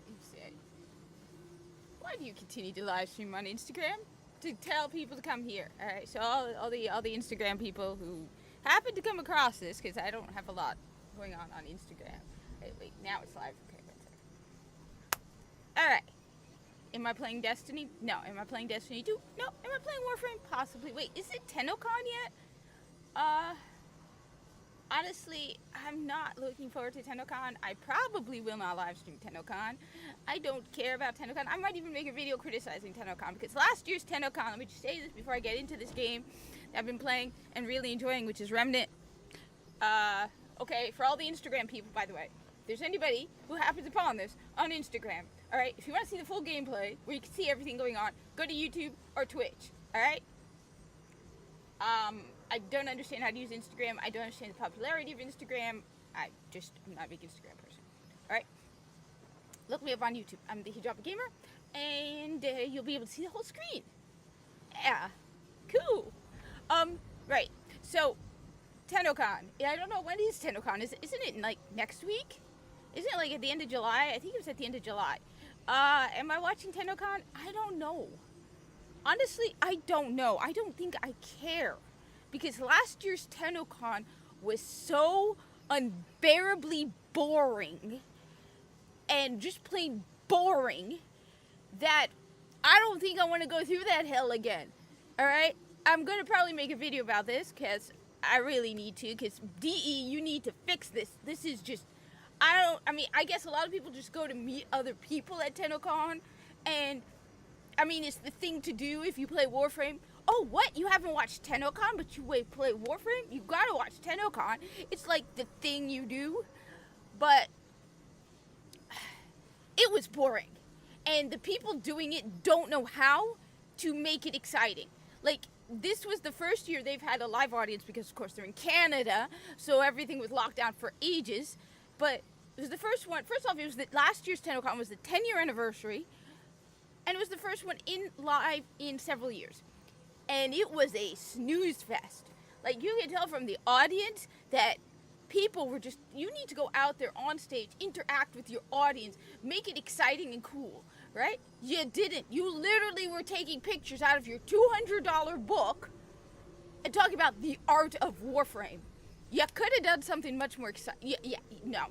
you say, why do you continue to live stream on Instagram? To tell people to come here. All right. So all the Instagram people who happen to come across this, because I don't have a lot going on Instagram. Wait, now it's live. Okay, one second. All right. Am I playing Destiny? No. Am I playing Destiny 2? No. Am I playing Warframe? Possibly. Wait, is it TennoCon yet? Honestly, I'm not looking forward to TennoCon. I probably will not live stream TennoCon. I don't care about TennoCon. I might even make a video criticizing TennoCon, because last year's TennoCon, let me just say this before I get into this game that I've been playing and really enjoying, which is Remnant. Okay, for all the Instagram people, by the way, if there's anybody who happens upon this on Instagram, all right, if you want to see the full gameplay where you can see everything going on, go to YouTube or Twitch, all right? I don't understand how to use Instagram. I don't understand the popularity of Instagram. I'm not a big Instagram person. All right? Look me up on YouTube. I'm the Hijab Gamer, and you'll be able to see the whole screen. Yeah. Cool. Right. So, TennoCon. Yeah, I don't know, when is TennoCon? Isn't it, like, next week? Isn't it, like, at the end of July? I think it was at the end of July. Am I watching TennoCon? I don't know. Honestly, I don't know. I don't think I care. Because last year's TennoCon was so unbearably boring and just plain boring that I don't think I want to go through that hell again. Alright? I'm going to probably make a video about this because I really need to. Because DE, you need to fix this. This is just... I guess a lot of people just go to meet other people at TennoCon. And, I mean, it's the thing to do if you play Warframe. Oh, what? You haven't watched TennoCon, but you play Warframe? You gotta watch TennoCon. It's like the thing you do. But it was boring. And the people doing it don't know how to make it exciting. Like, this was the first year they've had a live audience because, of course, they're in Canada, so everything was locked down for ages. But it was the first one. First off, it was last year's TennoCon was the 10-year anniversary, and it was the first one live in several years. And it was a snooze fest. Like, you can tell from the audience that people were just, you need to go out there on stage, interact with your audience, make it exciting and cool, right? You didn't. You literally were taking pictures out of your $200 book and talking about the art of Warframe. You could have done something much more exciting. No.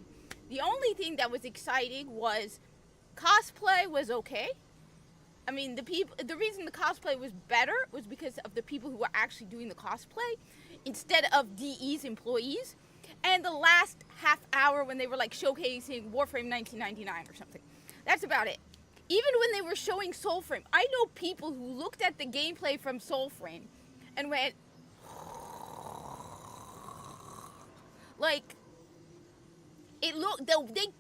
The only thing that was exciting was cosplay was okay. I mean, the reason the cosplay was better was because of the people who were actually doing the cosplay instead of DE's employees. And the last half hour when they were like showcasing Warframe 1999 or something. That's about it. Even when they were showing Soulframe, I know people who looked at the gameplay from Soulframe and went, like, they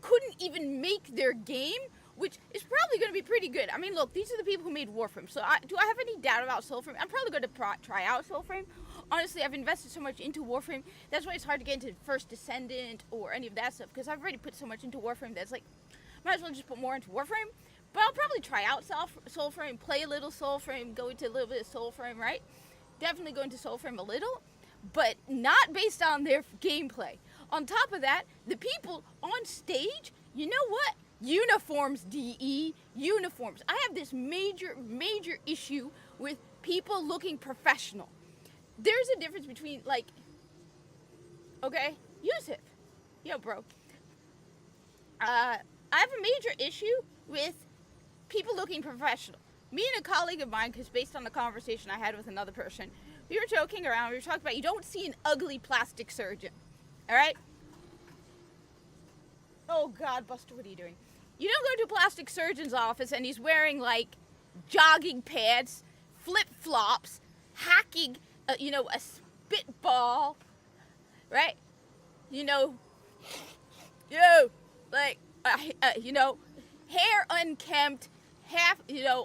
couldn't even make their game, which is probably going to be pretty good. I mean, look, these are the people who made Warframe. So do I have any doubt about Soulframe? I'm probably going to try out Soulframe. Honestly, I've invested so much into Warframe. That's why it's hard to get into First Descendant or any of that stuff, because I've already put so much into Warframe that's like, might as well just put more into Warframe. But I'll probably try out Soulframe, play a little Soulframe, go into a little bit of Soulframe, right? Definitely go into Soulframe a little, but not based on their gameplay. On top of that, the people on stage, you know what? Uniforms, DE, uniforms. I have this major issue with people looking professional. There's a difference between, like, okay, Yusuf, yo, bro. I have a major issue with people looking professional. Me and a colleague of mine, because based on the conversation I had with another person, we were joking around, we were talking about you don't see an ugly plastic surgeon, all right? Oh, God, Buster, what are you doing? You don't go to a plastic surgeon's office and he's wearing, like, jogging pants, flip-flops, hacking, a spitball, right? Hair unkempt, half,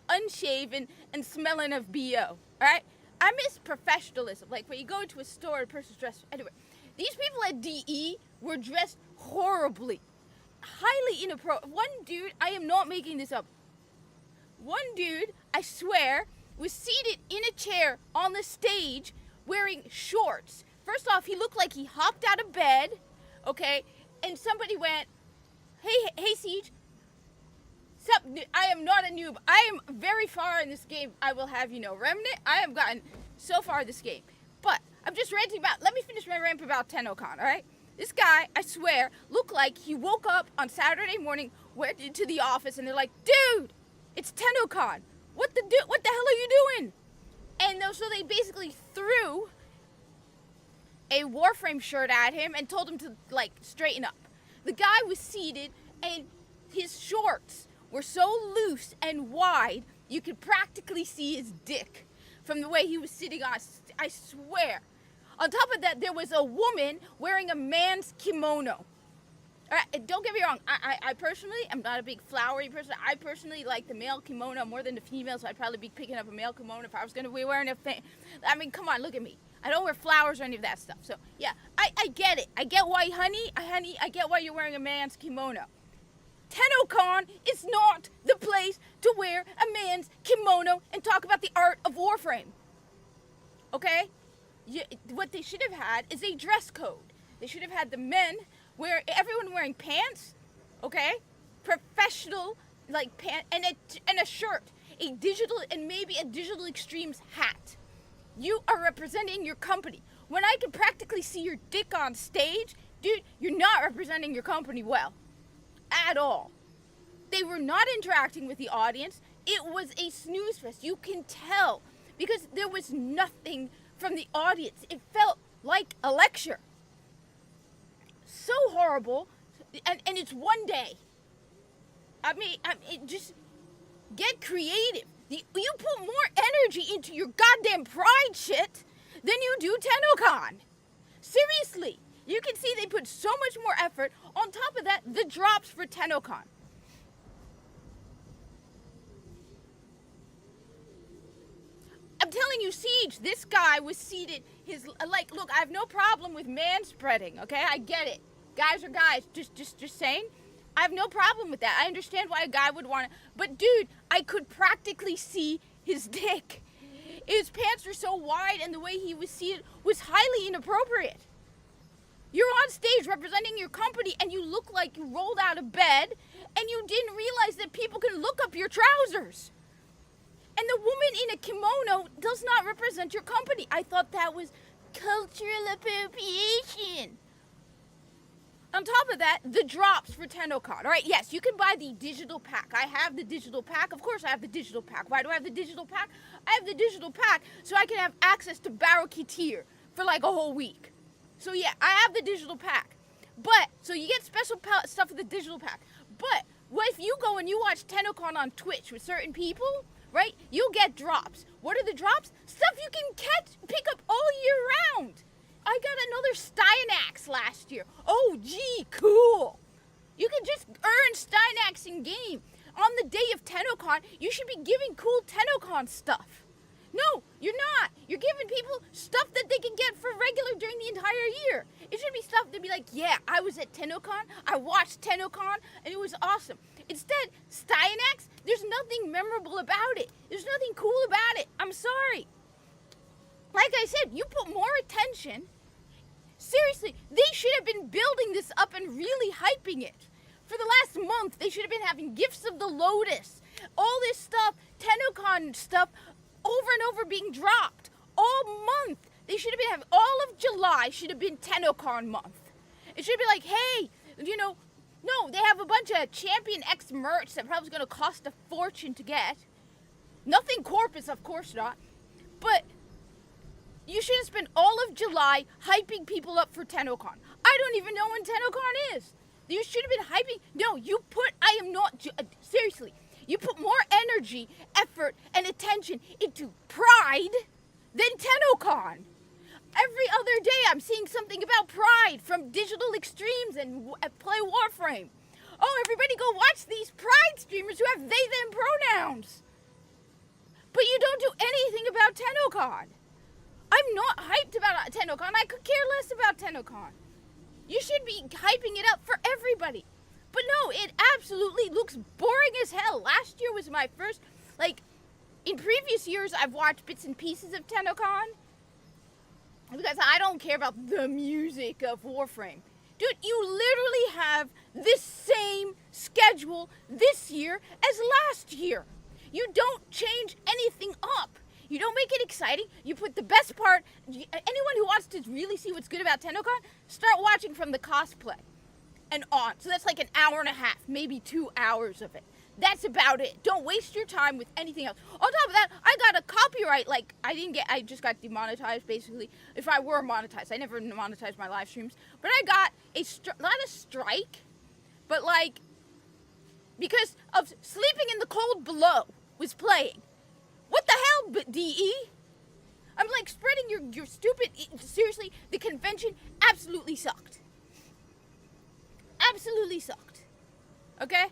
unshaven, and smelling of BO, right? I miss professionalism. Like, when you go into a store, a person's dressed, anyway. These people at DE were dressed horribly. Highly inappropriate. One dude, I am not making this up. One dude, I swear, was seated in a chair on the stage wearing shorts. First off, he looked like he hopped out of bed, okay? And somebody went, hey, Siege, I am not a noob. I am very far in this game. I will have you know, Remnant. I have gotten so far in this game, but I'm just ranting about. Let me finish my rant about TennoCon. All right, this guy, I swear, looked like he woke up on Saturday morning, went into the office, and they're like, "Dude, it's TennoCon. What the hell are you doing?" And so they basically threw a Warframe shirt at him and told him to like straighten up. The guy was seated and his shorts were so loose and wide you could practically see his dick from the way he was sitting on. I swear. On top of that, there was a woman wearing a man's kimono. Don't get me wrong. I personally am not a big flowery person. I personally like the male kimono more than the female, so I'd probably be picking up a male kimono if I was going to be wearing I mean, come on, look at me. I don't wear flowers or any of that stuff. So, yeah, I get it. I get why, honey, I get why you're wearing a man's kimono. TennoCon is not the place to wear a man's kimono and talk about the art of Warframe. Okay? What they should have had is a dress code. They should have had the men everyone wearing pants, okay? Professional, like, pants, and a shirt. And maybe a Digital Extremes hat. You are representing your company. When I can practically see your dick on stage, dude, you're not representing your company well. At all. They were not interacting with the audience. It was a snooze fest. You can tell because there was nothing from the audience. It felt like a lecture. So horrible. And it's one day. I mean, just get creative. You put more energy into your goddamn pride shit than you do TennoCon. Seriously. You can see they put so much more effort. On top of that, the drops for TennoCon. I'm telling you, Siege, this guy was seated, look, I have no problem with manspreading, okay? I get it. Guys are guys, just saying. I have no problem with that. I understand why a guy would want it. But, dude, I could practically see his dick. His pants were so wide and the way he was seated was highly inappropriate. You're on stage representing your company and you look like you rolled out of bed and you didn't realize that people can look up your trousers. And the woman in a kimono does not represent your company. I thought that was cultural appropriation. On top of that, the drops for TennoCon. All right, yes, you can buy the digital pack. I have the digital pack. Of course I have the digital pack. Why do I have the digital pack? I have the digital pack so I can have access to Barraketeer for like a whole week. So yeah, I have the digital pack. But, so you get special stuff with the digital pack. But, what if you go and you watch TennoCon on Twitch with certain people, right? You'll get drops. What are the drops? Stuff you can pick up all year round. I got another Steinax last year. Oh, gee, cool. You can just earn Steinax in game. On the day of TennoCon, you should be giving cool TennoCon stuff. No, you're not. You're giving people stuff that they can get for regular during the entire year. It should be stuff that'd be like, yeah, I was at TennoCon, I watched TennoCon, and it was awesome. Instead, Steinax, there's nothing memorable about it. There's nothing cool about it. I'm sorry. Like I said, you put more attention. Seriously, they should have been building this up and really hyping it. For the last month, they should have been having Gifts of the Lotus, all this stuff, TennoCon stuff, over and over being dropped all month. They should have been having all of July should have been TennoCon month. It should be like, hey, no, they have a bunch of Champion X merch that probably is going to cost a fortune to get. Nothing Corpus, of course not. But you should have spent all of July hyping people up for TennoCon. I don't even know when TennoCon is. You should have been hyping. No, seriously. You put more energy, effort, and attention into Pride than TennoCon. Every other day I'm seeing something about Pride from Digital Extremes and Play Warframe. Oh, everybody go watch these Pride streamers who have they, them pronouns. But you don't do anything about TennoCon. I'm not hyped about TennoCon. I could care less about TennoCon. You should be hyping it up for everybody. But no, it absolutely looks boring as hell. Last year was my first, in previous years, I've watched bits and pieces of TennoCon. Because I don't care about the music of Warframe. Dude, you literally have this same schedule casual this year as last year. You don't change anything up. You don't make it exciting. You put the best part. Anyone who wants to really see what's good about TennoCon, start watching from the cosplay and on. So that's like an hour and a half, maybe 2 hours of it. That's about it. Don't waste your time with anything else. On top of that, I got a copyright. Like, I just got demonetized, basically. If I were monetized, I never monetized my live streams. But I got not a strike, but like, because of Sleeping in the Cold Below was playing. What the hell, DE? I'm like spreading your stupid, seriously, the convention absolutely sucked. Absolutely sucked. Okay?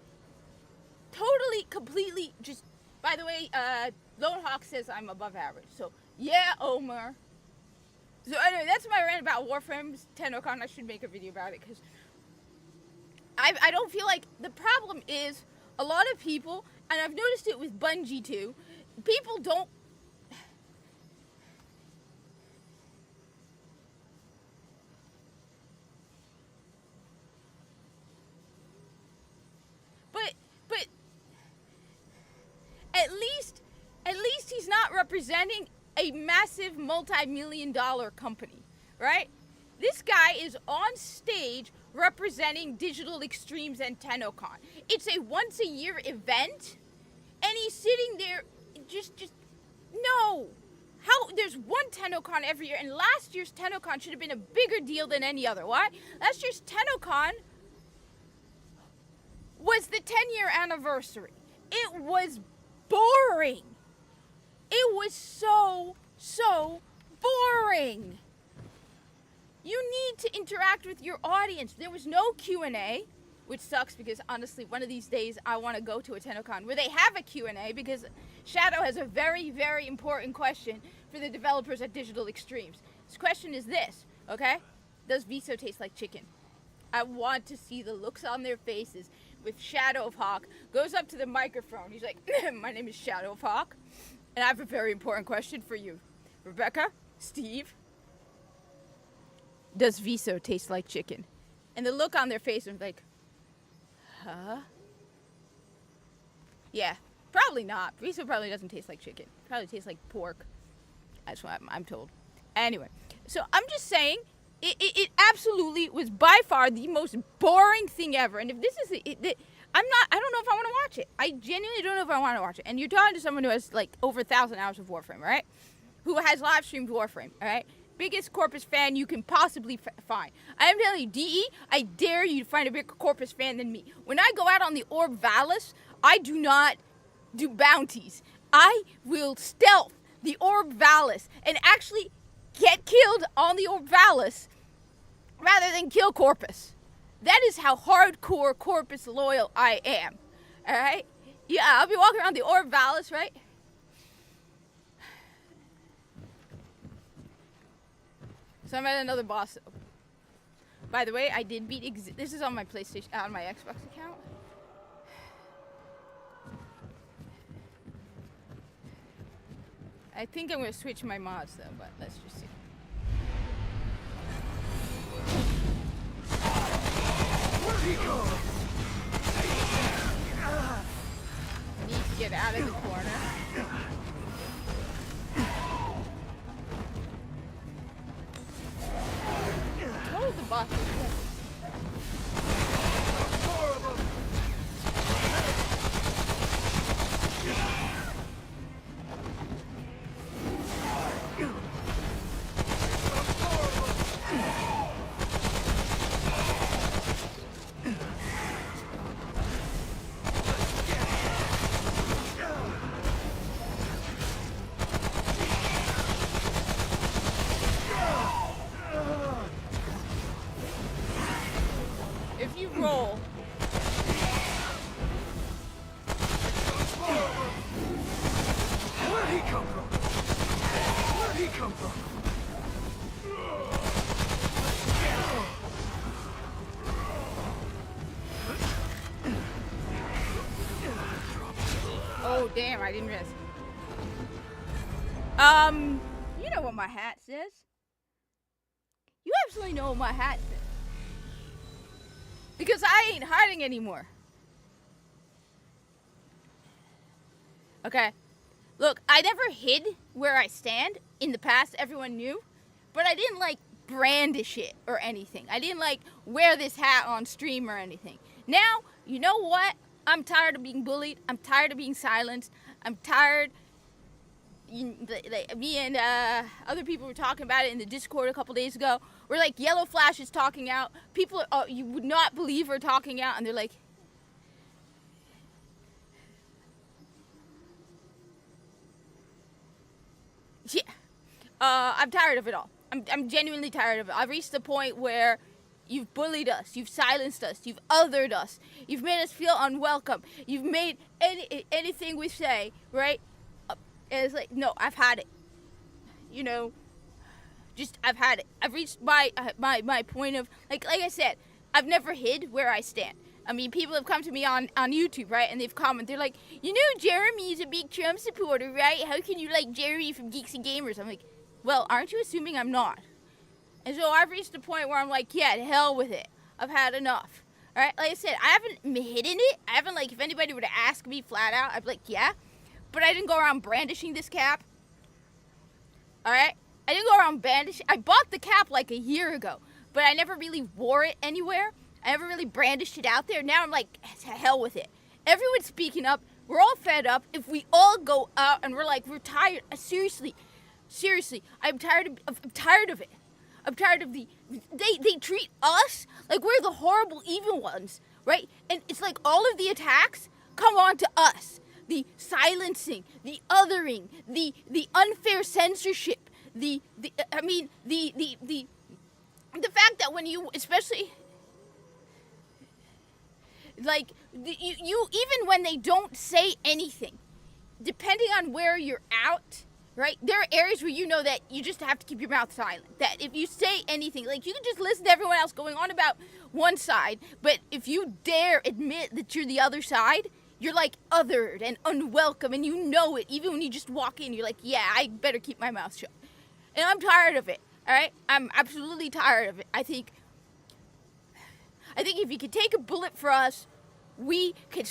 Totally, completely, just, by the way, Lone Hawk says I'm above average. So, yeah, Omer. So anyway, that's my rant about Warframe's TennoCon. I should make a video about it, because I don't feel like, the problem is, a lot of people, and I've noticed it with Bungie too, people don't, but at least he's not representing a massive multi-million-dollar company, right? This guy is on stage representing Digital Extremes and TennoCon. It's a once-a-year event, and he's sitting there just no. How, there's one TennoCon every year, and last year's TennoCon should have been a bigger deal than any other. Why? Last year's TennoCon was the 10-year anniversary. It was boring. It was so boring. You need to interact with your audience. There was no Q&A, which sucks because honestly, one of these days I want to go to a TennoCon where they have a Q&A, because Shadow has a very, very important question for the developers at Digital Extremes. His question is this, okay? Does Viso taste like chicken? I want to see the looks on their faces with Shadow of Hawk goes up to the microphone. He's like, my name is Shadow of Hawk, and I have a very important question for you. Rebecca, Steve, does Viso taste like chicken? And the look on their face is like, huh? Yeah, probably not. Viso probably doesn't taste like chicken. Probably tastes like pork. That's what I'm told. Anyway, so I'm just saying, it absolutely was by far the most boring thing ever. And if this is, I don't know if I want to watch it. I genuinely don't know if I want to watch it. And you're talking to someone who has like over 1,000 hours of Warframe, right? Who has live streamed Warframe, all right? Biggest Corpus fan you can possibly find. I am telling you, DE, I dare you to find a bigger Corpus fan than me. When I go out on the Orb Valis, I do not do bounties. I will stealth the Orb Valis and actually get killed on the Orb Valis rather than kill Corpus. That is how hardcore Corpus loyal I am. Alright? Yeah, I'll be walking around the Orb Valis, right? So I'm at another boss. By the way, I did beat this is on my PlayStation, on my Xbox account. I think I'm gonna switch my mods though, but let's just see. Need to get out of the corner. The boss is roll. Where'd he come from? Where'd he come from? Oh damn, I didn't realize. You know what my hat says? You absolutely know what my hat says. Because I ain't hiding anymore. Okay? Look, I never hid where I stand. In the past, everyone knew. But I didn't, like, brandish it or anything. I didn't, like, wear this hat on stream or anything. Now, you know what? I'm tired of being bullied. I'm tired of being silenced. I'm tired. Me and other people were talking about it in the Discord a couple days ago. We're like, Yellow Flash is talking out. People, you would not believe are talking out. And they're like, yeah. I'm tired of it all. I'm genuinely tired of it. I've reached the point where you've bullied us, you've silenced us, you've othered us, you've made us feel unwelcome, you've made anything we say, right? And it's like, no, I've had it. You know, just I've had it. I've reached my point of, like I said, I've never hid where I stand. I mean, people have come to me on YouTube, right? And they've commented, they're like, you know, Jeremy's a big Trump supporter, right? How can you like Jeremy from Geeks and Gamers? I'm like, well, aren't you assuming I'm not? And so I've reached a point where I'm like, yeah, to hell with it. I've had enough. All right? Like I said, I haven't hidden it. I haven't, like, if anybody were to ask me flat out, I'd be like, yeah. But I didn't go around brandishing this cap. All right? I didn't go around brandishing. I bought the cap like a year ago, but I never really wore it anywhere. I never really brandished it out there. Now I'm like, to hell with it. Everyone's speaking up. We're all fed up. If we all go out and we're like, we're tired. Seriously, I'm tired of it. I'm tired of they treat us like we're the horrible evil ones, right? And it's like all of the attacks come on to us. The silencing, the othering, the unfair censorship, the fact that when you, especially, like, you even when they don't say anything, depending on where you're out, right? There are areas where you know that you just have to keep your mouth silent. That if you say anything, like, you can just listen to everyone else going on about one side, but if you dare admit that you're the other side, you're like othered and unwelcome, and you know it. Even when you just walk in, you're like, yeah, I better keep my mouth shut. And I'm tired of it, all right? I'm absolutely tired of it. I think if you could take a bullet for us, we could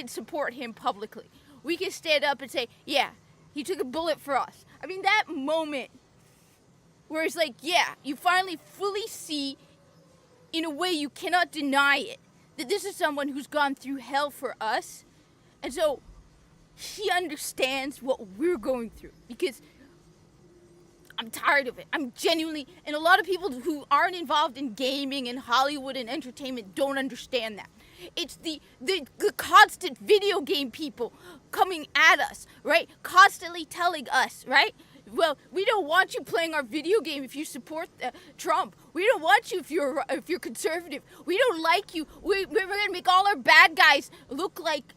support him publicly. We could stand up and say, yeah, he took a bullet for us. I mean, that moment where it's like, yeah, you finally fully see, in a way you cannot deny it, that this is someone who's gone through hell for us. And so he understands what we're going through, because I'm tired of it. I'm genuinely, and a lot of people who aren't involved in gaming and Hollywood and entertainment don't understand that. It's the constant video game people coming at us, right? Constantly telling us, right? Well, we don't want you playing our video game if you support Trump. We don't want you if you're conservative. We don't like you. We're gonna make all our bad guys look like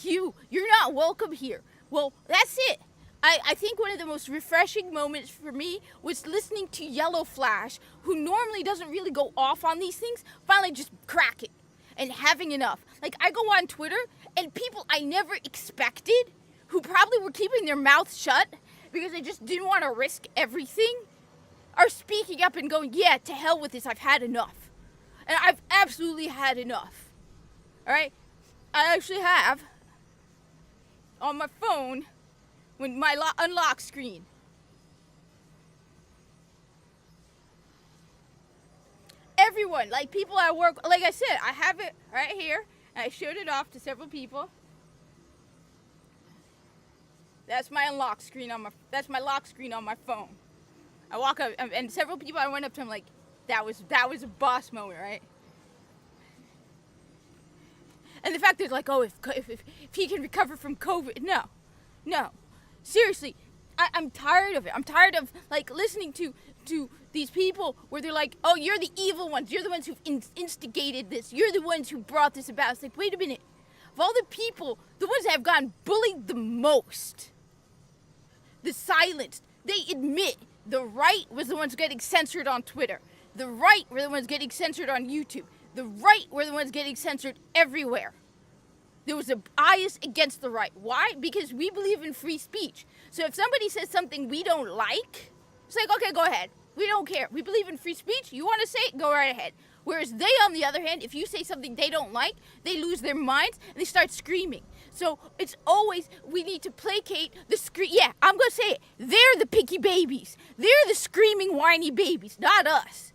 you. You're not welcome here. Well, that's it. I think one of the most refreshing moments for me was listening to Yellow Flash, who normally doesn't really go off on these things, finally just cracking and having enough. Like, I go on Twitter, and people I never expected, who probably were keeping their mouths shut because they just didn't want to risk everything, are speaking up and going, yeah, to hell with this, I've had enough. And I've absolutely had enough. All right? I actually have, on my phone, with my unlock screen, everyone, like people at work, like I said, I have it right here, and I showed it off to several people. That's my unlock screen that's my lock screen on my phone. I walk up, and several people, I went up to them like, that was a boss moment, right? And the fact that, like, oh, if he can recover from COVID, no. Seriously, I'm tired of it. I'm tired of, like, listening to these people where they're like, oh, you're the evil ones. You're the ones who've instigated this. You're the ones who brought this about. It's like, wait a minute. Of all the people, the ones that have gotten bullied the most, the silenced, they admit the right was the ones getting censored on Twitter. The right were the ones getting censored on YouTube. The right were the ones getting censored everywhere. There was a bias against the right. Why? Because we believe in free speech. So if somebody says something we don't like, it's like, okay, go ahead. We don't care. We believe in free speech. You want to say it? Go right ahead. Whereas they, on the other hand, if you say something they don't like, they lose their minds and they start screaming. So it's always, we need to placate the yeah, I'm going to say it. They're the picky babies. They're the screaming, whiny babies, not us.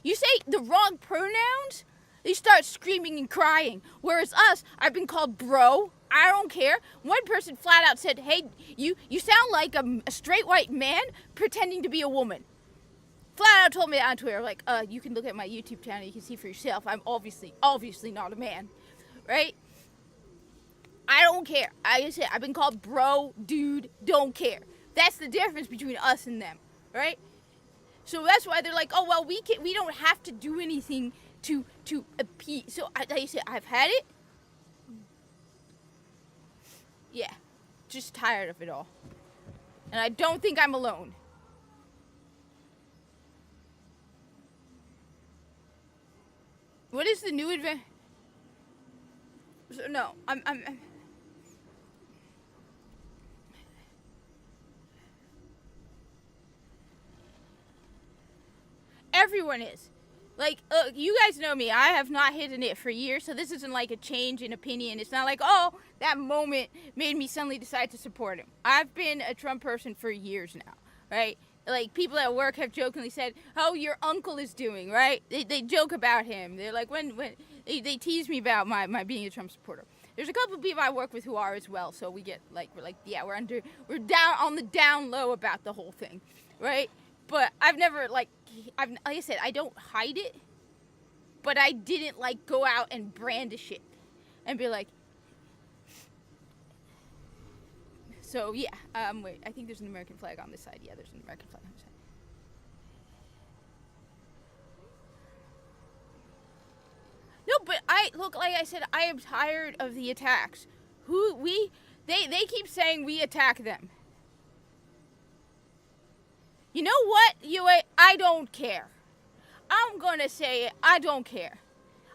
You say the wrong pronouns, they start screaming and crying. Whereas us, I've been called bro. I don't care. One person flat out said, hey, you sound like a straight white man pretending to be a woman. Flat out told me on Twitter, like, you can look at my YouTube channel, you can see for yourself. I'm obviously not a man, right? I don't care. I said, I've been called bro, dude, don't care. That's the difference between us and them, right? So that's why they're like, oh, well, we don't have to do anything to appease. So like I said, I've had it. Yeah, just tired of it all. And I don't think I'm alone. What is the new event? No, I'm everyone is. Like, you guys know me. I have not hidden it for years, so this isn't like a change in opinion. It's not like, oh, that moment made me suddenly decide to support him. I've been a Trump person for years now, right? Like, people at work have jokingly said, oh, your uncle is doing, right? They joke about him. They're like, when they tease me about my being a Trump supporter. There's a couple of people I work with who are as well, so we get, like, we're down on the down low about the whole thing, right? But I've never, like I said, I don't hide it, but I didn't, like, go out and brandish it and be like, so, yeah, wait, I think there's an American flag on this side. Yeah, there's an American flag on this side. No, but like I said, I am tired of the attacks. They keep saying we attack them. You know what, UA? I don't care. I'm gonna say it. I don't care.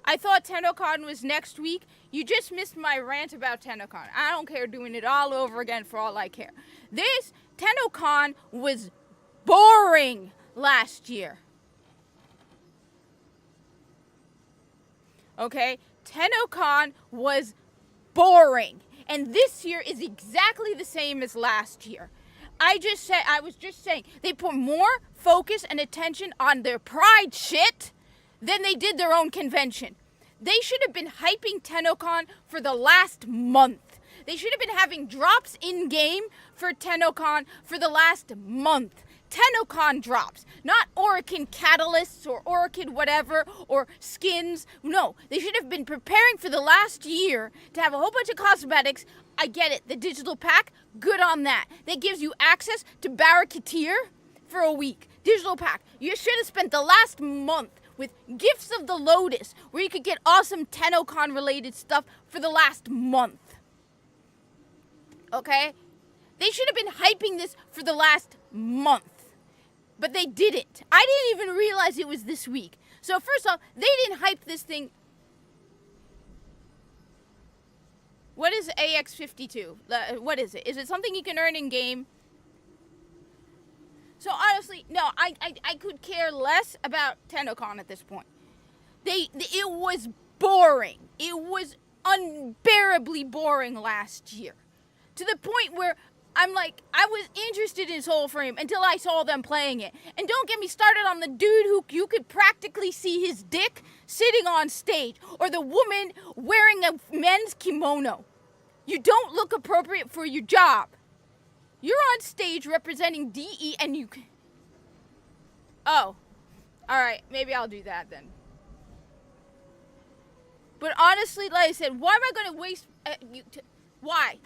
I thought TennoCon was next week. You just missed my rant about TennoCon. I don't care doing it all over again for all I care. This TennoCon was boring last year. Okay? TennoCon was boring. And this year is exactly the same as last year. I was just saying, they put more focus and attention on their pride shit than they did their own convention. They should have been hyping TennoCon for the last month. They should have been having drops in game for TennoCon for the last month. TennoCon drops, not Oricon catalysts or Oricon whatever or skins. No, they should have been preparing for the last year to have a whole bunch of cosmetics. I get it, the digital pack, good on that. That gives you access to Barricadier for a week. Digital pack. You should have spent the last month with Gifts of the Lotus, where you could get awesome TennoCon related stuff for the last month. Okay? They should have been hyping this for the last month. But they didn't. I didn't even realize it was this week. So first off, they didn't hype this thing. What is AX52? What is it? Is it something you can earn in game? So honestly, no, I could care less about TennoCon at this point. It was boring. It was unbearably boring last year. To the point where I'm like, I was interested in Soul Frame until I saw them playing it. And don't get me started on the dude who you could practically see his dick sitting on stage, or the woman wearing a men's kimono. You don't look appropriate for your job. You're on stage representing DE and you... Oh. Alright, maybe I'll do that then. But honestly, like I said, why am I going to waste... why?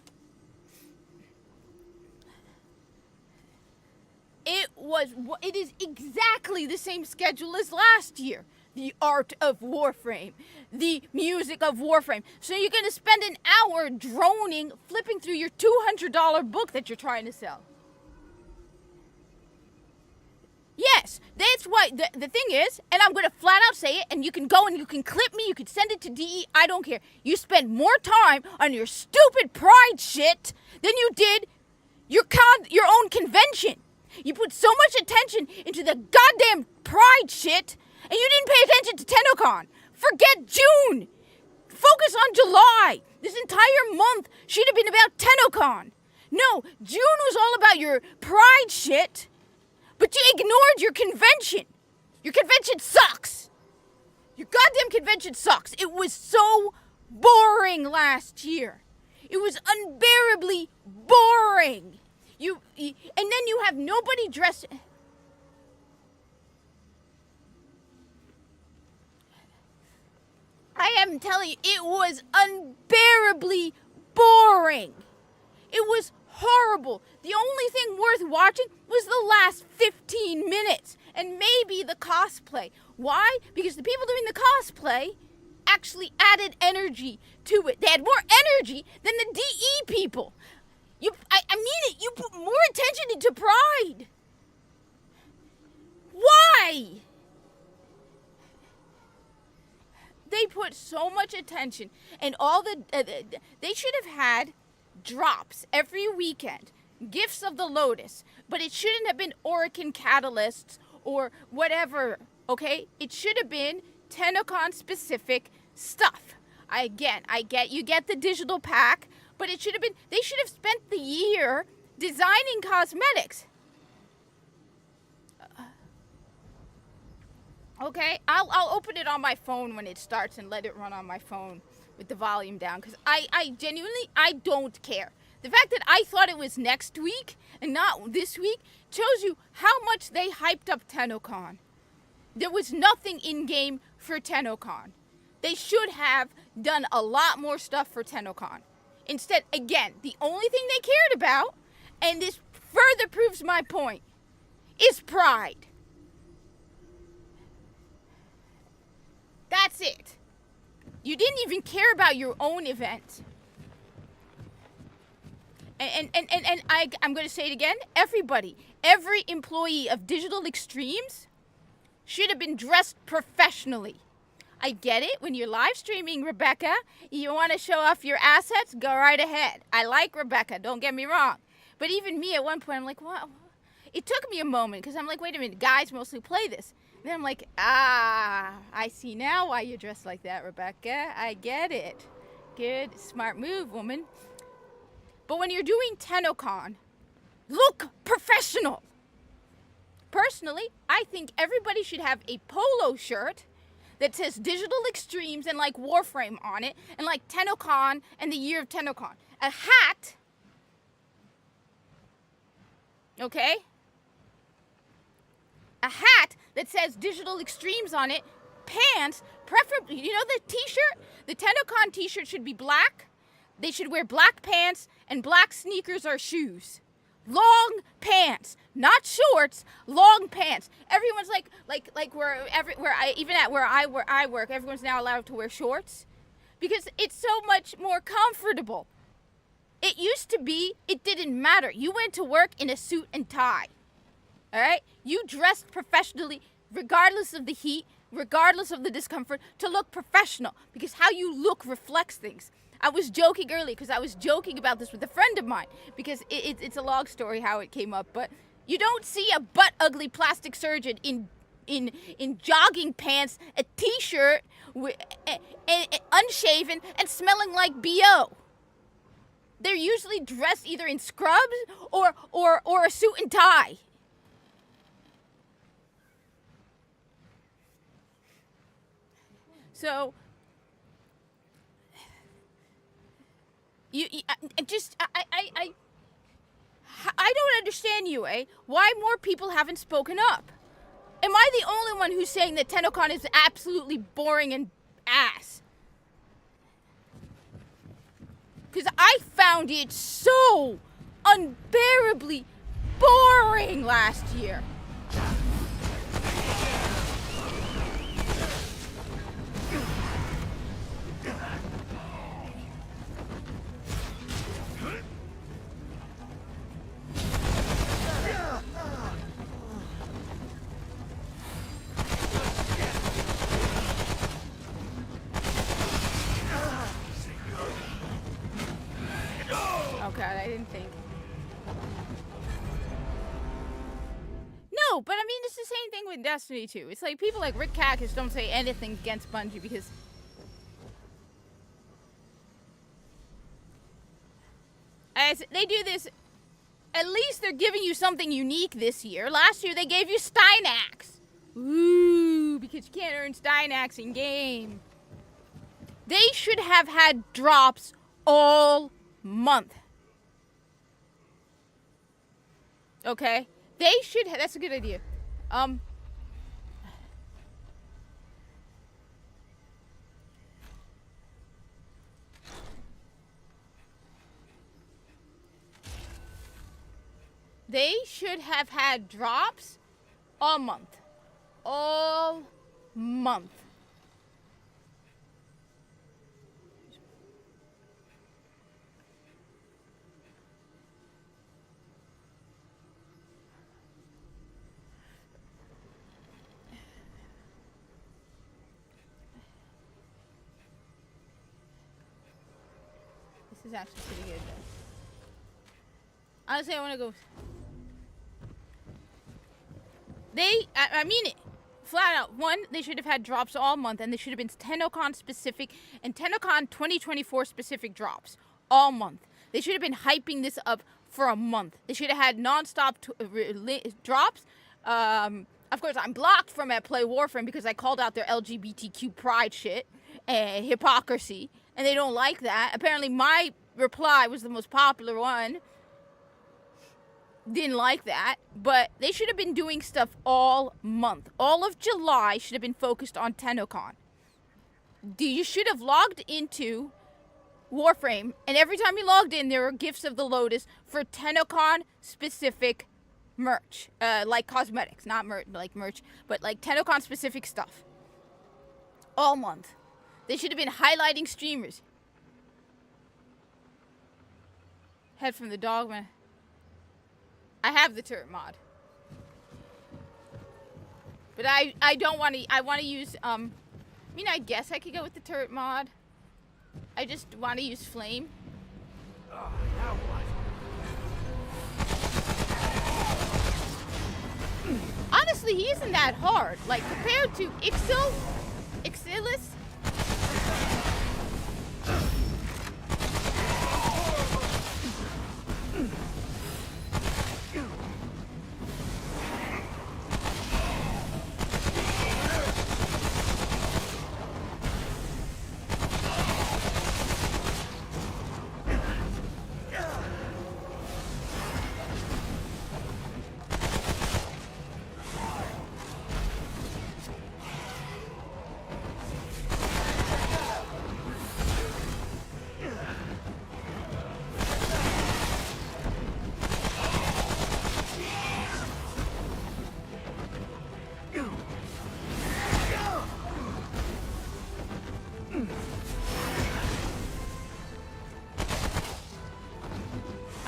It is exactly the same schedule as last year. The art of Warframe. The music of Warframe. So you're going to spend an hour droning, flipping through your $200 book that you're trying to sell. Yes, that's why. The thing is, and I'm going to flat out say it, and you can go and you can clip me, you can send it to DE, I don't care. You spend more time on your stupid pride shit than you did your own convention. You put so much attention into the goddamn pride shit, And you didn't pay attention to TennoCon. Forget June. Focus on July. This entire month should have been about TennoCon. No, June was all about your pride shit, but you ignored your convention. Your convention sucks. Your goddamn convention sucks. It was so boring last year. It was unbearably boring. And then you have nobody dressed. I am telling you, it was unbearably boring. It was horrible. The only thing worth watching was the last 15 minutes and maybe the cosplay. Why? Because the people doing the cosplay actually added energy to it. They had more energy than the DE people. I mean it. You put more attention into Pride. Why? They put so much attention, and all they should have had drops every weekend, gifts of the Lotus, but it shouldn't have been Oricon catalysts or whatever. Okay, it should have been TennoCon specific stuff. I get you get the digital pack, but it should have been. They should have spent the year designing cosmetics. Okay, I'll open it on my phone when it starts and let it run on my phone with the volume down, because I genuinely, I don't care. The fact that I thought it was next week and not this week shows you how much they hyped up TennoCon. There was nothing in-game for TennoCon. They should have done a lot more stuff for TennoCon. Instead, again, the only thing they cared about, and this further proves my point, is Pride. That's it. You didn't even care about your own event. And I'm going to say it again. Everybody, every employee of Digital Extremes should have been dressed professionally. I get it. When you're live streaming, Rebecca, you want to show off your assets, go right ahead. I like Rebecca, don't get me wrong. But even me at one point, I'm like, what? It took me a moment, because I'm like, wait a minute, guys mostly play this. And then I'm like, I see now why you're dressed like that, Rebecca. I get it. Good, smart move, woman. But when you're doing TennoCon, look professional. Personally, I think everybody should have a polo shirt that says Digital Extremes and like Warframe on it, and like TennoCon and the year of TennoCon. A hat, okay? A hat that says Digital Extremes on it, pants, preferably, you know the t-shirt? The TennoCon t-shirt should be black. They should wear black pants and black sneakers or shoes. Long pants, not shorts, long pants. Everyone's like where I work, everyone's now allowed to wear shorts because it's so much more comfortable. It used to be, it didn't matter. You went to work in a suit and tie. All right? You dressed professionally regardless of the heat, regardless of the discomfort, to look professional, because how you look reflects things. I was joking earlier because I was joking about this with a friend of mine, because it's a long story how it came up, but you don't see a butt ugly plastic surgeon in jogging pants, a t-shirt, and unshaven and smelling like BO. They're usually dressed either in scrubs or a suit and tie. So I don't understand you, why more people haven't spoken up? Am I the only one who's saying that TennoCon is absolutely boring and ass? Because I found it so unbearably boring last year. God, I didn't think. No, but I mean, it's the same thing with Destiny 2. It's like people like Rick Cactus don't say anything against Bungie because as they do this, at least they're giving you something unique this year. Last year they gave you Steinax. Ooh, because you can't earn Steinax in game. They should have had drops all month. Okay? They should have, that's a good idea. They should have had drops all month. All month. This is actually pretty good though. Honestly, I want to go. I mean it. Flat out. One, they should have had drops all month, and they should have been TennoCon specific and TennoCon 2024 specific drops all month. They should have been hyping this up for a month. They should have had non-stop drops. Of course, I'm blocked from at Play Warframe because I called out their LGBTQ pride shit and hypocrisy, and they don't like that. Apparently, my reply was the most popular one. Didn't like that, but they should have been doing stuff all month. All of July should have been focused on TennoCon. You should have logged into Warframe, and every time you logged in, there were gifts of the Lotus for TennoCon specific merch, like cosmetics, not merch, but like TennoCon specific stuff. All month. They should have been highlighting streamers. Head from the dogma. I have the turret mod. But I don't want to, I want to use, I mean, I guess I could go with the turret mod. I just want to use flame. Now what? Honestly, he isn't that hard. Like, compared to Ixilus.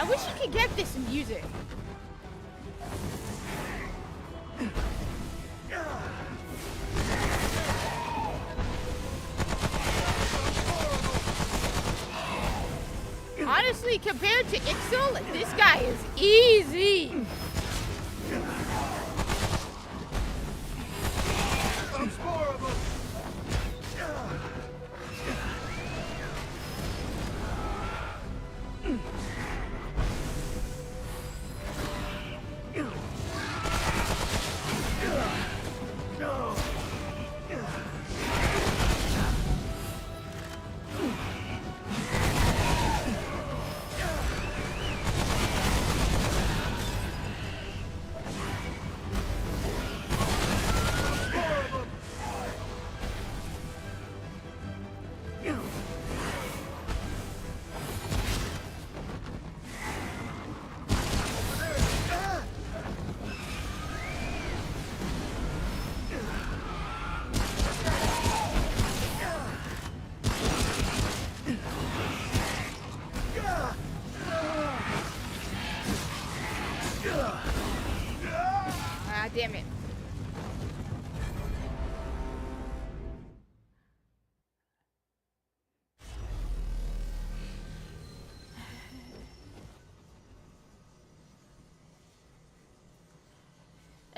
I wish you could get this music. Honestly, compared to Ixil, this guy is easy. There's more of them. No.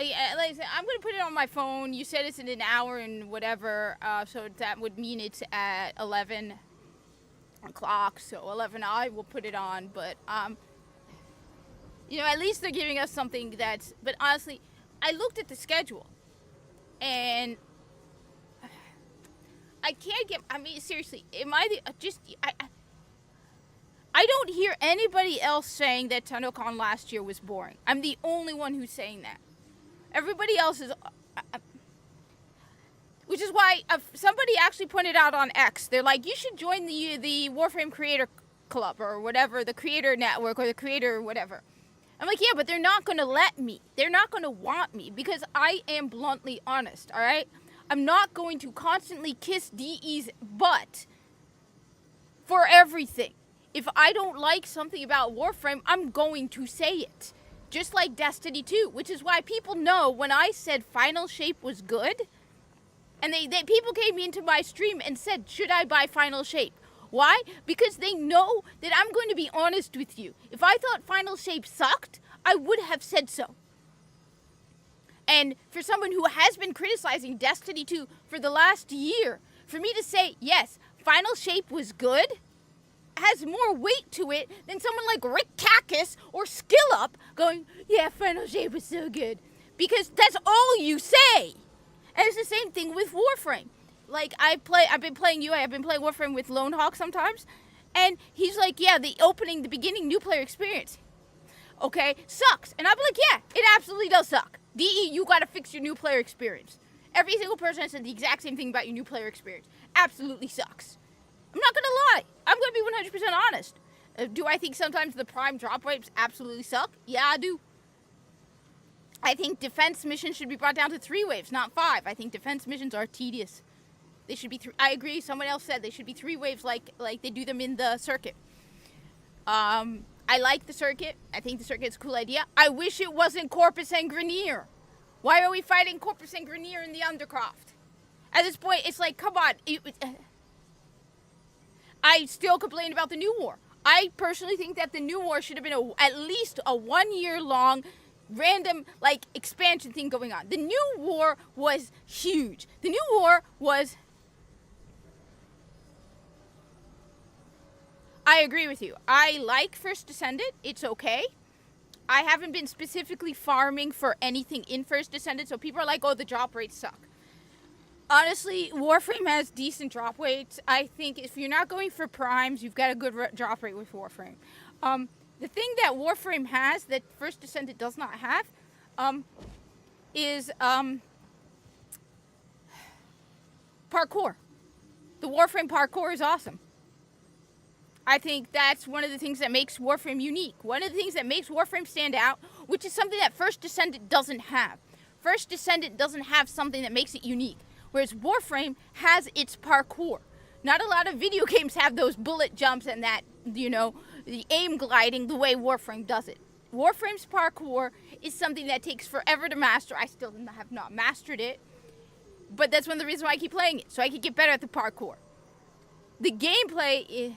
like I said, I'm gonna put it on my phone. You said it's in an hour and whatever, so that would mean it's at 11 o'clock. So 11, I will put it on. But at least they're giving us something that's. But honestly, I looked at the schedule, and I can't get. I mean, seriously, am I the just? I don't hear anybody else saying that TennoCon last year was boring. I'm the only one who's saying that. Everybody else is, which is why somebody actually pointed out on X. They're like, you should join the Warframe Creator Club or whatever, the Creator Network or the Creator whatever. I'm like, yeah, but they're not going to let me. They're not going to want me because I am bluntly honest, all right? I'm not going to constantly kiss DE's butt for everything. If I don't like something about Warframe, I'm going to say it. Just like Destiny 2, which is why people know when I said Final Shape was good, and they people came into my stream and said, should I buy Final Shape? Why? Because they know that I'm going to be honest with you. If I thought Final Shape sucked, I would have said so. And for someone who has been criticizing Destiny 2 for the last year, for me to say, yes, Final Shape was good, has more weight to it than someone like Rick Kakis or SkillUp going, yeah, Final Shape was so good. Because that's all you say. And it's the same thing with Warframe. Like, I've been playing UA, I've been playing Warframe with Lone Hawk sometimes, and he's like, yeah, the beginning new player experience, okay, sucks. And I'm like, yeah, it absolutely does suck. DE, you gotta fix your new player experience. Every single person has said the exact same thing about your new player experience. Absolutely sucks. I'm not gonna lie. I'm gonna be 100% honest. Do I think sometimes the prime drop rates absolutely suck? Yeah, I do. I think defense missions should be brought down to 3 waves, not 5. I think defense missions are tedious. They should be I agree. Someone else said they should be 3 waves like they do them in the circuit. I like the circuit. I think the circuit's a cool idea. I wish it wasn't Corpus and Grenier. Why are we fighting Corpus and Grenier in the Undercroft? At this point, it's like, come on. I still complain about the New War. I personally think that the New War should have been at least a 1-year-long random, like, expansion thing going on. The New War was huge. The New War was... I agree with you. I like First Descendant. It's okay. I haven't been specifically farming for anything in First Descendant, so people are like, oh, the drop rates suck. Honestly, Warframe has decent drop rates. I think if you're not going for primes, you've got a good drop rate with Warframe. The thing that Warframe has that First Descendant does not have is parkour. The Warframe parkour is awesome. I think that's one of the things that makes Warframe unique. One of the things that makes Warframe stand out, which is something that First Descendant doesn't have. First Descendant doesn't have something that makes it unique. Whereas Warframe has its parkour. Not a lot of video games have those bullet jumps and that, the aim gliding the way Warframe does it. Warframe's parkour is something that takes forever to master. I still have not mastered it. But that's one of the reasons why I keep playing it, so I can get better at the parkour. The gameplay is...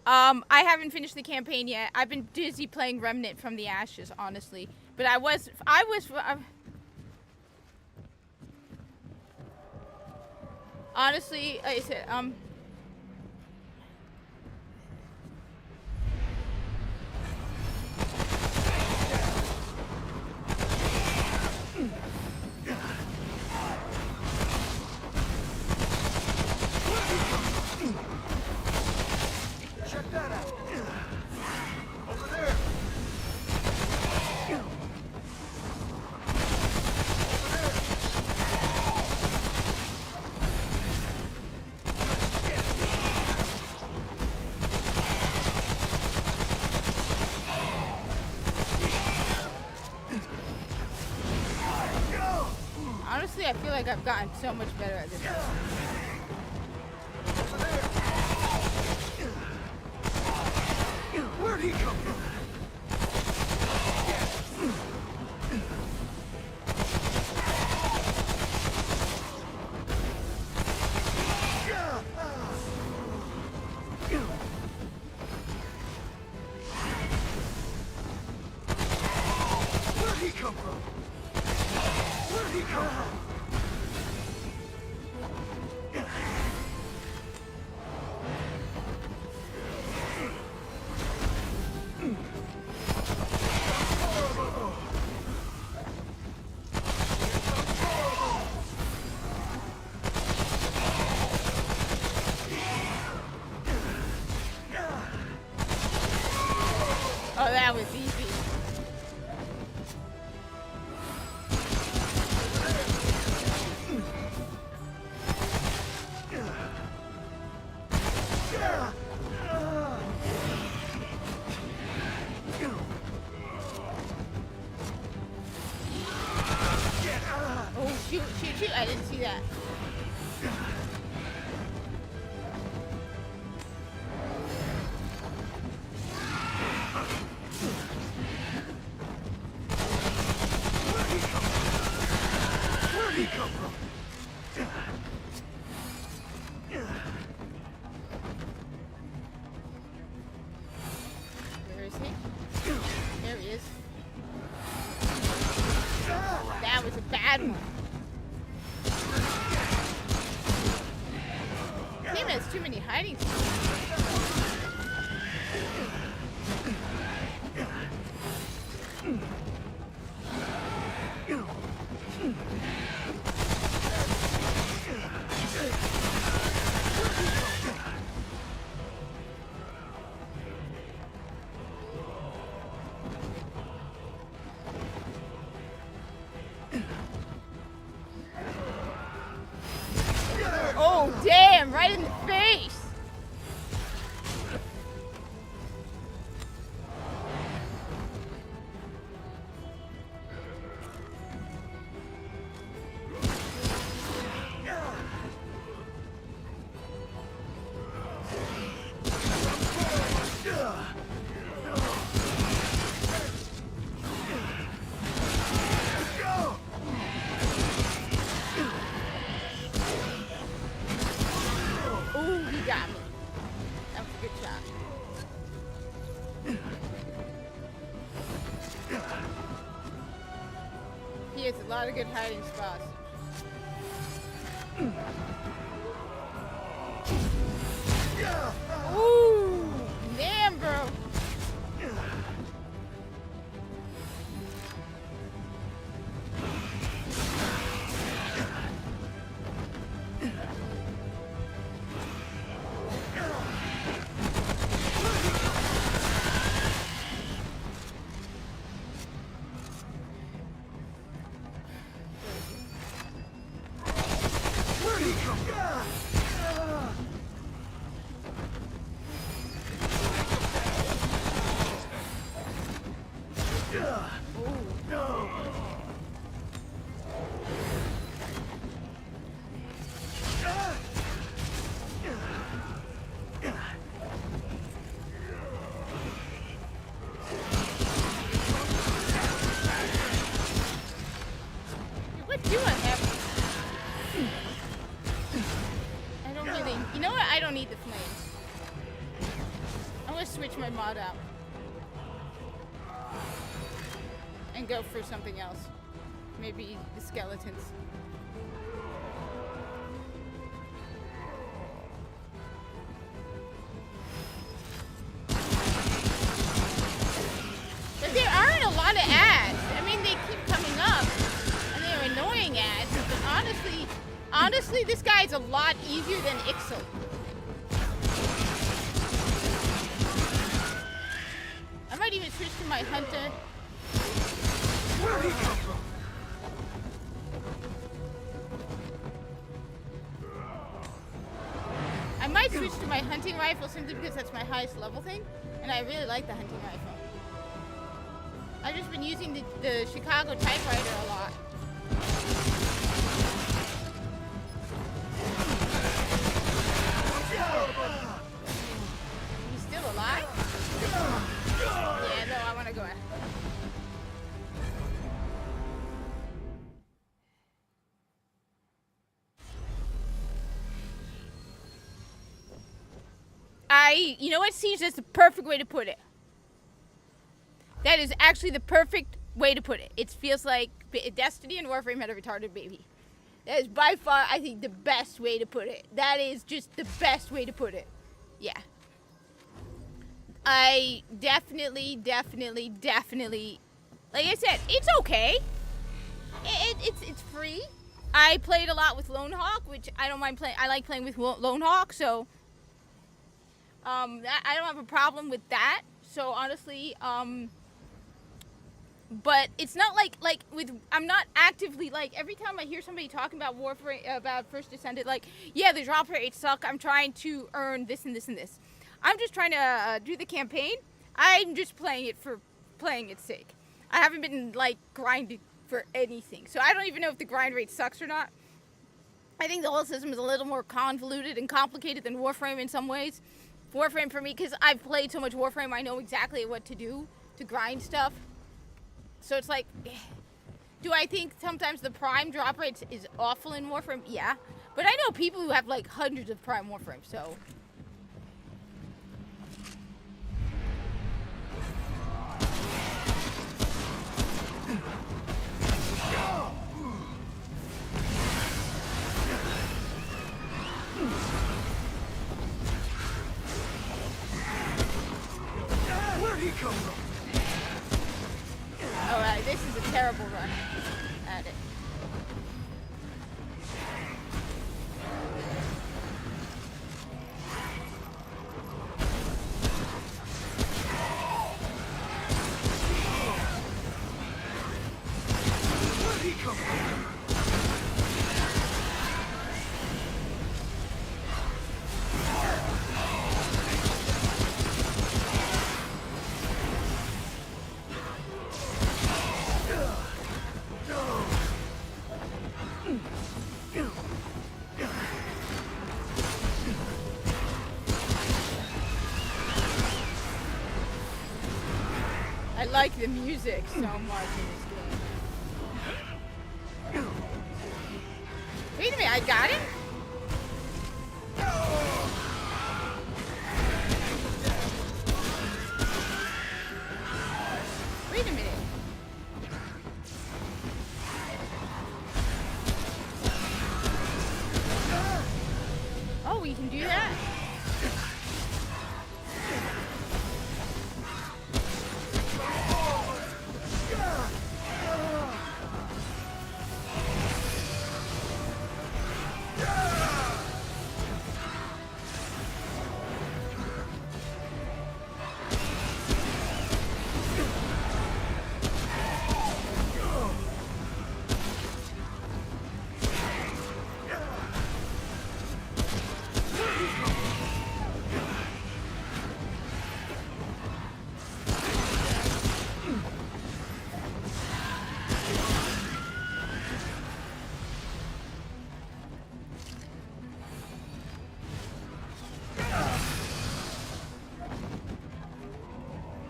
I haven't finished the campaign yet. I've been busy playing Remnant from the Ashes, honestly. But I was honestly, like I said, Check that out. Over there. honestly, I feel like I've gotten so much better at this. Where'd he come from? Oh, that was easy. Oh, shoot, shoot, shoot. I didn't see that. Where'd he come from? Where is he? There he is. That was a bad one. Game has too many hiding spots. Oh, damn, right in the face. Ooh, he got me. That was a good shot. He has a lot of good hiding spots. Ooh, damn, bro. Where'd he come from? What do I have? I don't really. You know what? I don't need the flames. I'm gonna switch my mod out and go for something else. Maybe the skeletons. But there aren't a lot of ads. I mean, they keep coming up, and they're annoying ads. But honestly, this guy's a lot easier than Ixel. I might even switch to my hunter. Where'd he come from? I might switch to my hunting rifle simply because that's my highest level thing, and I really like the hunting rifle. I've just been using the Chicago typewriter a lot. He's still alive? Yeah, no, I want to go ahead. You know what, Siege? That's the perfect way to put it. That is actually the perfect way to put it. It feels like Destiny and Warframe had a retarded baby. That is by far, I think, the best way to put it. That is just the best way to put it. Yeah. I definitely, like I said, it's okay. It's free. I played a lot with Lone Hawk, which I don't mind playing. I like playing with Lone Hawk, so I don't have a problem with that. So honestly, but it's not like with, I'm not actively, like, every time I hear somebody talking about Warframe, about First Descendant, like, yeah, the drop rates suck, I'm trying to earn this and this and this. I'm just trying to do the campaign. I'm just playing it for playing its sake. I haven't been, like, grinding for anything. So I don't even know if the grind rate sucks or not. I think the whole system is a little more convoluted and complicated than Warframe in some ways. Warframe for me, because I've played so much Warframe, I know exactly what to do to grind stuff. So it's like, do I think sometimes the prime drop rate is awful in Warframe? Yeah. But I know people who have like hundreds of prime Warframe, so. Where'd he come from? Alright, this is a terrible run at it. Where'd he come from? I like the music so much in this game. Wait a minute, I got it? Wait a minute. Oh, we can do that?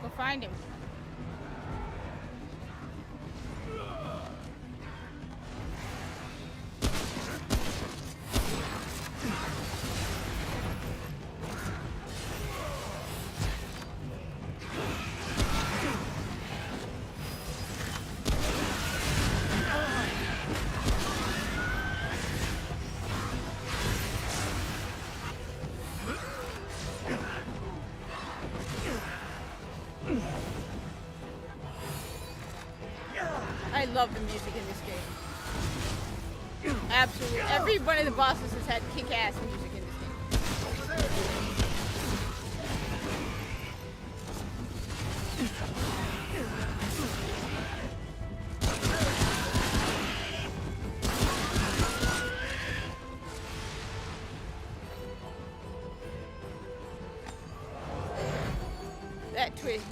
Go find him. I love the music in this game. Absolutely. Every one of the bosses has had kick-ass music in this game. That twist.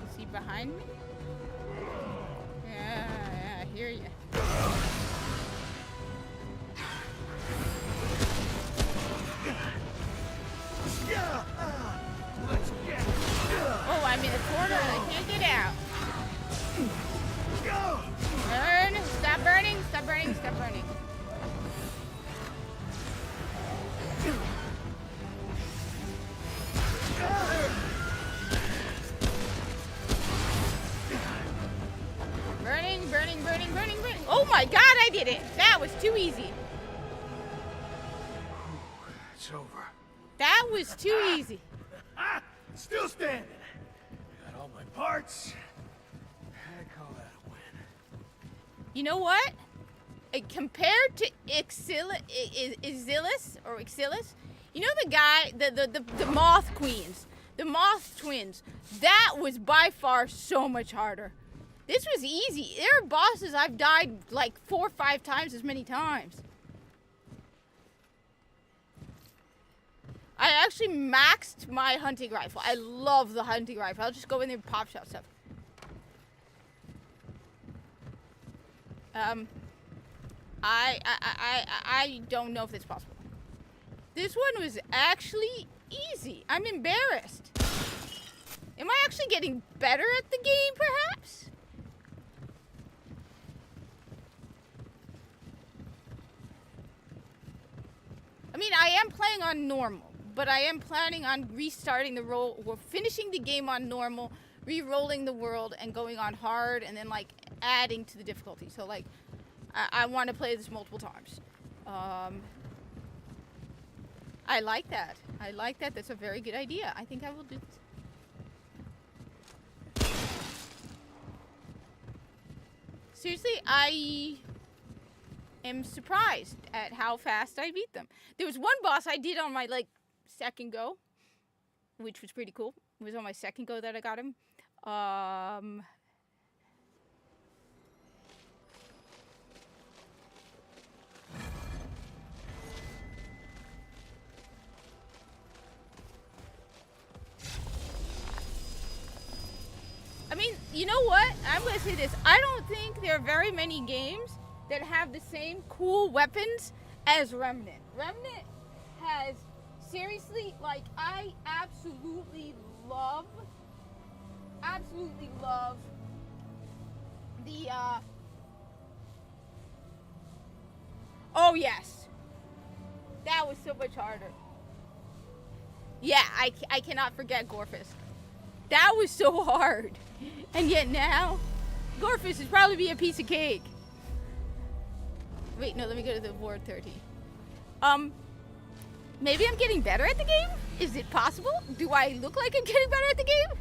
Is he behind me? Yeah, I hear you. Let's get. Oh, I'm in a corner and I can't get out. Burn! Stop burning! Stop burning! Stop burning! my god, I did it! That was too easy. It's over. That was too easy. Still standing. Got all my parts. I call that a win. You know what? Compared to Ixillis, you know the guy, the Moth Queens, the Moth Twins, that was by far so much harder. This was easy. There are bosses I've died like 4 or 5 times as many times. I actually maxed my hunting rifle. I love the hunting rifle. I'll just go in there and pop shot stuff. I don't know if it's possible. This one was actually easy. I'm embarrassed. Am I actually getting better at the game, perhaps? I mean, I am playing on normal, but I am planning on restarting the roll, or finishing the game on normal, re-rolling the world, and going on hard, and then, like, adding to the difficulty. So, like, I want to play this multiple times. I like that. I like that. That's a very good idea. I think I will do this. Seriously, I am surprised at how fast I beat them. There was one boss I did on my, like, second go, which was pretty cool. It was on my second go that I got him. I mean, you know what? I'm going to say this. I don't think there are very many games that have the same cool weapons as Remnant. Remnant has, seriously, like, I absolutely love the, oh yes. That was so much harder. Yeah, I cannot forget Gorefist. That was so hard. And yet now, Gorefist would probably be a piece of cake. Wait, no, let me go to the Ward 30. Maybe I'm getting better at the game? Is it possible? Do I look like I'm getting better at the game?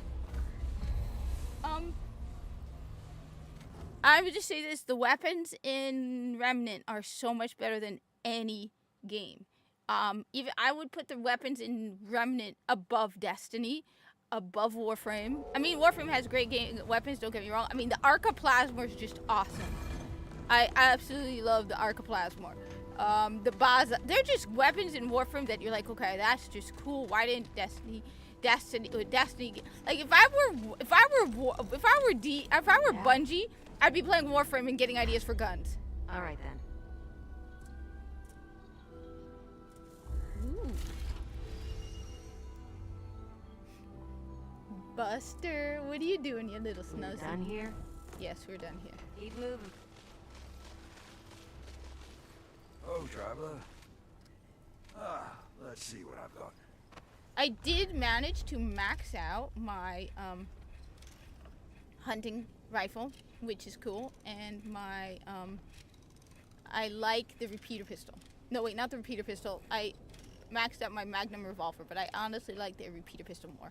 I would just say this, the weapons in Remnant are so much better than any game. Even I would put the weapons in Remnant above Destiny, above Warframe. I mean, Warframe has great weapons, don't get me wrong. I mean, the Arcaplasma is just awesome. I absolutely love the Arcaplasma. The Baza, they're just weapons in Warframe that you're like, okay, that's just cool. Why didn't Destiny, like if I were Bungie, I'd be playing Warframe and getting ideas for guns. All right then. Ooh. Buster, what are you doing, you little snuzzy? Done here? Yes, we're done here. Keep moving. Oh, traveler. Let's see what I've got. I did manage to max out my hunting rifle, which is cool, and my I like the repeater pistol. No, wait, not the repeater pistol. I maxed out my Magnum revolver, but I honestly like the repeater pistol more.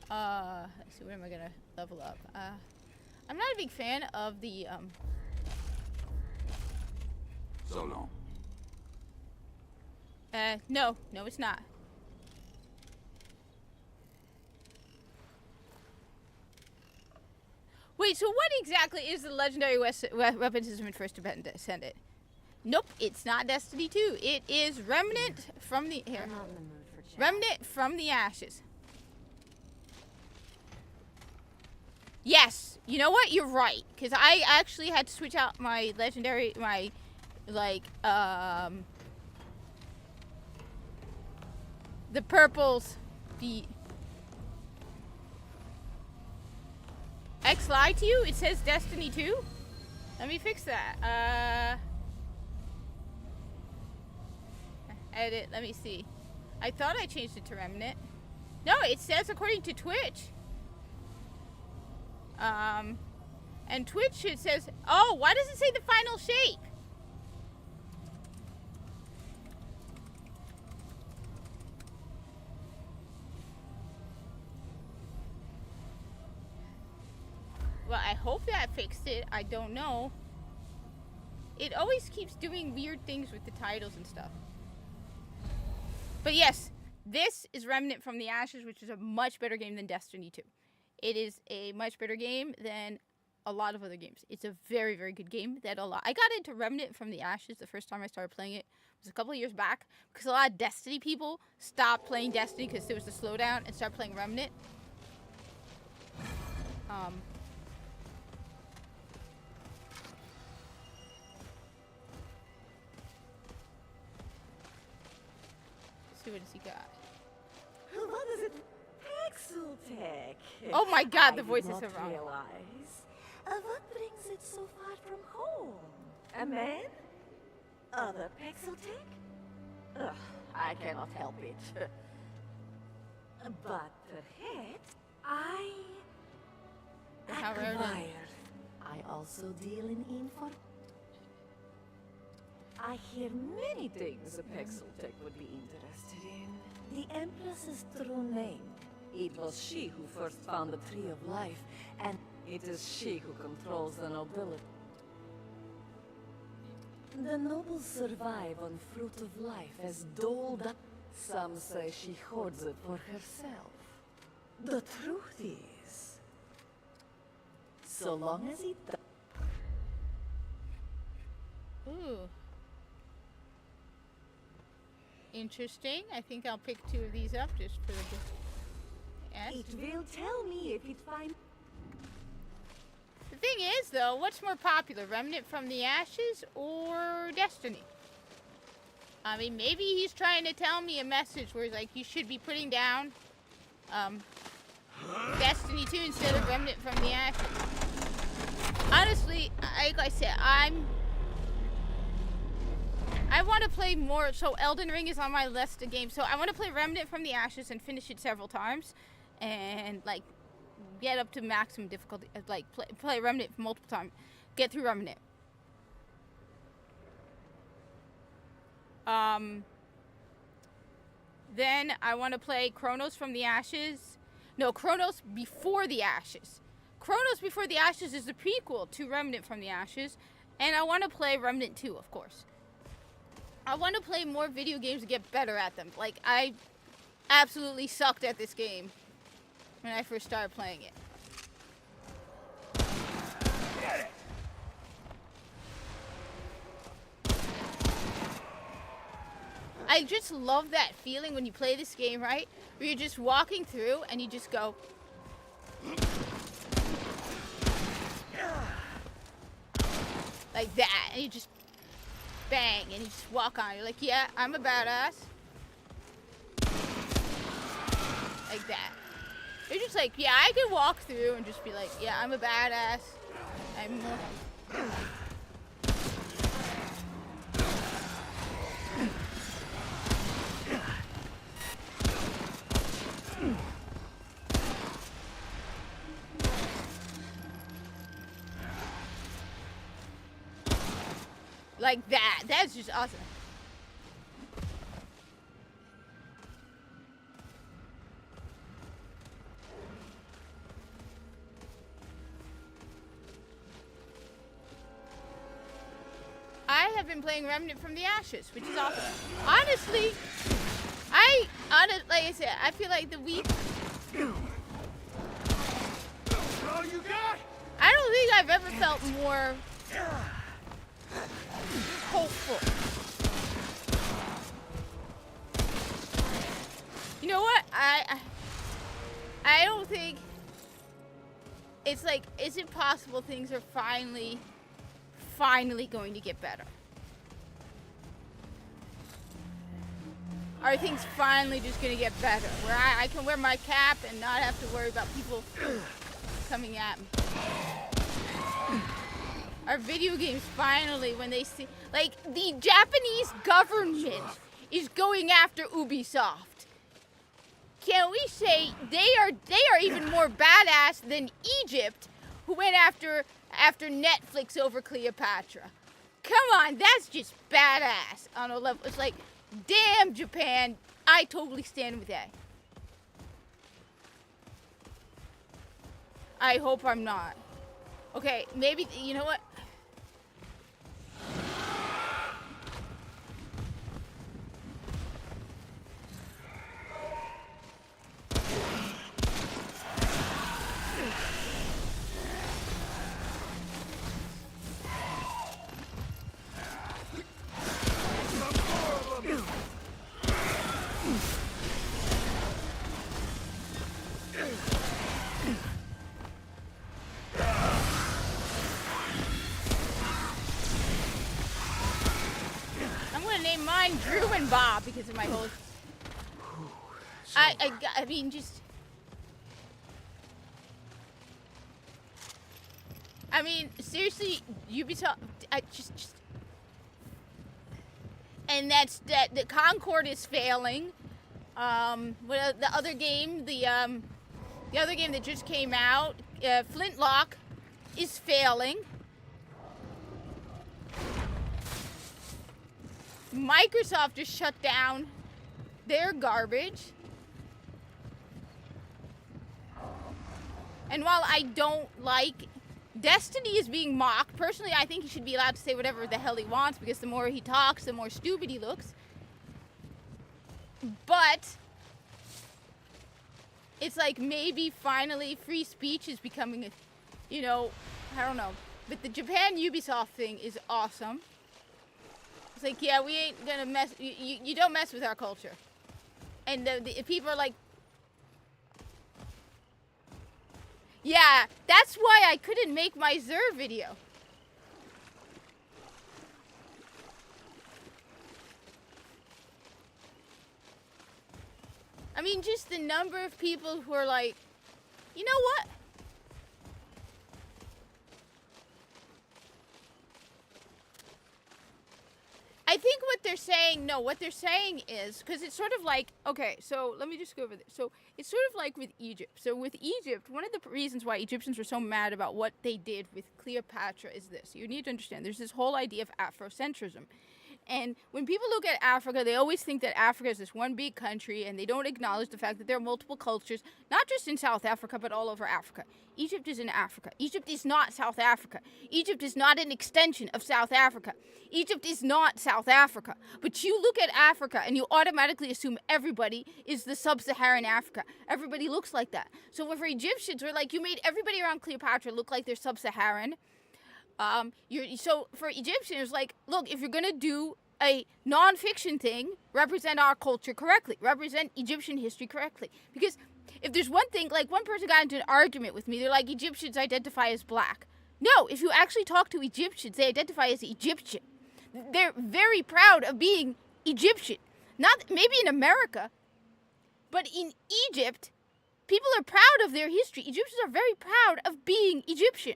Let's see, what am I gonna level up? I'm not a big fan of the So long. no, it's not. Wait, so what exactly is the legendary weapon system in First Descendant? Nope, it's not Destiny 2. It is Remnant from the here. I'm not in the mood for chat. Remnant from the Ashes. Yes, you know what? You're right, because I actually had to switch out my legendary, my like the purples, the X lied to you? It says Destiny 2? Let me fix that. Edit, let me see. I thought I changed it to Remnant. No, it says according to Twitch. And Twitch, it says, oh, why does it say the final shape? Well, I hope that fixed it. I don't know. It always keeps doing weird things with the titles and stuff. But yes, this is Remnant from the Ashes, which is a much better game than Destiny 2. It is a much better game than a lot of other games. It's a very, very good game. I got into Remnant from the Ashes the first time I started playing it. Was a couple of years back because a lot of Destiny people stopped playing Destiny because there was a slowdown and started playing Remnant. Let's see what has he got. What is it? Pixel tech. Oh my God, the I voices did are not wrong. realize. What brings it so far from home? A man? Other pixel tech? Ugh, I cannot help it. But perhaps I How rare then? acquire. I also deal in info. I hear many things a pixel tech would be interested in. The Empress's true name. It was she who first found the Tree of Life, and it is she who controls the nobility. The nobles survive on fruit of life as doled up. Some say she hoards it for herself. The truth is, so long as it does. Ooh. Interesting. I think I'll pick 2 of these up just for the... Yes. It will tell me if it finds. The thing is, though, what's more popular, Remnant from the Ashes or Destiny? I mean, maybe he's trying to tell me a message where he's like, you should be putting down Destiny 2 instead of Remnant from the Ashes. Honestly, like I said, I want to play more. So Elden Ring is on my list of games. So I want to play Remnant from the Ashes and finish it several times, and like get up to maximum difficulty. Like play Remnant multiple times, get through Remnant. Then I want to play Chronos from the Ashes. No, Chronos Before the Ashes. Chronos Before the Ashes is the prequel to Remnant from the Ashes, and I want to play Remnant 2, of course. I want to play more video games and get better at them. Like, I absolutely sucked at this game when I first started playing it. Get it! I just love that feeling when you play this game, right? Where you're just walking through and you just go... like that, and you just bang, and you just walk on. You're like, yeah, I'm a badass. Like that. You're just like, yeah, I can walk through and just be like, yeah, I'm a badass. I'm... like that. That's just awesome. I have been playing Remnant from the Ashes, which is awesome. Honestly, like I said, I feel like the week... All you got? I don't think I've ever felt more hopeful. You know what? I don't think it's like, is it possible things are finally going to get better? Are things finally just gonna get better? Where I can wear my cap and not have to worry about people coming at me? Are video games finally, when they see, like, the Japanese government is going after Ubisoft? Can we say they are even more badass than Egypt, who went after Netflix over Cleopatra. Come on, that's just badass on a level. It's like, damn, Japan, I totally stand with that. I hope I'm not. Okay, maybe, you know what? Mine Drew and Bob because of my whole I mean just I mean seriously Ubisoft I just and that's that the Concord is failing. The other game the other game that just came out, Flintlock, is failing. Microsoft just shut down their garbage. And while I don't like Destiny is being mocked, personally I think he should be allowed to say whatever the hell he wants because the more he talks, the more stupid he looks. But it's like maybe finally free speech is becoming a, you know, I don't know. But the Japan Ubisoft thing is awesome. It's like, yeah, we ain't gonna mess, you don't mess with our culture. And the people are like, yeah, that's why I couldn't make my Zer video. I mean, just the number of people who are like, you know what? I think what they're saying is, because it's sort of like, okay, so let me just go over this. So it's sort of like with Egypt. So with Egypt, one of the reasons why Egyptians were so mad about what they did with Cleopatra is this. You need to understand, there's this whole idea of Afrocentrism. And when people look at Africa, they always think that Africa is this one big country, and they don't acknowledge the fact that there are multiple cultures, not just in South Africa, but all over Africa. Egypt is in Africa. Egypt is not South Africa. Egypt is not an extension of South Africa. Egypt is not South Africa. But you look at Africa, and you automatically assume everybody is the sub-Saharan Africa. Everybody looks like that. So for Egyptians, we're like, you made everybody around Cleopatra look like they're sub-Saharan. So for Egyptians, like, look, if you're gonna do a non-fiction thing, represent our culture correctly, represent Egyptian history correctly. Because if there's one thing, like one person got into an argument with me, they're like, Egyptians identify as black. No, if you actually talk to Egyptians, they identify as Egyptian. They're very proud of being Egyptian. Not maybe in America, but in Egypt, people are proud of their history. Egyptians are very proud of being Egyptian,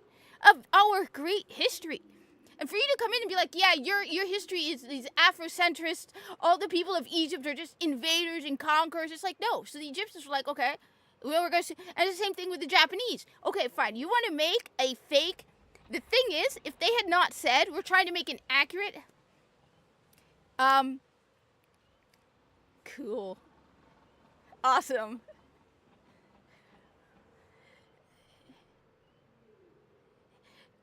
of our great history. And for you to come in and be like, yeah, your history is Afrocentrist, all the people of Egypt are just invaders and conquerors. It's like, no. So the Egyptians were like, okay, well, we're going to, and the same thing with the Japanese. Okay, fine. You want to make a fake. The thing is, if they had not said, we're trying to make an accurate, cool. Awesome.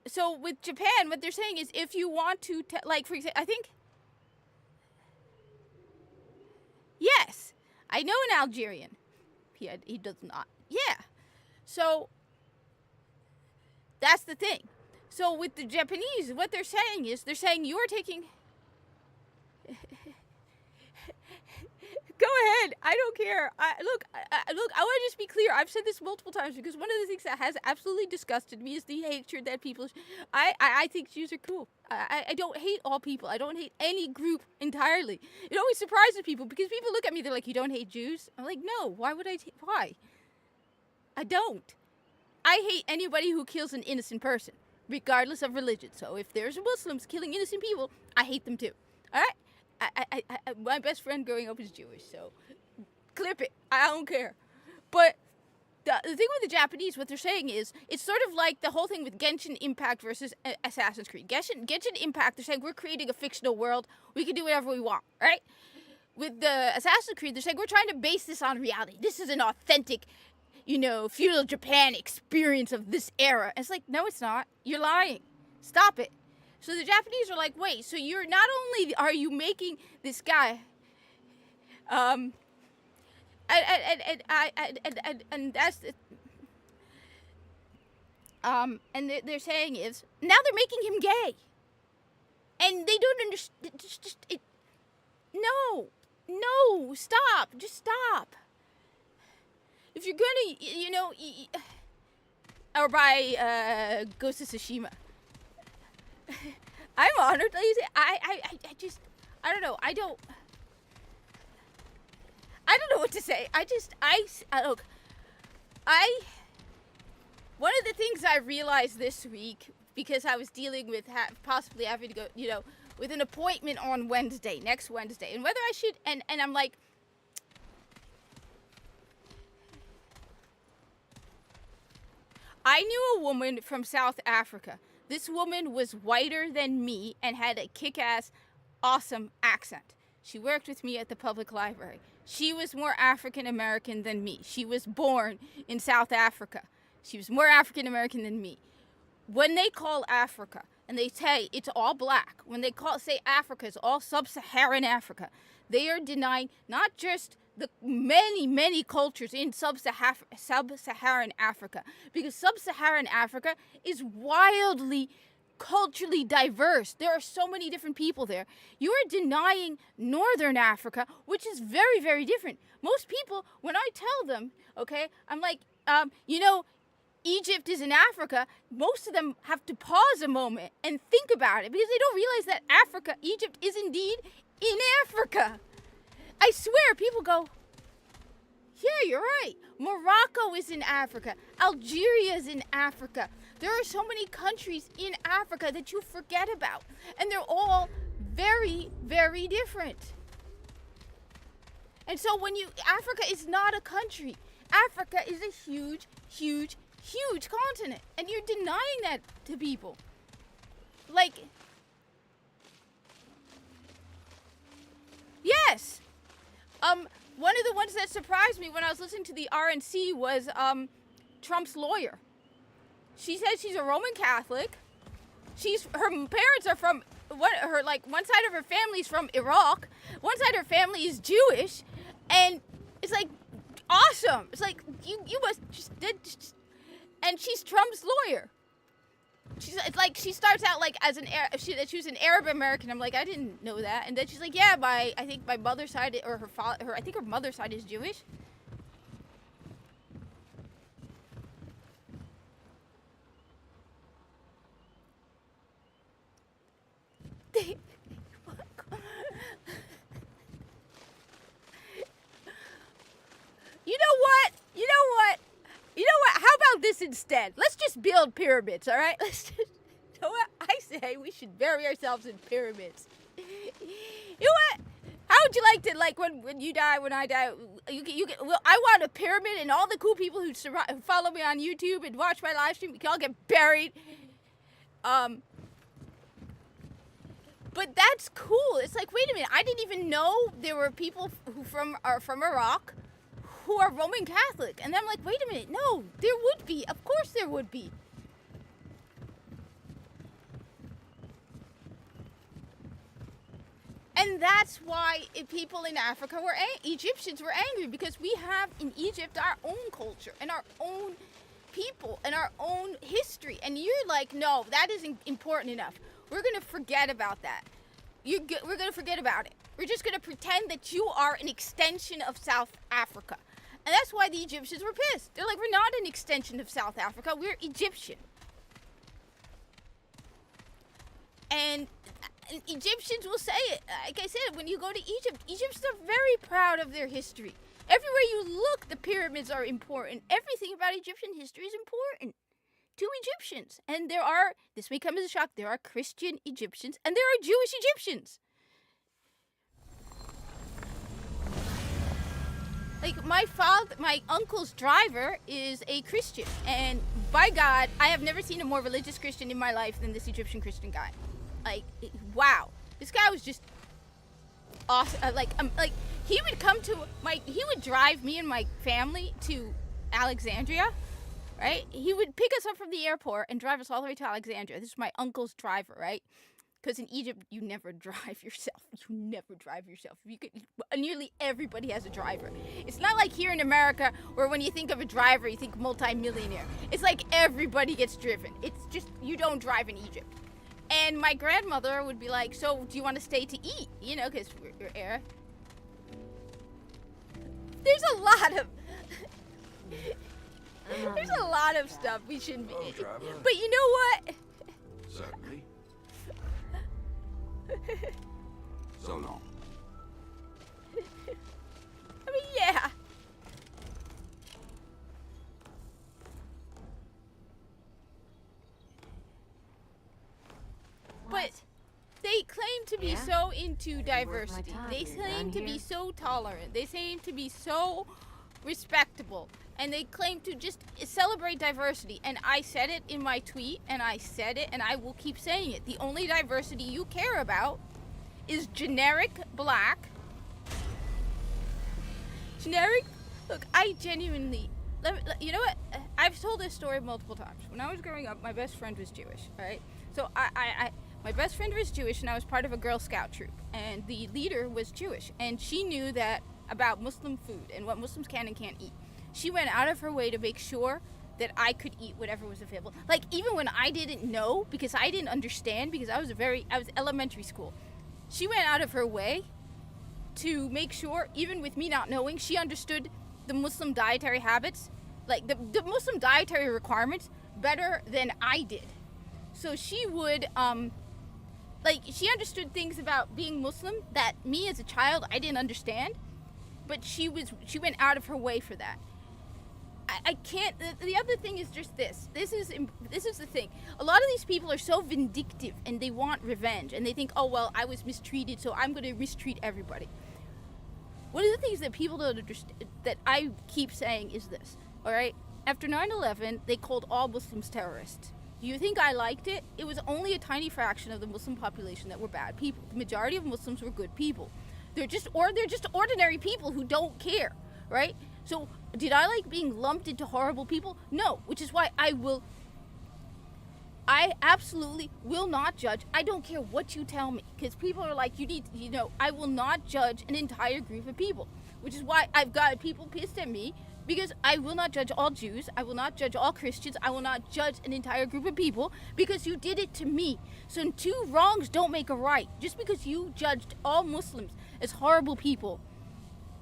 So with Japan, what they're saying is if you want to, like, for example, I think, yes, I know an Algerian. He does not. Yeah. So that's the thing. So with the Japanese, what they're saying is, they're saying you're taking, go ahead. I don't care. Look, I want to just be clear. I've said this multiple times because one of the things that has absolutely disgusted me is the hatred that people. I think Jews are cool. I don't hate all people. I don't hate any group entirely. It always surprises people because people look at me. They're like, "You don't hate Jews?" I'm like, "No. Why would I? Why? I don't. I hate anybody who kills an innocent person, regardless of religion. So if there's Muslims killing innocent people, I hate them too. All right." My best friend growing up is Jewish, so clip it. I don't care. But the thing with the Japanese, what they're saying is, it's sort of like the whole thing with Genshin Impact versus Assassin's Creed. Genshin Impact, they're saying we're creating a fictional world. We can do whatever we want, right? With the Assassin's Creed, they're saying we're trying to base this on reality. This is an authentic, feudal Japan experience of this era. And it's like, no, it's not. You're lying. Stop it. So the Japanese are like, wait, so you're not only are you making this guy, and that's the, and they're saying is now they're making him gay, and they don't understand. No, stop, just stop. If you're gonna, or by Ghost of Tsushima. I'm honored, ladies. I don't know. I don't know what to say. Look, one of the things I realized this week, because I was dealing with possibly having to go, with an appointment on next Wednesday, and whether I should, and I'm like, I knew a woman from South Africa. This woman was whiter than me and had a kick-ass, awesome accent. She worked with me at the public library. She was more African American than me. She was born in South Africa. She was more African American than me. When they call Africa, and they say it's all black, when they say Africa is all sub-Saharan Africa, they are denying not just the many, many cultures in sub-Saharan Africa, because sub-Saharan Africa is wildly culturally diverse. There are so many different people there. You are denying Northern Africa, which is very, very different. Most people, when I tell them, okay, I'm like, Egypt is in Africa, most of them have to pause a moment and think about it, because they don't realize that Egypt is indeed in Africa. I swear, people go, yeah, you're right. Morocco is in Africa. Algeria is in Africa. There are so many countries in Africa that you forget about. And they're all very, very different. And so Africa is not a country. Africa is a huge, huge, huge continent. And you're denying that to people. Yes. One of the ones that surprised me when I was listening to the RNC was Trump's lawyer. She says she's a Roman Catholic. Her parents are from one side of her family's from Iraq, one side of her family is Jewish, and it's like awesome. It's like you must and she's Trump's lawyer. She starts out like as she was an Arab American. I'm like, I didn't know that. And then she's like, yeah, I think my mother's side or her father, I think her mother's side is Jewish. You know what? How about this instead? Let's just build pyramids, all right? You know what? I say we should bury ourselves in pyramids. You know what? How would you like to, when you die, when I die, I want a pyramid, and all the cool people who follow me on YouTube and watch my live stream, we can all get buried. But that's cool. It's like, wait a minute, I didn't even know there were people who are from Iraq who are Roman Catholic. And then I'm like, wait a minute, no, there would be. Of course there would be. And that's why people in Africa Egyptians were angry, because we have in Egypt our own culture and our own people and our own history. And you're like, no, that isn't important enough. We're going to forget about that. We're going to forget about it. We're just going to pretend that you are an extension of South Africa. And that's why the Egyptians were pissed. They're like, we're not an extension of South Africa. We're Egyptian. And Egyptians will say it. Like I said, when you go to Egypt, Egyptians are very proud of their history. Everywhere you look, the pyramids are important. Everything about Egyptian history is important to Egyptians. And this may come as a shock, there are Christian Egyptians and there are Jewish Egyptians. Like my uncle's driver is a Christian, and by God, I have never seen a more religious Christian in my life than this Egyptian Christian guy. Like, wow, this guy was just awesome. Like he would drive me and my family to Alexandria, right? He would pick us up from the airport and drive us all the way to Alexandria. This is my uncle's driver, right? Because in Egypt, you never drive yourself. You never drive yourself. Nearly everybody has a driver. It's not like here in America where when you think of a driver, you think multi-millionaire. It's like everybody gets driven. It's just, you don't drive in Egypt. And my grandmother would be like, so do you want to stay to eat? You know, because we're air. There's a lot of... There's a lot of stuff we shouldn't be... But you know what? Certainly. So long. I mean, yeah. But they claim to be so into diversity. They claim to be so tolerant. They claim to be so respectable. And they claim to just celebrate diversity. And I said it in my tweet, and I said it, and I will keep saying it. The only diversity you care about is generic black. Generic. Look, I genuinely. You know what? I've told this story multiple times. When I was growing up, my best friend was Jewish, right? So my best friend was Jewish, and I was part of a Girl Scout troop. And the leader was Jewish. And she knew that about Muslim food and what Muslims can and can't eat. She went out of her way to make sure that I could eat whatever was available. Like, even when I didn't know, because I didn't understand, because I was elementary school. She went out of her way to make sure, even with me not knowing, she understood the Muslim dietary habits, like the Muslim dietary requirements better than I did. So she would, she understood things about being Muslim that me as a child, I didn't understand, but she went out of her way for that. I can't. The other thing is just this. This is the thing. A lot of these people are so vindictive and they want revenge and they think, oh well, I was mistreated, so I'm going to mistreat everybody. One of the things that people don't understand, that I keep saying, is this. All right. After 9/11, they called all Muslims terrorists. Do you think I liked it? It was only a tiny fraction of the Muslim population that were bad people. The majority of Muslims were good people. They're just ordinary people who don't care, right? So did I like being lumped into horrible people? No, which is why I absolutely will not judge. I don't care what you tell me, because people are like, I will not judge an entire group of people, which is why I've got people pissed at me, because I will not judge all Jews. I will not judge all Christians. I will not judge an entire group of people because you did it to me. So two wrongs don't make a right. Just because you judged all Muslims as horrible people,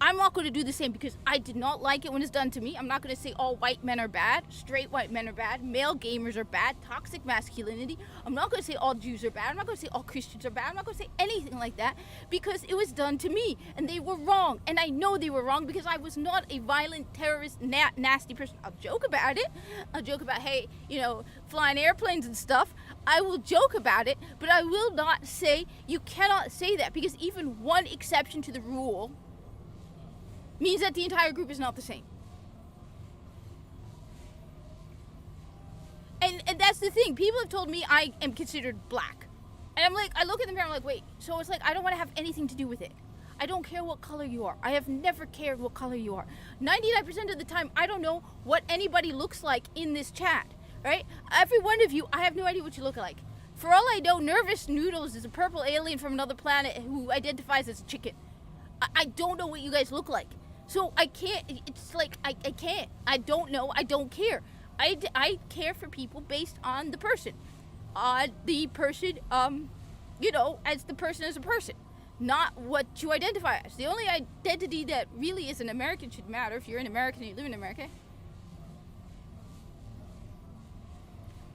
I'm not going to do the same, because I did not like it when it's done to me. I'm not going to say all white men are bad, straight white men are bad, male gamers are bad, toxic masculinity. I'm not going to say all Jews are bad. I'm not going to say all Christians are bad. I'm not going to say anything like that, because it was done to me and they were wrong. And I know they were wrong because I was not a violent, terrorist, nasty person. I'll joke about it. I'll joke about, hey, flying airplanes and stuff. I will joke about it, but I will not say, you cannot say that, because even one exception to the rule means that the entire group is not the same. And that's the thing. People have told me I am considered black. And I'm like, I look at them and I'm like, wait, so it's like I don't want to have anything to do with it. I don't care what color you are. I have never cared what color you are. 99% of the time, I don't know what anybody looks like in this chat, right? Every one of you, I have no idea what you look like. For all I know, Nervous Noodles is a purple alien from another planet who identifies as a chicken. I don't know what you guys look like. So I can't, it's like, I can't. I don't know. I don't care. I care for people based on the person. As the person as a person. Not what you identify as. The only identity that really is an American should matter if you're an American and you live in America.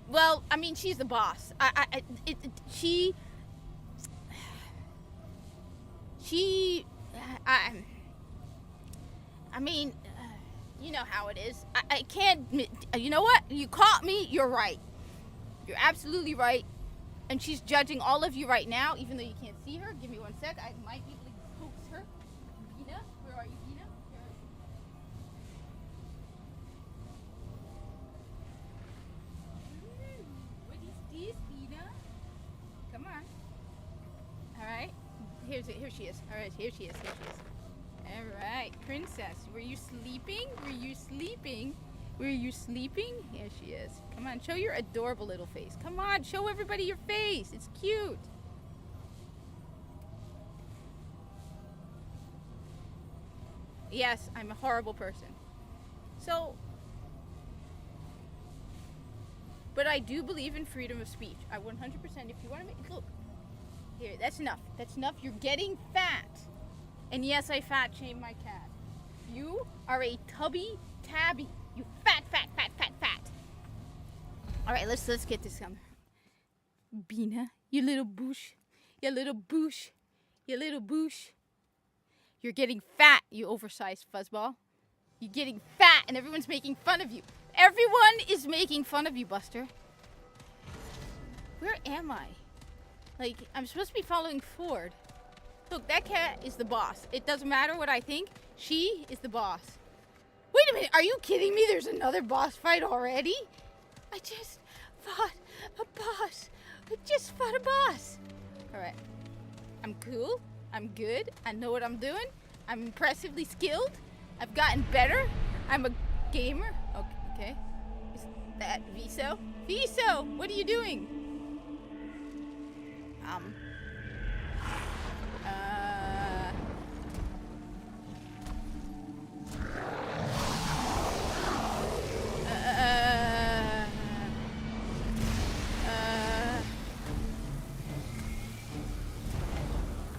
Well, I mean, she's the boss. I mean, you know how it is. I can't, you know what? You caught me, you're right. You're absolutely right. And she's judging all of you right now, even though you can't see her. Give me one sec. I might be able to coax her. Gina, where are you, Gina? Here she is. All right, here she is. All right, princess. Were you sleeping? Were you sleeping? Were you sleeping? Here she is. Come on, show your adorable little face. Come on, show everybody your face. It's cute. Yes, I'm a horrible person. So, but I do believe in freedom of speech. I 100%, if you want to make, look, here, that's enough. That's enough. You're getting fat. And yes, I fat shame my cat. You are a tubby tabby. You fat. All right, let's get this on. Bina, you little boosh. You little boosh. You little boosh. You're getting fat, you oversized fuzzball. You're getting fat and everyone's making fun of you. Everyone is making fun of you, Buster. Where am I? Like, I'm supposed to be following Ford. Look, that cat is the boss. It doesn't matter what I think. She is the boss. Wait a minute, are you kidding me? There's another boss fight already? I just fought a boss. I just fought a boss. All right. I'm cool. I'm good. I know what I'm doing. I'm impressively skilled. I've gotten better. I'm a gamer. Okay. Is that Viso? Viso, what are you doing?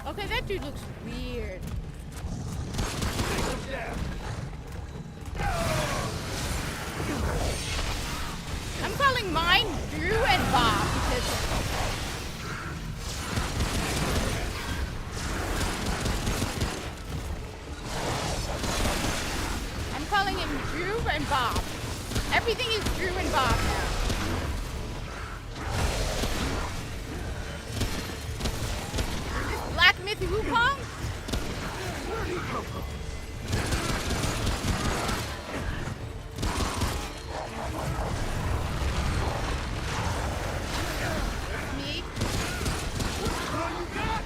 Okay, that dude looks weird. I'm calling mine Drew and Bob because I'm calling him Drew and Bob. Everything is Drew and Bob now. Black Myth Wukong? Where'd he come from? Me? All you got?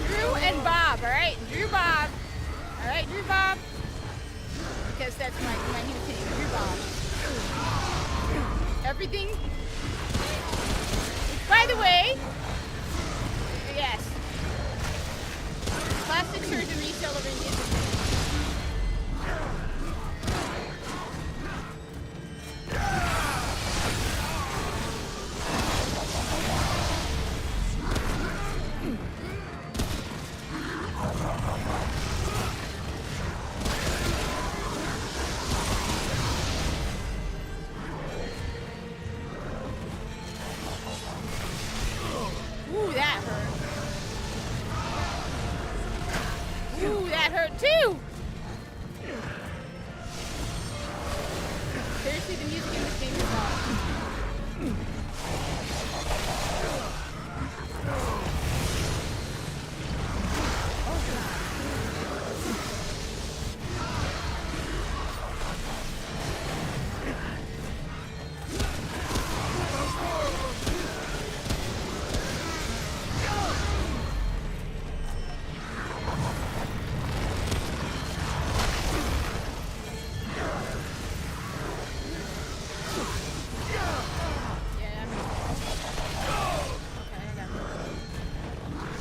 Drew and Bob, alright? Drew Bob. Alright, Drew Bob. Because that's my new thing, Drew Bob. Everything. By the way, yes. Plastic surgery celebrating. Ooh, that hurt. Ooh, that hurt too! Seriously, the music in this game is off.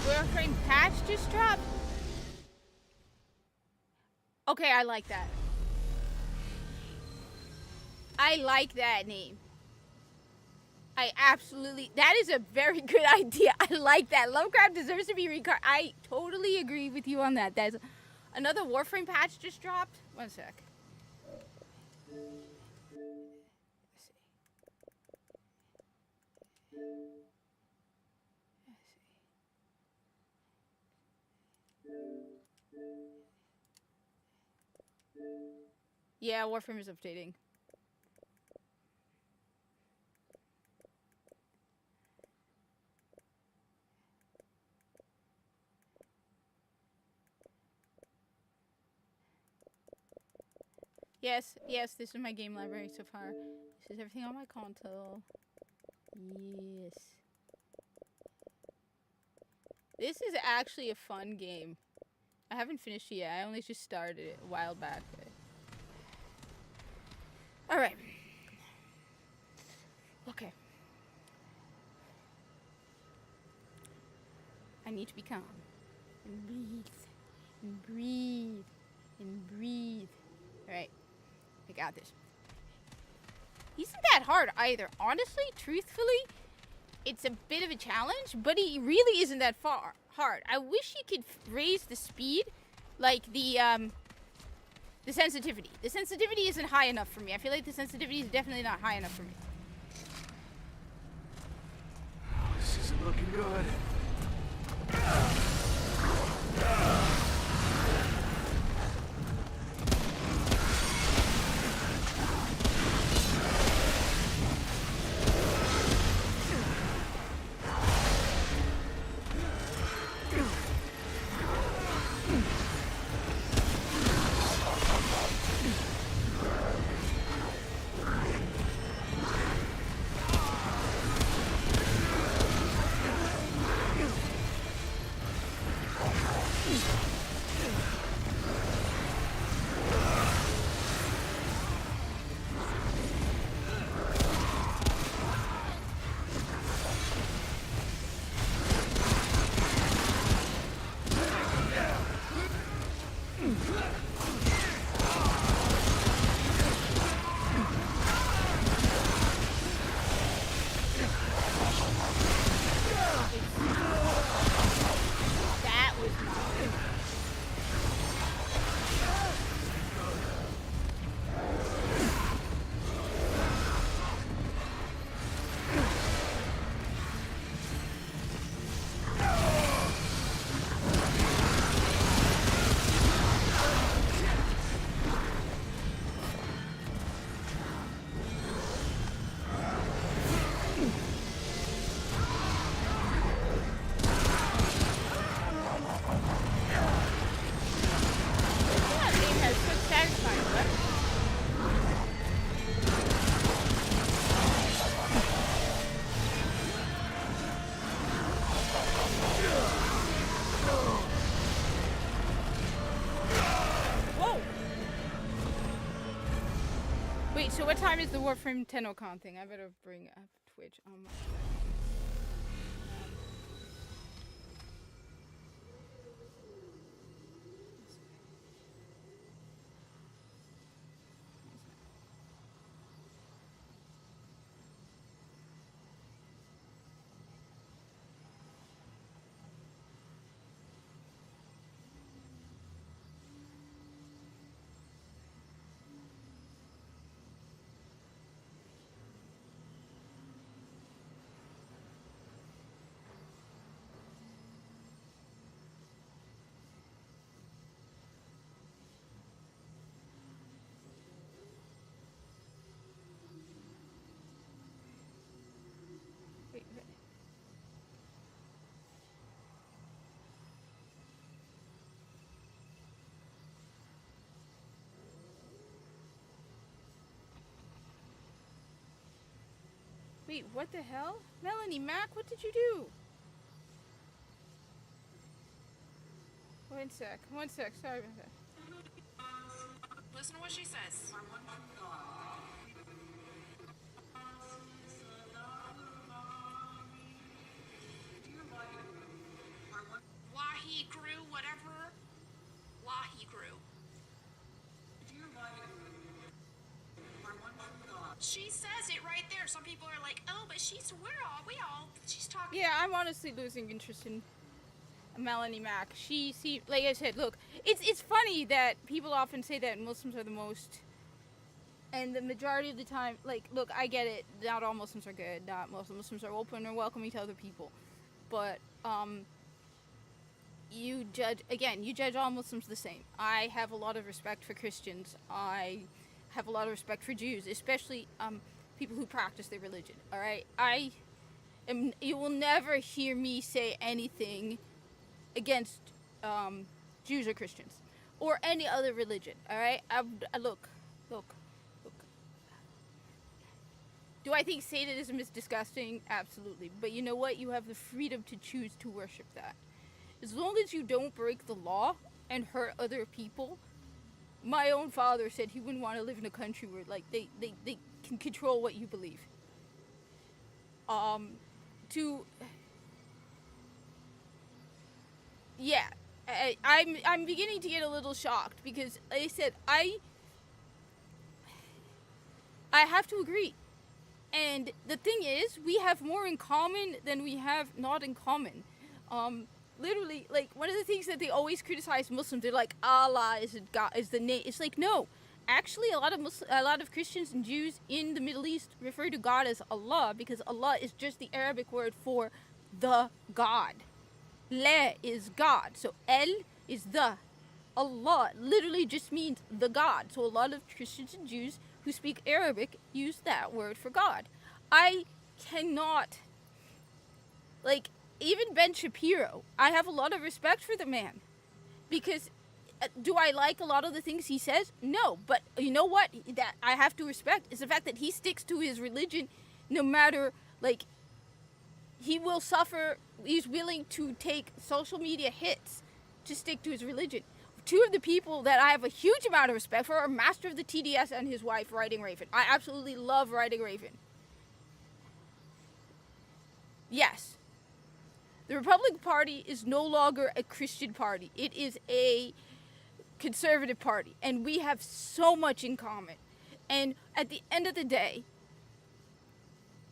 Warframe patch just dropped? Okay, I like that. I like that name. I absolutely, that is a very good idea. I like that. Lovecraft deserves to be recast. I totally agree with you on that. That's another Warframe patch just dropped. One sec. Yeah, Warframe is updating. Yes, yes, this is my game library so far. This is everything on my console. Yes. This is actually a fun game. I haven't finished it yet. I only just started it a while back. Alright. Okay. I need to be calm. And breathe. And breathe. And breathe. Alright. I got this. Isn't that hard either. Honestly, truthfully, it's a bit of a challenge, but he really isn't that hard. I wish he could raise the speed, like the sensitivity. The sensitivity isn't high enough for me. I feel like the sensitivity is definitely not high enough for me. This isn't looking good. That was not. That game has such satisfying weapons. Whoa! Wait, so what time is the Warframe 10 thing? I better bring up Twitch on my wait. Wait, what the hell? Melanie Mac, what did you do? One sec, sorry about that. Listen to what she says. Why he grew, whatever. Why he grew. She says it right there. Some people are like, oh, but she's talking. Yeah, I'm honestly losing interest in Melanie Mac. See, like I said, look, it's funny that people often say that Muslims are the most, and the majority of the time, like, look, I get it. Not all Muslims are good. Not most Muslims are open or welcoming to other people, but you judge all Muslims the same. I have a lot of respect for Christians. I have a lot of respect for Jews, especially people who practice their religion. All right, you will never hear me say anything against Jews or Christians or any other religion. All right, look, Do I think Satanism is disgusting? Absolutely. But you know what? You have the freedom to choose to worship that. As long as you don't break the law and hurt other people. My own father said he wouldn't want to live in a country where like they can control what you believe. Yeah, I'm beginning to get a little shocked because like I said I have to agree. And the thing is, we have more in common than we have not in common. Literally, like, one of the things that they always criticize Muslims, they're like, Allah is God, is the name. It's like, no. Actually, a lot of Christians and Jews in the Middle East refer to God as Allah because Allah is just the Arabic word for the God. Le is God. So El is the. Allah literally just means the God. So a lot of Christians and Jews who speak Arabic use that word for God. I cannot, like, even Ben Shapiro, I have a lot of respect for the man. Because do I like a lot of the things he says? No. But you know what? That I have to respect is the fact that he sticks to his religion no matter, like, he will suffer. He's willing to take social media hits to stick to his religion. Two of the people that I have a huge amount of respect for are Master of the TDS and his wife, Riding Raven. I absolutely love Riding Raven. Yes. The Republican Party is no longer a Christian party. It is a conservative party. And we have so much in common. And at the end of the day,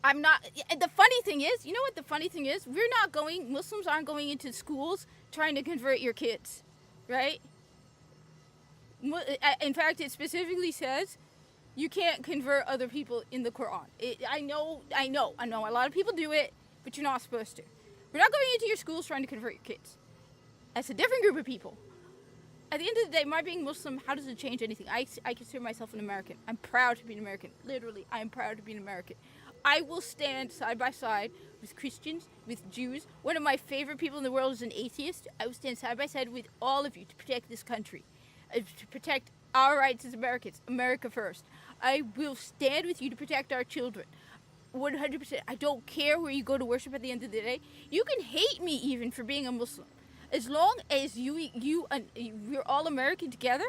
I'm not... And the funny thing is, you know what the funny thing is? Muslims aren't going into schools trying to convert your kids. Right? In fact, it specifically says you can't convert other people in the Quran. I know. A lot of people do it, but you're not supposed to. We're not going into your schools trying to convert your kids. That's a different group of people. At the end of the day, my being Muslim, how does it change anything? I consider myself an American. I'm proud to be an American. Literally, I am proud to be an American. I will stand side by side with Christians, with Jews. One of my favorite people in the world is an atheist. I will stand side by side with all of you to protect this country, to protect our rights as Americans. America first. I will stand with you to protect our children. 100%. I don't care where you go to worship at the end of the day. You can hate me even for being a Muslim. As long as we're all American together.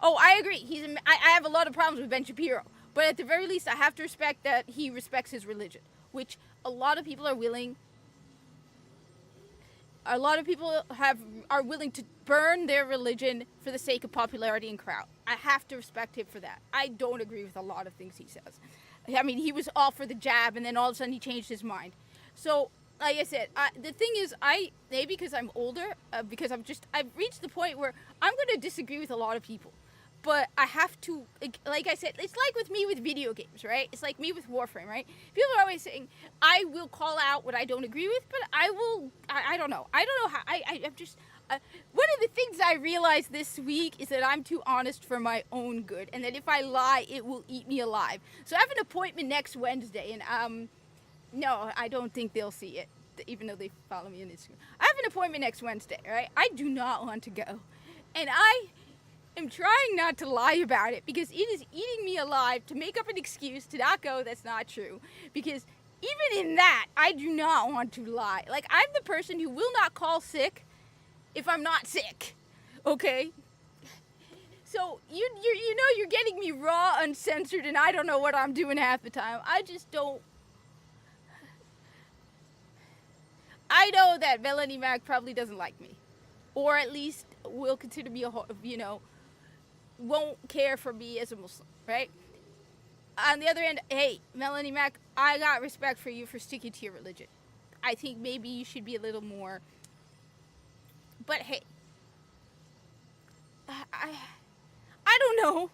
Oh, I agree. I have a lot of problems with Ben Shapiro. But at the very least, I have to respect that he respects his religion. Which a lot of people are willing. A lot of people are willing to burn their religion for the sake of popularity and crowd. I have to respect him for that. I don't agree with a lot of things he says. I mean, he was all for the jab, and then all of a sudden he changed his mind. So, like I said, the thing is, maybe because I'm older, because I've reached the point where I'm going to disagree with a lot of people. But I have to, like I said, it's like with me with video games, right? It's like me with Warframe, right? People are always saying, I will call out what I don't agree with, but I don't know. I don't know how, I'm just, one of the things I realized this week is that I'm too honest for my own good, and that if I lie, it will eat me alive. So I have an appointment next Wednesday, and, no, I don't think they'll see it, even though they follow me on Instagram. I have an appointment next Wednesday, right? I do not want to go. And I'm trying not to lie about it because it is eating me alive to make up an excuse to not go that's not true. Because even in that, I do not want to lie. Like, I'm the person who will not call sick if I'm not sick. Okay? So, you know you're getting me raw, uncensored, and I don't know what I'm doing half the time. I just don't. I know that Melanie Mac probably doesn't like me. Or at least will consider me won't care for me as a Muslim, right? On the other hand, hey, Melanie Mac, I got respect for you for sticking to your religion. I think maybe you should be a little more. But hey, I don't know.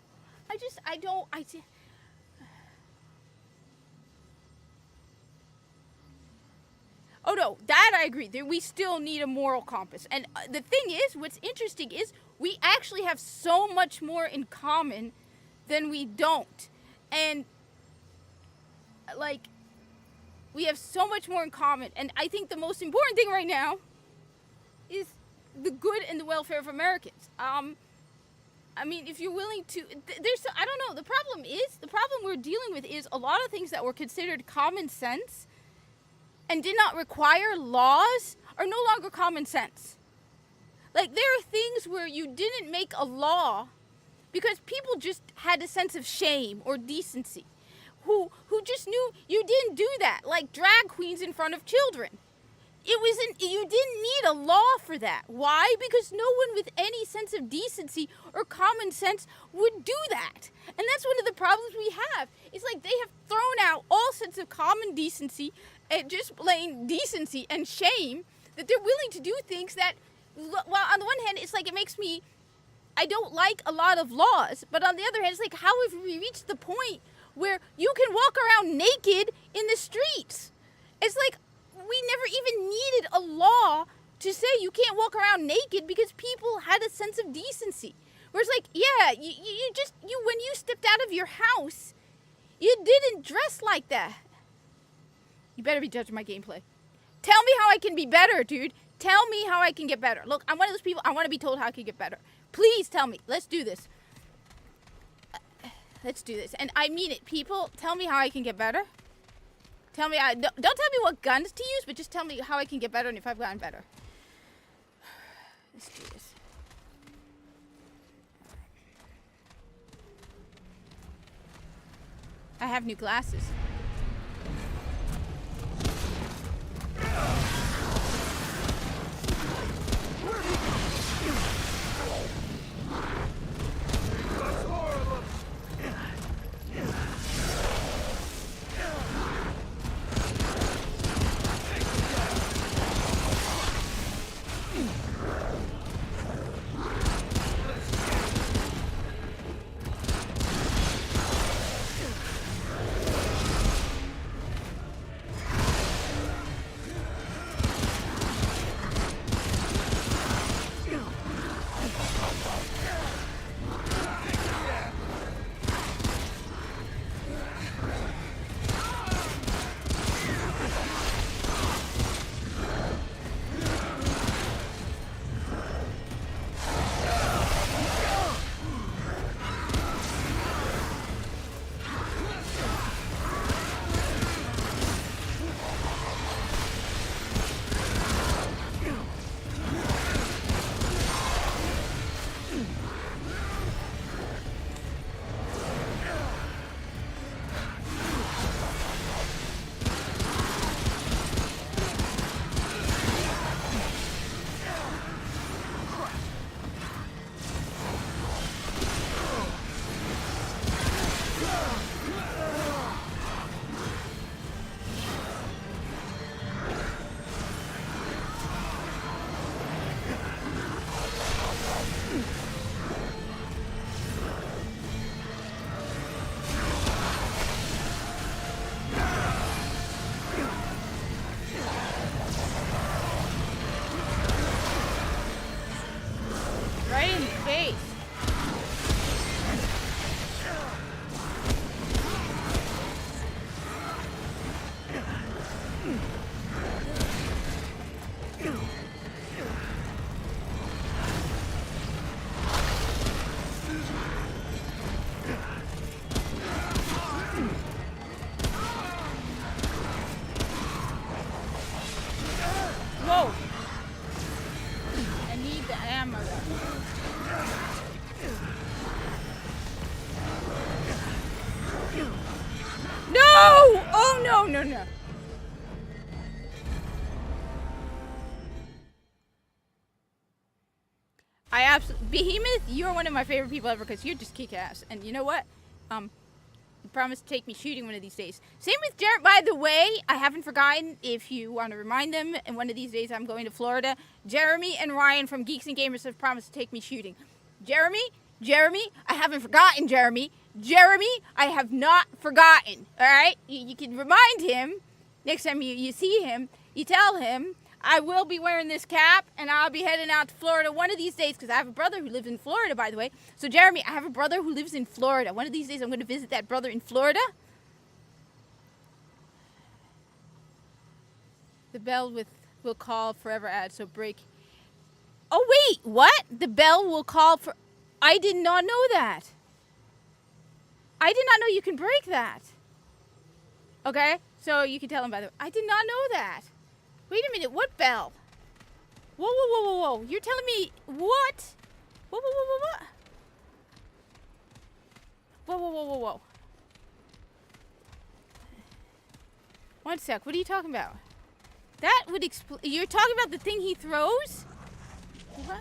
Oh no, that I agree. We still need a moral compass. And the thing is, what's interesting is we actually have so much more in common than we don't. And, like, we have so much more in common. And I think the most important thing right now is the good and the welfare of Americans. I mean, if you're willing to, I don't know. The problem we're dealing with is a lot of things that were considered common sense and did not require laws are no longer common sense. Like, there are things where you didn't make a law because people just had a sense of shame or decency, who just knew you didn't do that, like drag queens in front of children. You didn't need a law for that. Why? Because no one with any sense of decency or common sense would do that. And that's one of the problems we have. It's like they have thrown out all sense of common decency and just plain decency and shame, that they're willing to do things that, well, on the one hand, it's like I don't like a lot of laws, but on the other hand, it's like, how have we reached the point where you can walk around naked in the streets? It's like, we never even needed a law to say you can't walk around naked because people had a sense of decency. Whereas, like, yeah, you when you stepped out of your house, you didn't dress like that. You better be judging my gameplay. Tell me how I can be better, dude. Tell me how I can get better. Look, I'm one of those people, I want to be told how I can get better. Please tell me. Let's do this. Let's do this. And I mean it, people. Tell me how I can get better. Tell me, don't tell me what guns to use, but just tell me how I can get better and if I've gotten better. Let's do this. I have new glasses. No. I absolutely, Behemoth, you're one of my favorite people ever because you're just kick ass. And you know what? You promised to take me shooting one of these days. Same with Jared, by the way. I haven't forgotten. If you want to remind them, and one of these days I'm going to Florida. Jeremy and Ryan from Geeks and Gamers have promised to take me shooting. Jeremy, I haven't forgotten, Jeremy, I have not forgotten. All right, you can remind him next time you see him. You tell him I will be wearing this cap and I'll be heading out to Florida one of these days because I have a brother who lives in Florida, by the way. So Jeremy, I have a brother who lives in Florida. One of these days I'm going to visit that brother in Florida. The bell will call forever ad, so break. Oh wait, what? The bell will call for. I did not know that. I did not know you can break that. Okay, so you can tell him by the way. I did not know that. Wait a minute, what bell? Whoa, whoa, whoa, whoa, whoa. You're telling me what? Whoa, whoa, whoa, whoa, what? Whoa, whoa, whoa, whoa, whoa. One sec, what are you talking about? That would explain. You're talking about the thing he throws? What?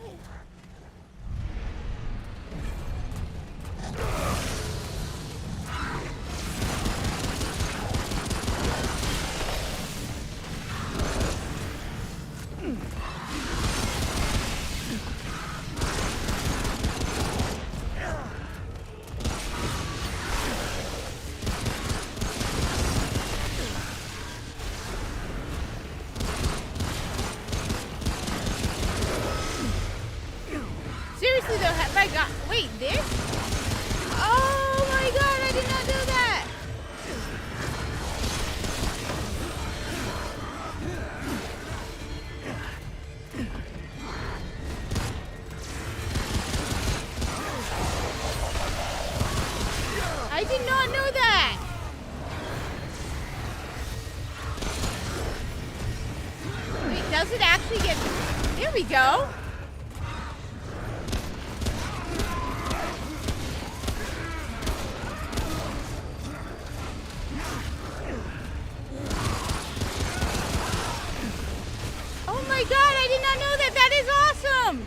Seriously though, have I got... Wait, this? Oh my god, I did not know that! I did not know that! Wait, does it actually get... There we go! Oh my god, I did not know that! That is awesome!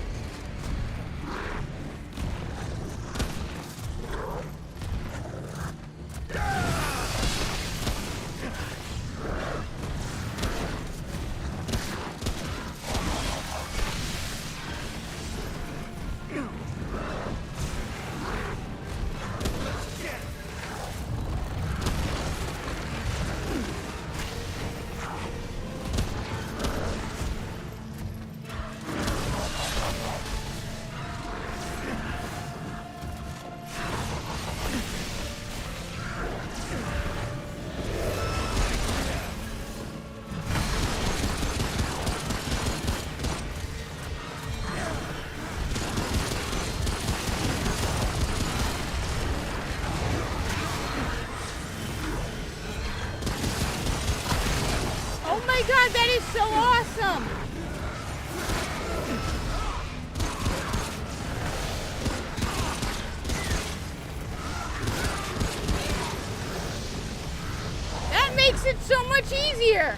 Oh my god, that is so awesome! That makes it so much easier!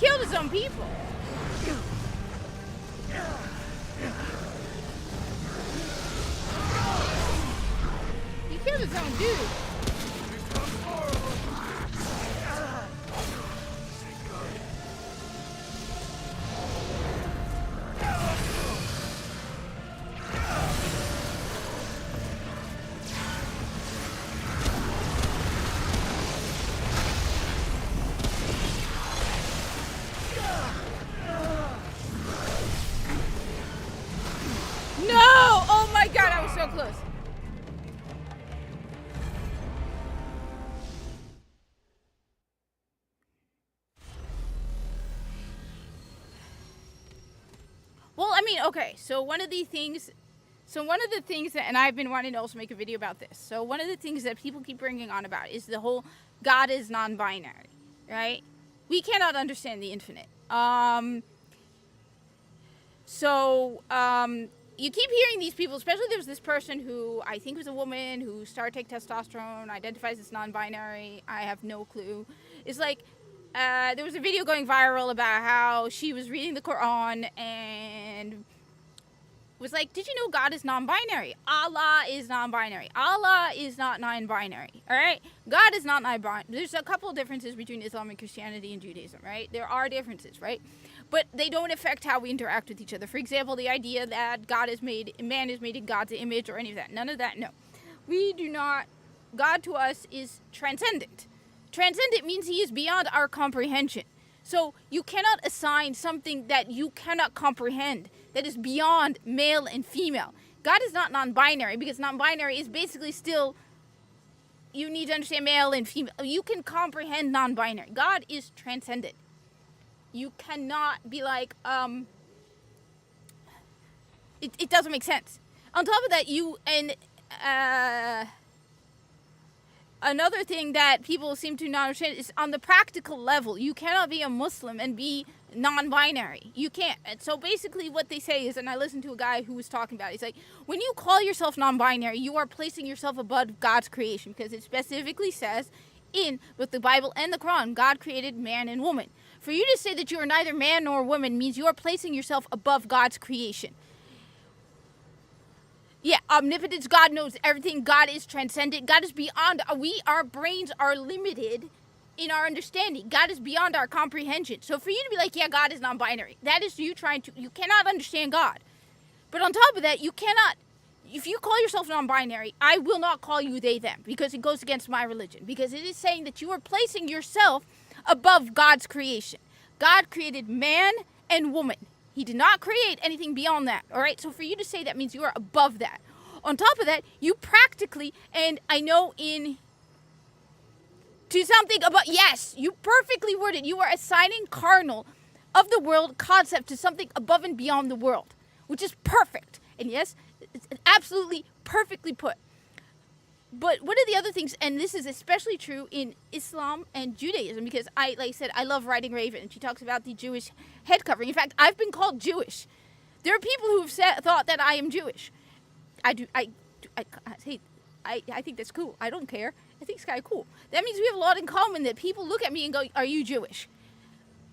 Killed his own people. He killed his own dude. No! Oh my god, I was so close. Well, I mean, okay. So one of the things that, and I've been wanting to also make a video about this. So one of the things that people keep bringing on about is the whole God is non-binary, right? We cannot understand the infinite. You keep hearing these people, especially there was this person who I think was a woman who started taking testosterone, identifies as non-binary. I have no clue. It's like, there was a video going viral about how she was reading the Quran and was like, did you know God is non-binary? Allah is non-binary. Allah is not non-binary, all right? God is not non-binary. There's a couple of differences between Islam and Christianity and Judaism, right? There are differences, right? But they don't affect how we interact with each other. For example, the idea that man is made in God's image or any of that. None of that, no. We do not, God to us is transcendent. Transcendent means he is beyond our comprehension. So you cannot assign something that you cannot comprehend, that is beyond male and female. God is not non-binary, because non-binary is basically still, you need to understand male and female. You can comprehend non-binary. God is transcendent. You cannot be like, it doesn't make sense. On top of that, another thing that people seem to not understand is on the practical level, you cannot be a Muslim and be non-binary. You can't. And so basically what they say is, and I listened to a guy who was talking about it, he's like, when you call yourself non-binary, you are placing yourself above God's creation, because it specifically says in both the Bible and the Quran, God created man and woman. For you to say that you are neither man nor woman means you are placing yourself above God's creation. Yeah, omnipotence, God knows everything. God is transcendent. God is beyond. Our brains are limited in our understanding. God is beyond our comprehension. So for you to be like, yeah, God is non-binary, that is you cannot understand God. But on top of that, you cannot, if you call yourself non-binary, I will not call you they, them, because it goes against my religion. Because it is saying that you are placing yourself above God's creation. God created man and woman. He did not create anything beyond that, all right? So for you to say that means you are above that. On top of that, you practically, and I know to something about, yes, you perfectly worded, you are assigning carnal of the world concept to something above and beyond the world, which is perfect. And yes, it's absolutely perfectly put. But one of the other things, and this is especially true in Islam and Judaism, because like I said, I love writing Raven, and she talks about the Jewish head covering. In fact, I've been called Jewish. There are people who have thought that I am Jewish. I think that's cool. I don't care. I think it's kind of cool. That means we have a lot in common, that people look at me and go, are you Jewish?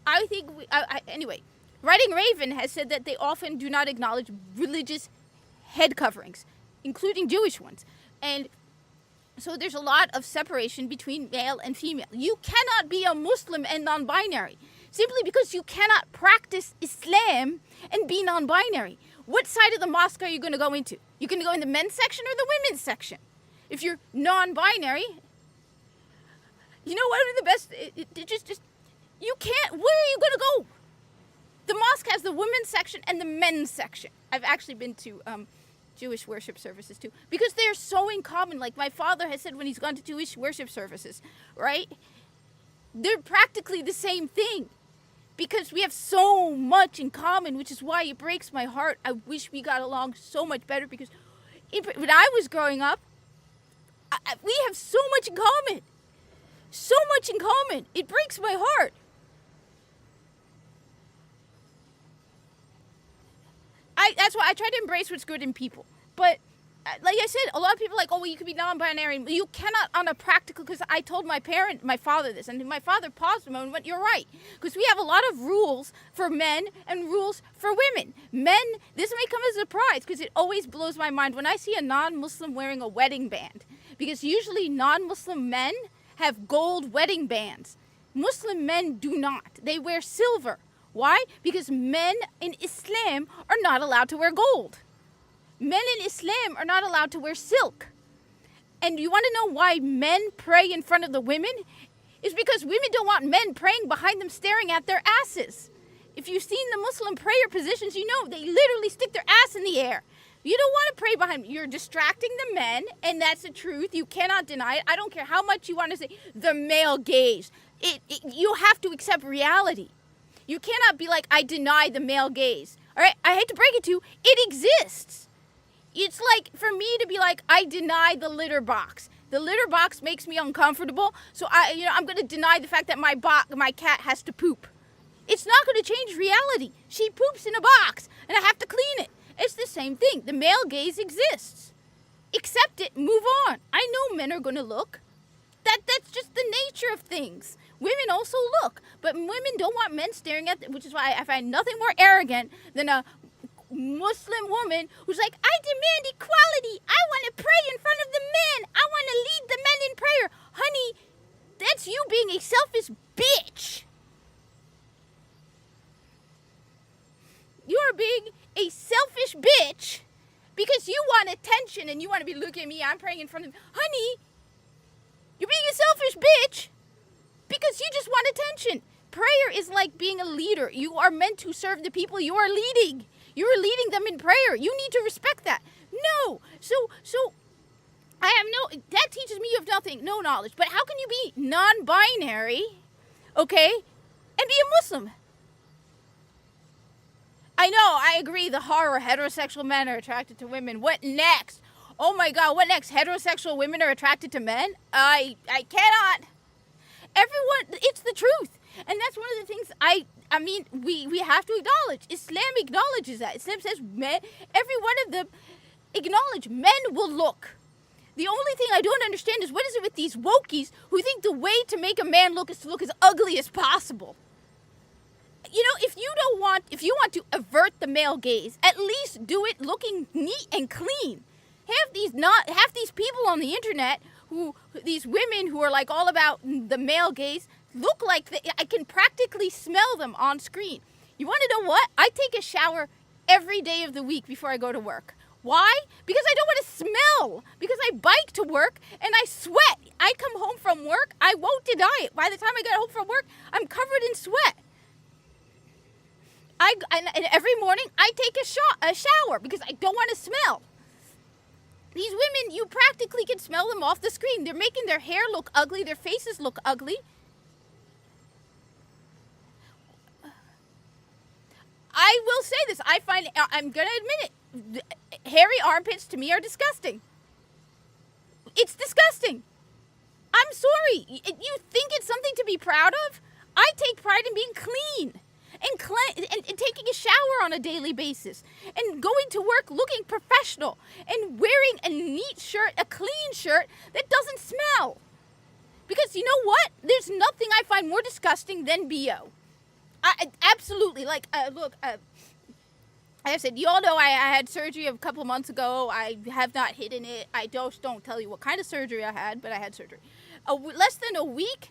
I think, anyway, Writing Raven has said that they often do not acknowledge religious head coverings, including Jewish ones. And so there's a lot of separation between male and female. You cannot be a Muslim and non-binary simply because you cannot practice Islam and be non-binary. What side of the mosque are you going to go into? You're going to go in the men's section or the women's section? If you're non-binary, you know what? The best, you can't, where are you going to go? The mosque has the women's section and the men's section. I've actually been to Jewish worship services too, because they're so in common. Like my father has said when he's gone to Jewish worship services, right? They're practically the same thing, because we have so much in common, which is why it breaks my heart. I wish we got along so much better, because when I was growing up, we have so much in common. So much in common. It breaks my heart. That's why I try to embrace what's good in people. But like I said, a lot of people are like, oh, well, you could be non-binary. You cannot on a practical, because I told my father this, and my father paused a moment and went, you're right. Because we have a lot of rules for men and rules for women. Men, this may come as a surprise, because it always blows my mind when I see a non-Muslim wearing a wedding band. Because usually non-Muslim men have gold wedding bands. Muslim men do not. They wear silver. Why? Because men in Islam are not allowed to wear gold. Men in Islam are not allowed to wear silk. And you want to know why men pray in front of the women? It's because women don't want men praying behind them, staring at their asses. If you've seen the Muslim prayer positions, you know they literally stick their ass in the air. You don't want to pray behind them. You're distracting the men, and that's the truth. You cannot deny it. I don't care how much you want to say the male gaze. You have to accept reality. You cannot be like, I deny the male gaze. All right, I hate to break it to you, it exists. It's like for me to be like, I deny the litter box. The litter box makes me uncomfortable, so I'm gonna deny the fact that my cat has to poop. It's not gonna change reality. She poops in a box, and I have to clean it. It's the same thing. The male gaze exists. Accept it, move on. I know men are gonna look. That's just the nature of things. Women also look, but women don't want men staring at them, which is why I find nothing more arrogant than a Muslim woman who's like, I demand equality. I want to pray in front of the men. I want to lead the men in prayer. Honey, that's you being a selfish bitch. You are being a selfish bitch because you want attention and you want to be looking at me. I'm praying in front of them. Honey, you're being a selfish bitch because you just want attention. Prayer is like being a leader. You are meant to serve the people you are leading. You are leading them in prayer. You need to respect that. No. So I have that teaches me you have no knowledge. But how can you be non-binary, okay, and be a Muslim? I know, I agree, the horror, heterosexual men are attracted to women. What next? Oh my God, what next? Heterosexual women are attracted to men? I cannot. Everyone, it's the truth. And that's one of the things I mean, we have to acknowledge. Islam acknowledges that. Islam says men, every one of them acknowledge men will look. The only thing I don't understand is what is it with these wokies who think the way to make a man look is to look as ugly as possible. You know, if you want to avert the male gaze, at least do it looking neat and clean. Half these people on the internet these women who are like all about the male gaze look like I can practically smell them on screen. You want to know what? I take a shower every day of the week before I go to work. Why? Because I don't want to smell. Because I bike to work and I sweat. I come home from work, I won't deny it. By the time I get home from work, I'm covered in sweat. And every morning I take a shower because I don't want to smell. These women, you practically can smell them off the screen. They're making their hair look ugly, their faces look ugly. I will say this, I'm going to admit it, hairy armpits to me are disgusting. It's disgusting. I'm sorry. You think it's something to be proud of? I take pride in being clean. And taking a shower on a daily basis and going to work looking professional and wearing a neat shirt, a clean shirt that doesn't smell. Because you know what? There's nothing I find more disgusting than BO. Absolutely. Like, look, I said, you all know I had surgery a couple months ago. I have not hidden it. I just don't tell you what kind of surgery I had, but I had surgery. Less than a week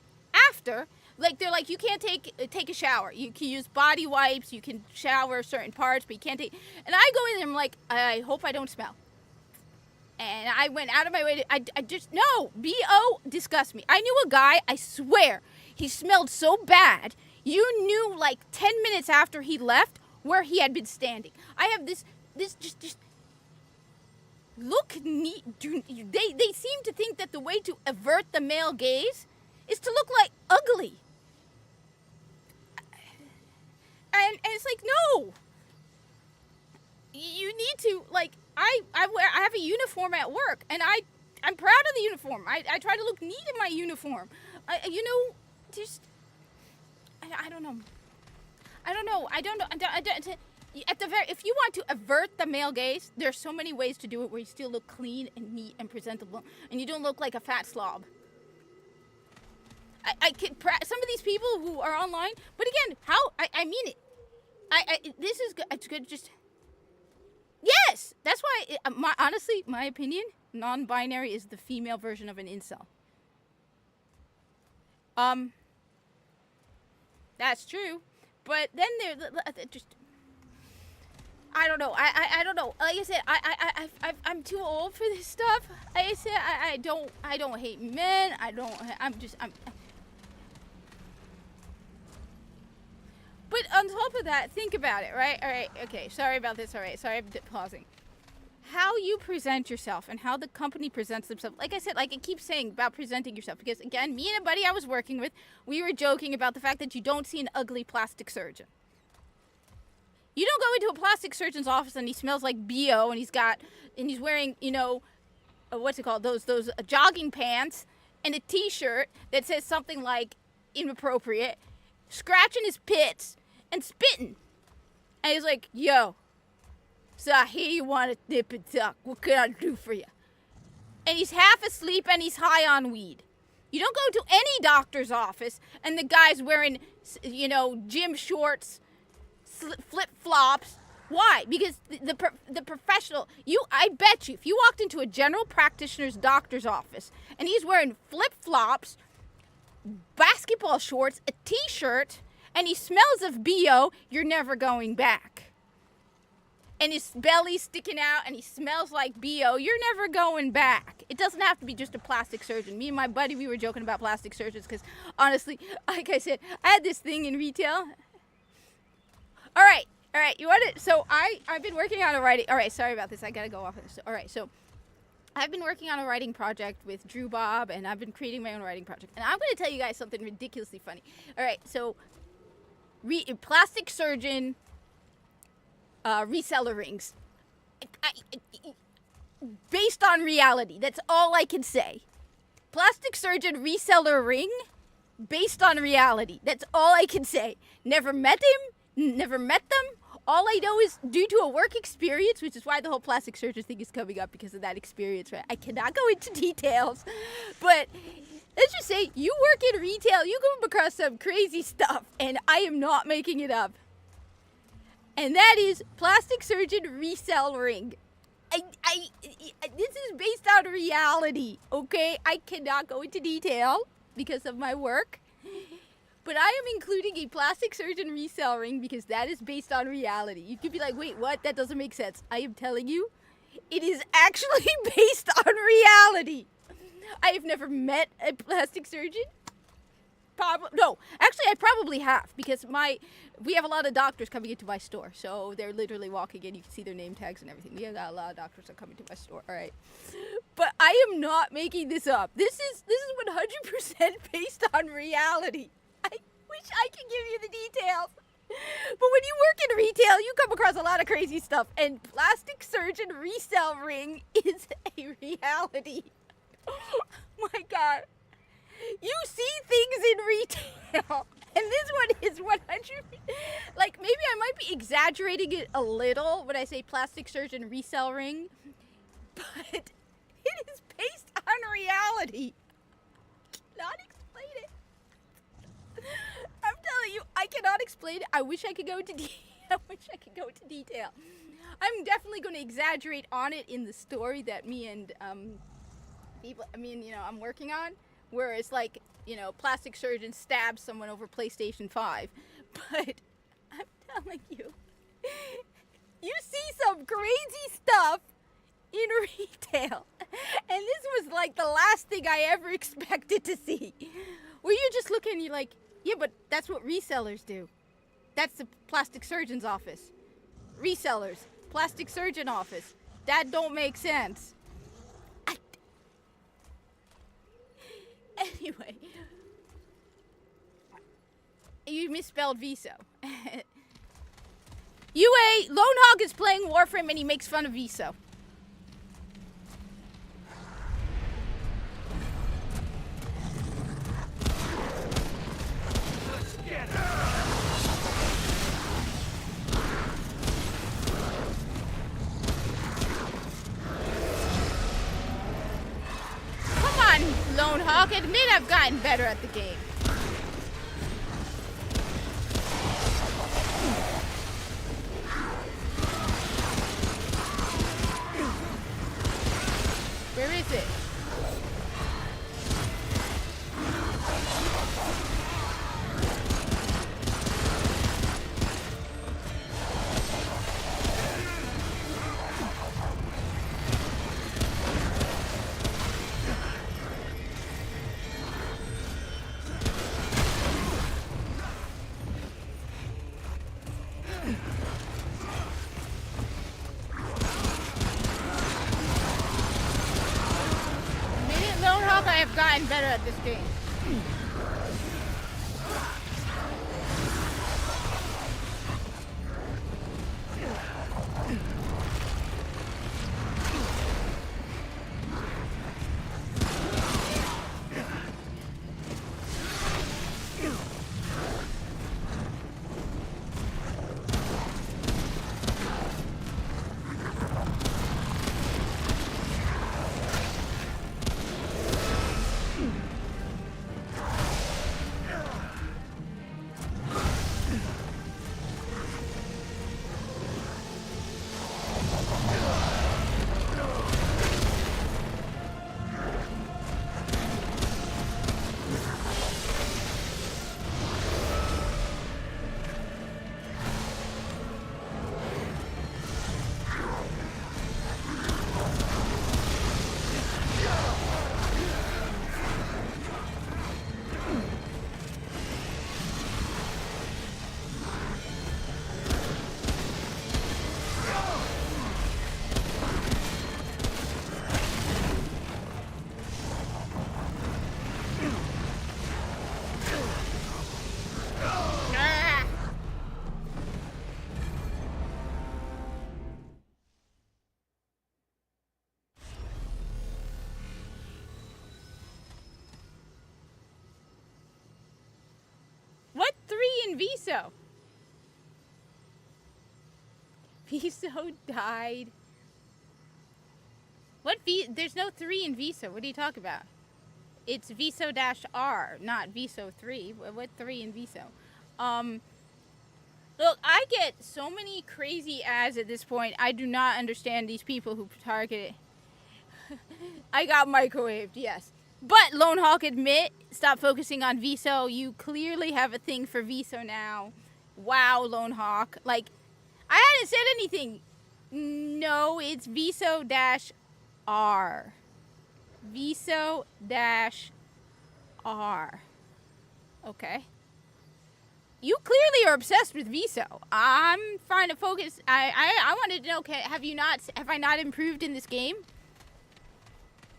after, like, they're like, you can't take a shower. You can use body wipes. You can shower certain parts, but you can't take. And I go in there, I'm like, I hope I don't smell. And I went out of my way to, I just, no, BO disgusts me. I knew a guy, I swear, he smelled so bad, you knew like 10 minutes after he left where he had been standing. I have this just look neat. They seem to think that the way to avert the male gaze is to look like ugly. And it's like, no. You need to, like, I have a uniform at work, and I'm proud of the uniform. I try to look neat in my uniform. I don't know. If you want to avert the male gaze, there's so many ways to do it where you still look clean and neat and presentable, and you don't look like a fat slob. Some of these people who are online, but again, I mean it. This is good. It's good. Just yes. That's why. Honestly, my opinion, non-binary is the female version of an incel. That's true, but then they're just. I don't know. I don't know. Like I said, I'm too old for this stuff. Like I said, I don't hate men. But on top of that, think about it, right? All right, okay, sorry about this, all right, sorry I'm pausing. How you present yourself and how the company presents themselves. Like I said, like I keep saying about presenting yourself, because again, me and a buddy I was working with, we were joking about the fact that you don't see an ugly plastic surgeon. You don't go into a plastic surgeon's office and he smells like BO and he's wearing, you know, what's it called? Those jogging pants and a t-shirt that says something like inappropriate, scratching his pits and spitting. And he's like, yo, so I hear you want to dip and tuck. What can I do for you? And he's half asleep and he's high on weed. You don't go to any doctor's office and the guy's wearing, you know, gym shorts, flip-flops. Why? Because the professional, I bet you, if you walked into a general practitioner's doctor's office and he's wearing flip-flops, basketball shorts, a t-shirt, and he smells of BO, you're never going back. And his belly's sticking out and he smells like BO, you're never going back. It doesn't have to be just a plastic surgeon. Me and my buddy, we were joking about plastic surgeons because honestly, like I said, I had this thing in retail. All right, you want it? So I've been working on a writing, all right, sorry about this, I gotta go off of this. All right, so I've been working on a writing project with Drew Bob and I've been creating my own writing project. And I'm gonna tell you guys something ridiculously funny. All right, so plastic surgeon, reseller rings. Based on reality, that's all I can say. Plastic surgeon reseller ring, based on reality. That's all I can say. Never met him, never met them. All I know is due to a work experience, which is why the whole plastic surgeon thing is coming up because of that experience, right? I cannot go into details, but let's just say you work in retail, you come across some crazy stuff, and I am not making it up. And that is plastic surgeon resell ring. This is based on reality, okay? I cannot go into detail because of my work. But I am including a plastic surgeon resell ring because that is based on reality. You could be like, wait, what? That doesn't make sense. I am telling you, it is actually based on reality. I have never met a plastic surgeon. No, actually I probably have because we have a lot of doctors coming into my store. So they're literally walking in. You can see their name tags and everything. We have got a lot of doctors that come into my store. All right. But I am not making this up. This is 100% based on reality. I wish I could give you the details. But when you work in retail, you come across a lot of crazy stuff. And plastic surgeon resell ring is a reality. Oh my God. You see things in retail, and this one is 100. Like, maybe I might be exaggerating it a little when I say plastic surgeon resell ring, but it is based on reality. I cannot explain it. I'm telling you, I cannot explain it. I wish I could go into detail. I'm definitely going to exaggerate on it in the story that me and I'm working on. Where it's like, plastic surgeon stabs someone over PlayStation 5. But I'm telling you, you see some crazy stuff in retail. And this was like the last thing I ever expected to see. Where you're just looking and you're like, yeah, but that's what resellers do. That's the plastic surgeon's office. Resellers, plastic surgeon office. That don't make sense. Anyway, you misspelled Viso. UA, Lone Hog is playing Warframe and he makes fun of Viso. Let's get her. Come on, Lone Hawk, admit I've gotten better at the game. Where is it? I have gotten better at this game. in Viso. Viso died. There's no 3 in Viso. What are you talking about? It's Viso-R, not Viso 3. What 3 in Viso? Look, I get so many crazy ads at this point. I do not understand these people who target it. I got microwaved, yes. But Lone Hawk admit, stop focusing on Viso. You clearly have a thing for Viso now. Wow, Lone Hawk. Like, I hadn't said anything. No, it's Viso-R. Viso-R. Okay. You clearly are obsessed with Viso. I'm trying to focus. I wanted to know, have I not improved in this game?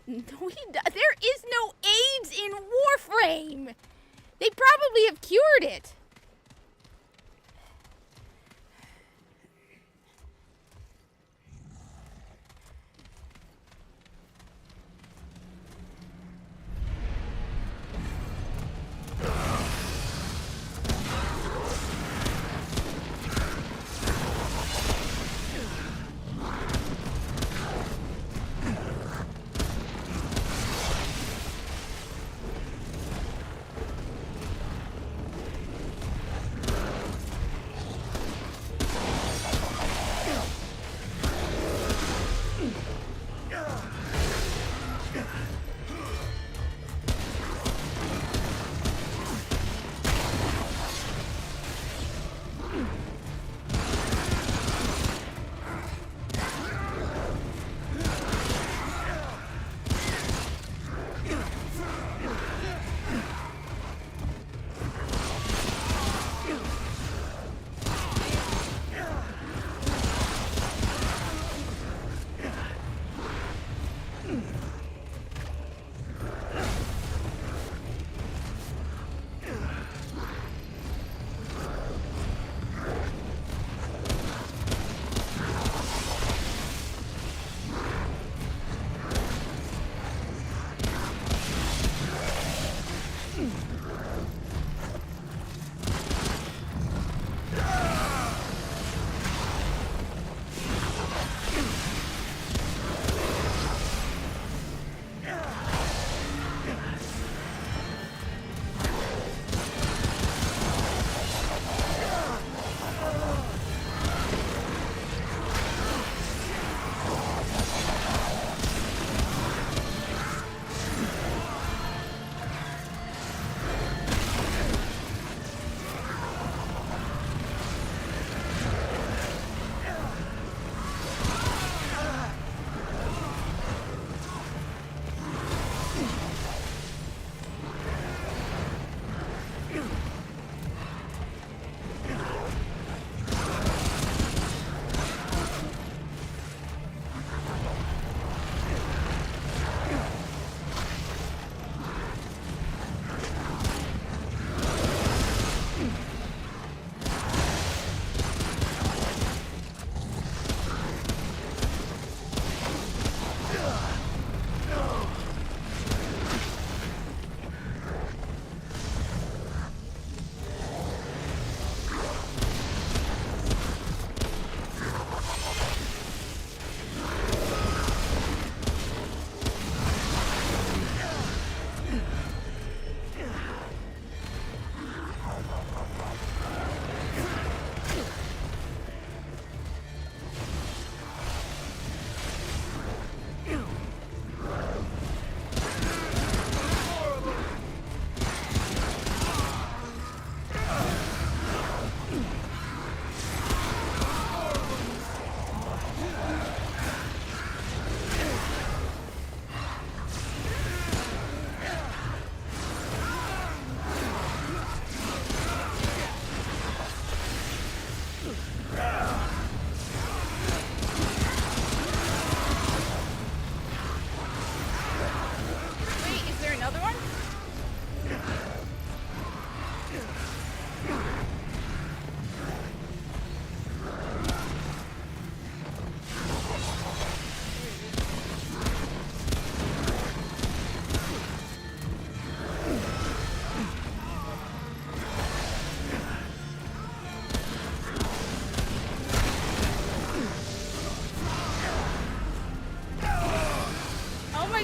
No, there is no AIDS in Warframe. They probably have cured it.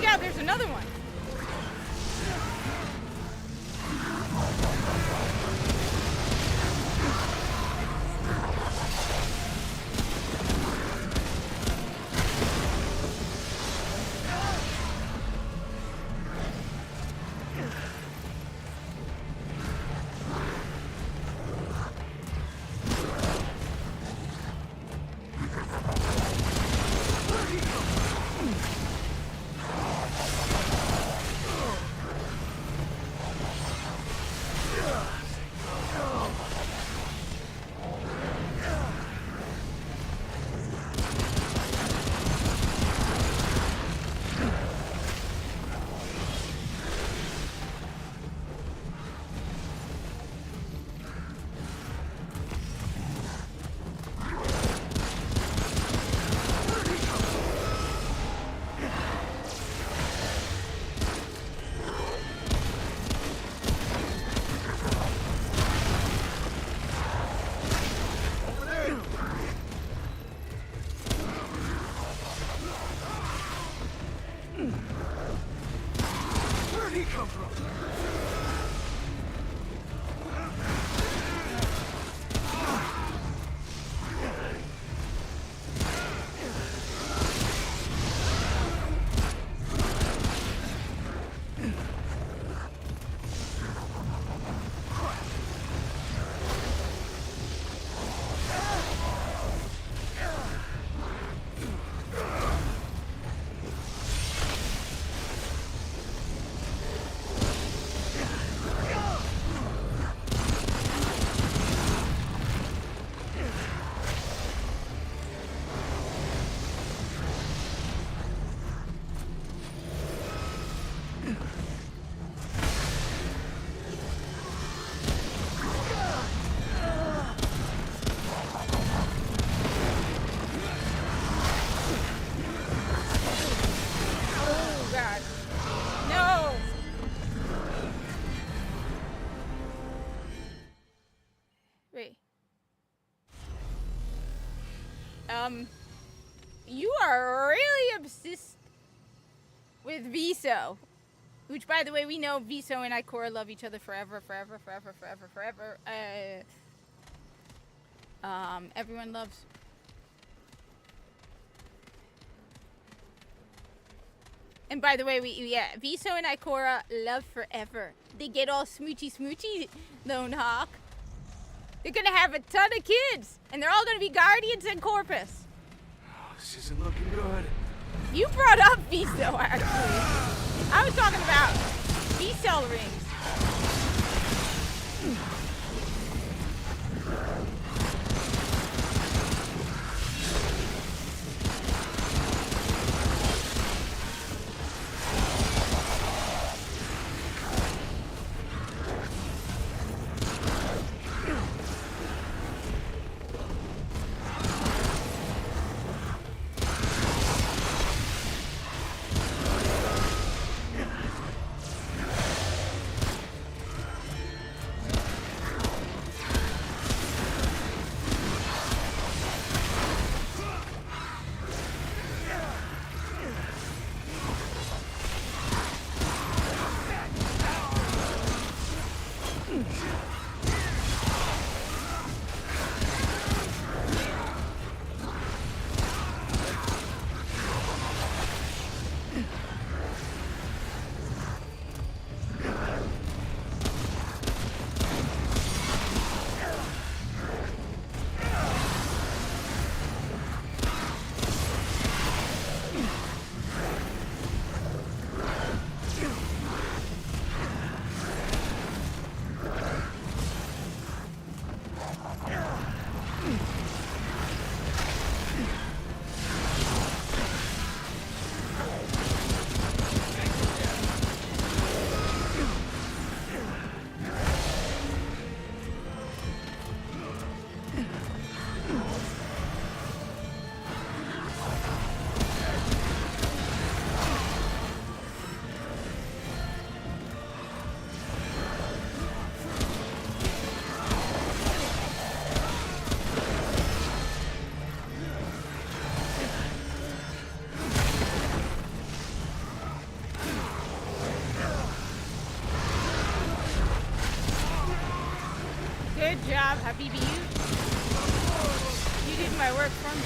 out there's another one. Where'd he come from? Oh god. No! Wait. You are really obsessed with Viso. Which, by the way, we know Viso and Ikora love each other forever. Everyone loves. And by the way, Viso and Ikora love forever. They get all smoochy, Lone Hawk. They're gonna have a ton of kids, and they're all gonna be guardians and Corpus. This isn't looking good. You brought up Viso, actually. I was talking about V-cell rings. Habibi, you did my work for me.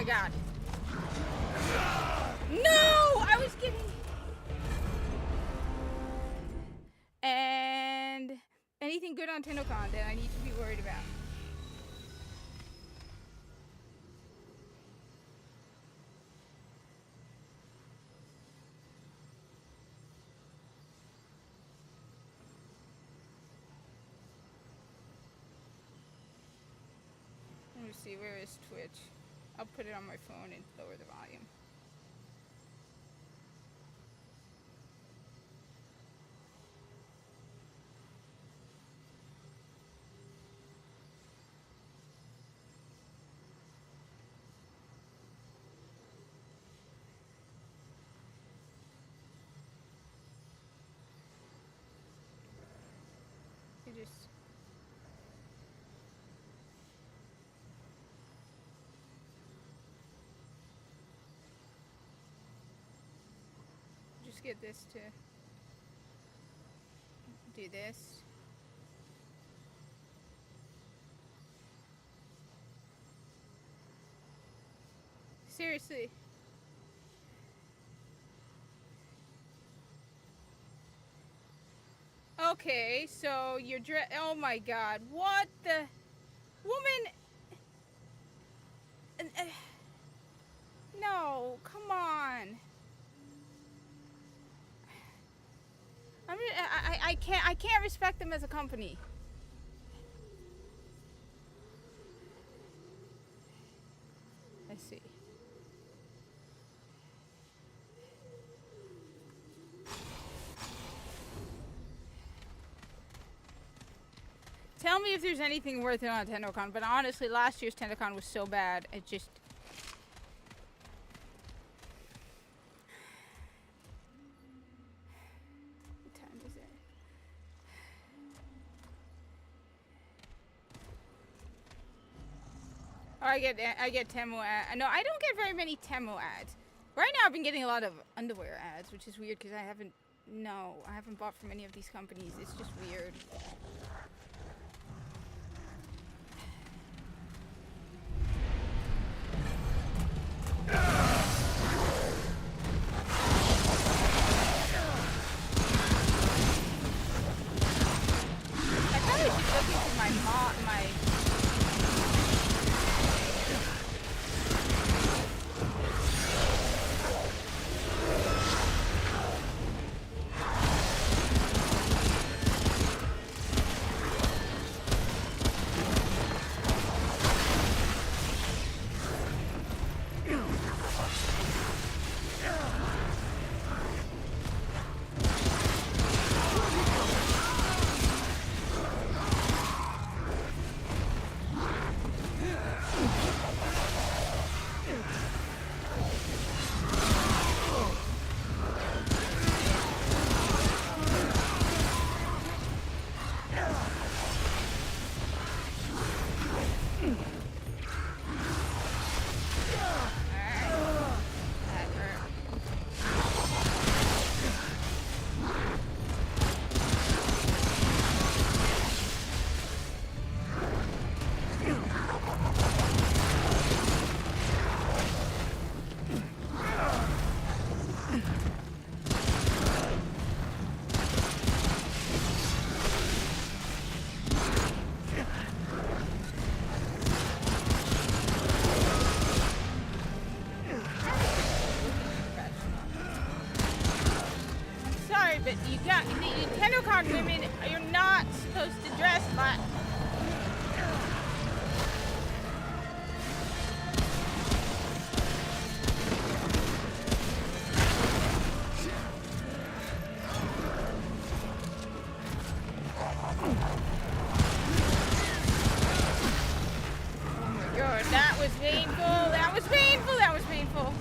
God. No! I was getting... And anything good on TennoCon that I need to be worried about? Let me see, where is Twitch? I'll put it on my phone and lower the volume. Just get this to do this. Seriously. Okay, so you're oh my God, what the woman? No, come on. I can't respect them as a company. I see. Tell me if there's anything worth it on TennoCon, but honestly, last year's TennoCon was so bad, it just... What time is it? Oh, I get Temu ads. No, I don't get very many Temu ads. Right now I've been getting a lot of underwear ads, which is weird because I haven't bought from any of these companies. It's just weird. I probably should look into my but you got the Nintendo card women. You're not supposed to dress like. Oh my god, that was painful. That was painful. That was painful.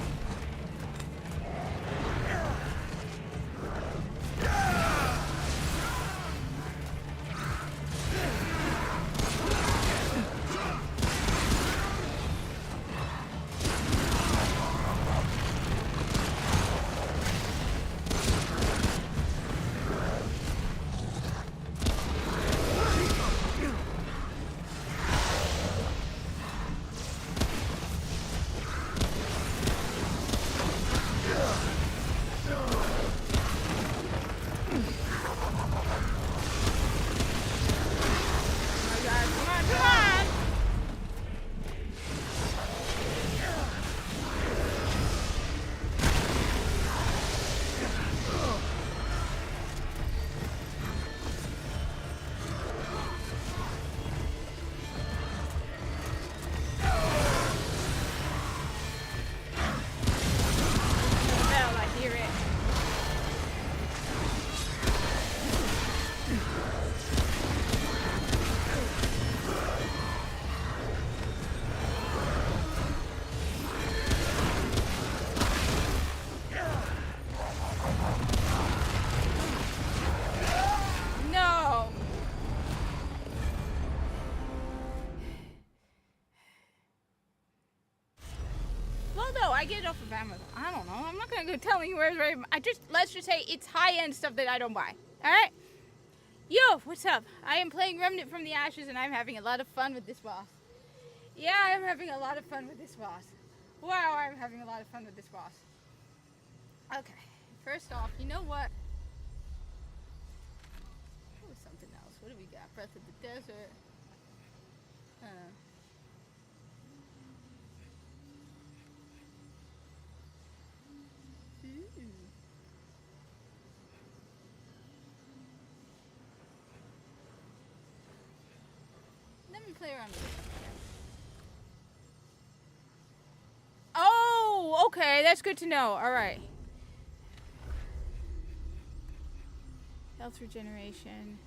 I get it off of Amazon. I don't know. I'm not gonna go telling you where it's right. Let's just say it's high-end stuff that I don't buy. All right. Yo, what's up? I am playing Remnant from the Ashes, and I'm having a lot of fun with this boss. Yeah, I'm having a lot of fun with this boss. Wow, I'm having a lot of fun with this boss. Okay. First off, you know what? What was something else? What do we got? Breath of the Desert. Let me play around with it. Oh, okay, that's good to know. All right. Health regeneration.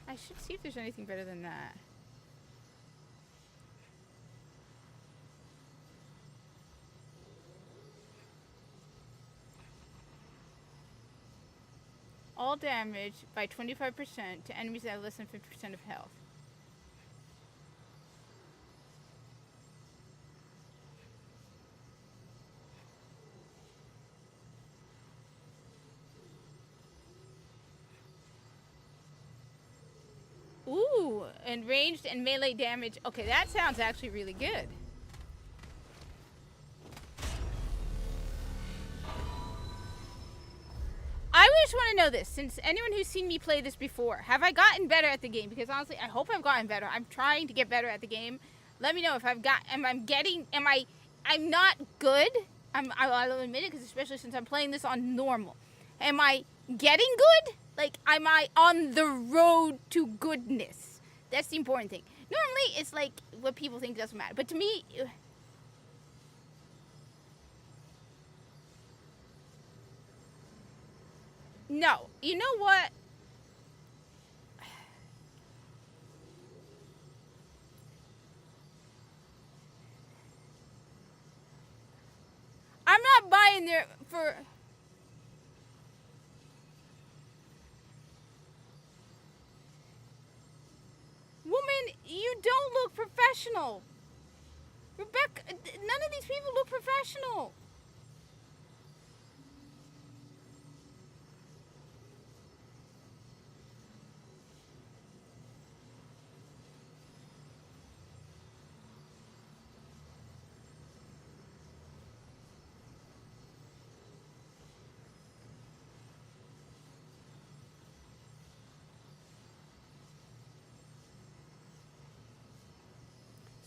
I should see if there's anything better than that. All damage by 25% to enemies that have less than 50% of health. Ooh, and ranged and melee damage. Okay, that sounds actually really good. I just want to know this, since anyone who's seen me play this before, have I gotten better at the game? Because honestly, I hope I've gotten better. I'm trying to get better at the game. Let me know if I'm not good. I'll admit it, because especially since I'm playing this on normal. Am I getting good? Like, am I on the road to goodness? That's the important thing. Normally, it's like what people think doesn't matter. But to me, no. You know what? I'm not buying there for... Woman, you don't look professional. Rebecca, none of these people look professional.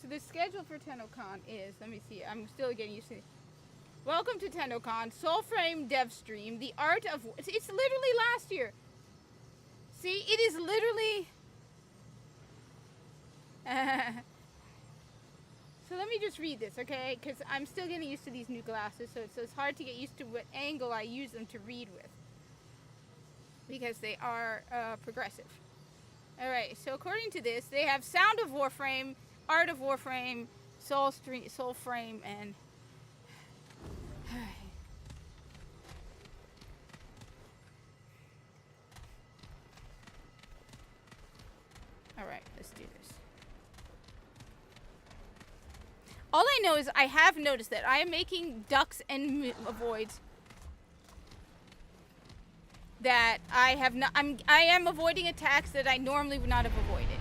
So the schedule for TennoCon is, let me see, I'm still getting used to it. Welcome to TennoCon, Soulframe Dev Stream, the art of, it's literally last year. See, it is literally, so let me just read this, okay? Because I'm still getting used to these new glasses, so it's hard to get used to what angle I use them to read with. Because they are progressive. Alright, so according to this, they have Sound of Warframe, Art of Warframe, Soulframe, and... Alright, let's do this. All I know is I have noticed that I am making ducks and avoids that I have not... I am avoiding attacks that I normally would not have avoided.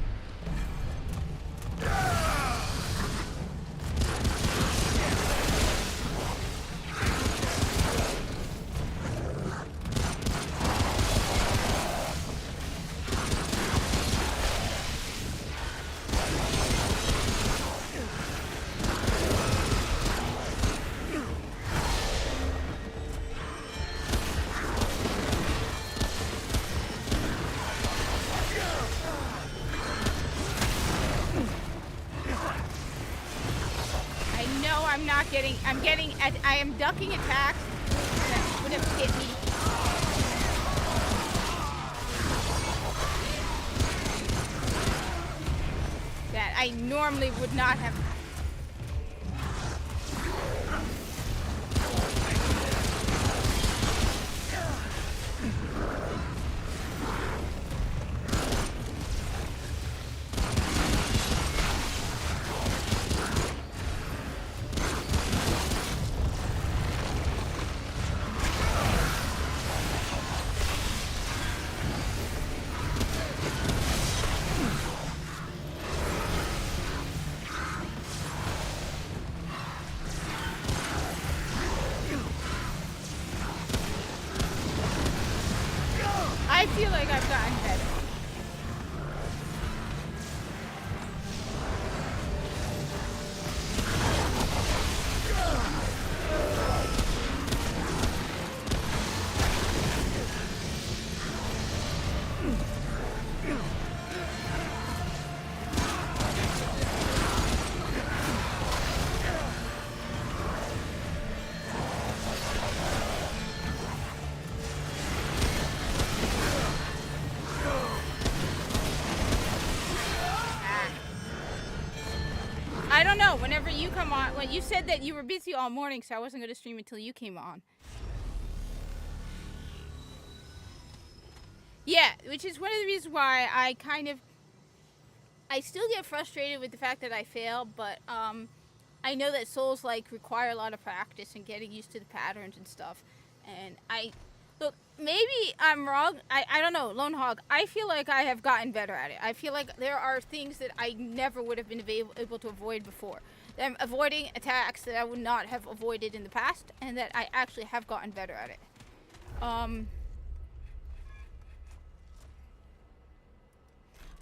I am ducking attacks that would have hit me. That I normally would not have. I feel like I've gotten better. Whenever you come on, when you said that you were busy all morning, so I wasn't going to stream until you came on. Yeah, which is one of the reasons why I still get frustrated with the fact that I fail, but I know that Souls like require a lot of practice and getting used to the patterns and stuff, and Look, maybe I'm wrong. I don't know, Lone Hog. I feel like I have gotten better at it. I feel like there are things that I never would have been able to avoid before. That I'm avoiding attacks that I would not have avoided in the past, and that I actually have gotten better at it. I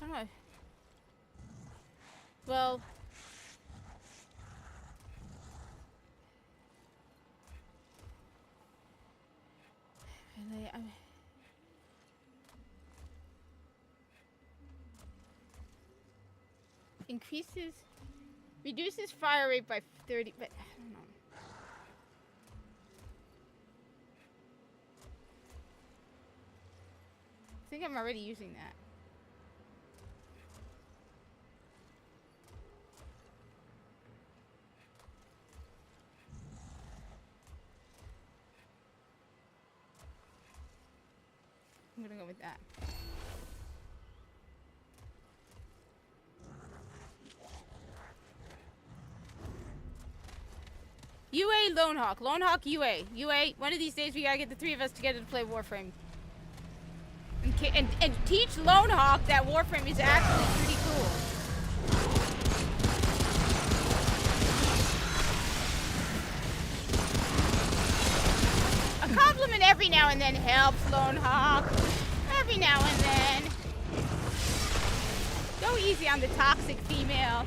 don't know. Well, reduces fire rate by 30, but I don't know. I think I'm already using that. I'm gonna go with that. UA Lone Hawk. Lone Hawk UA. UA, one of these days we gotta get the three of us together to play Warframe. And teach Lone Hawk that Warframe is actually pretty cool. A compliment every now and then helps, Lone Hawk. Every now and then. Go easy on the toxic female.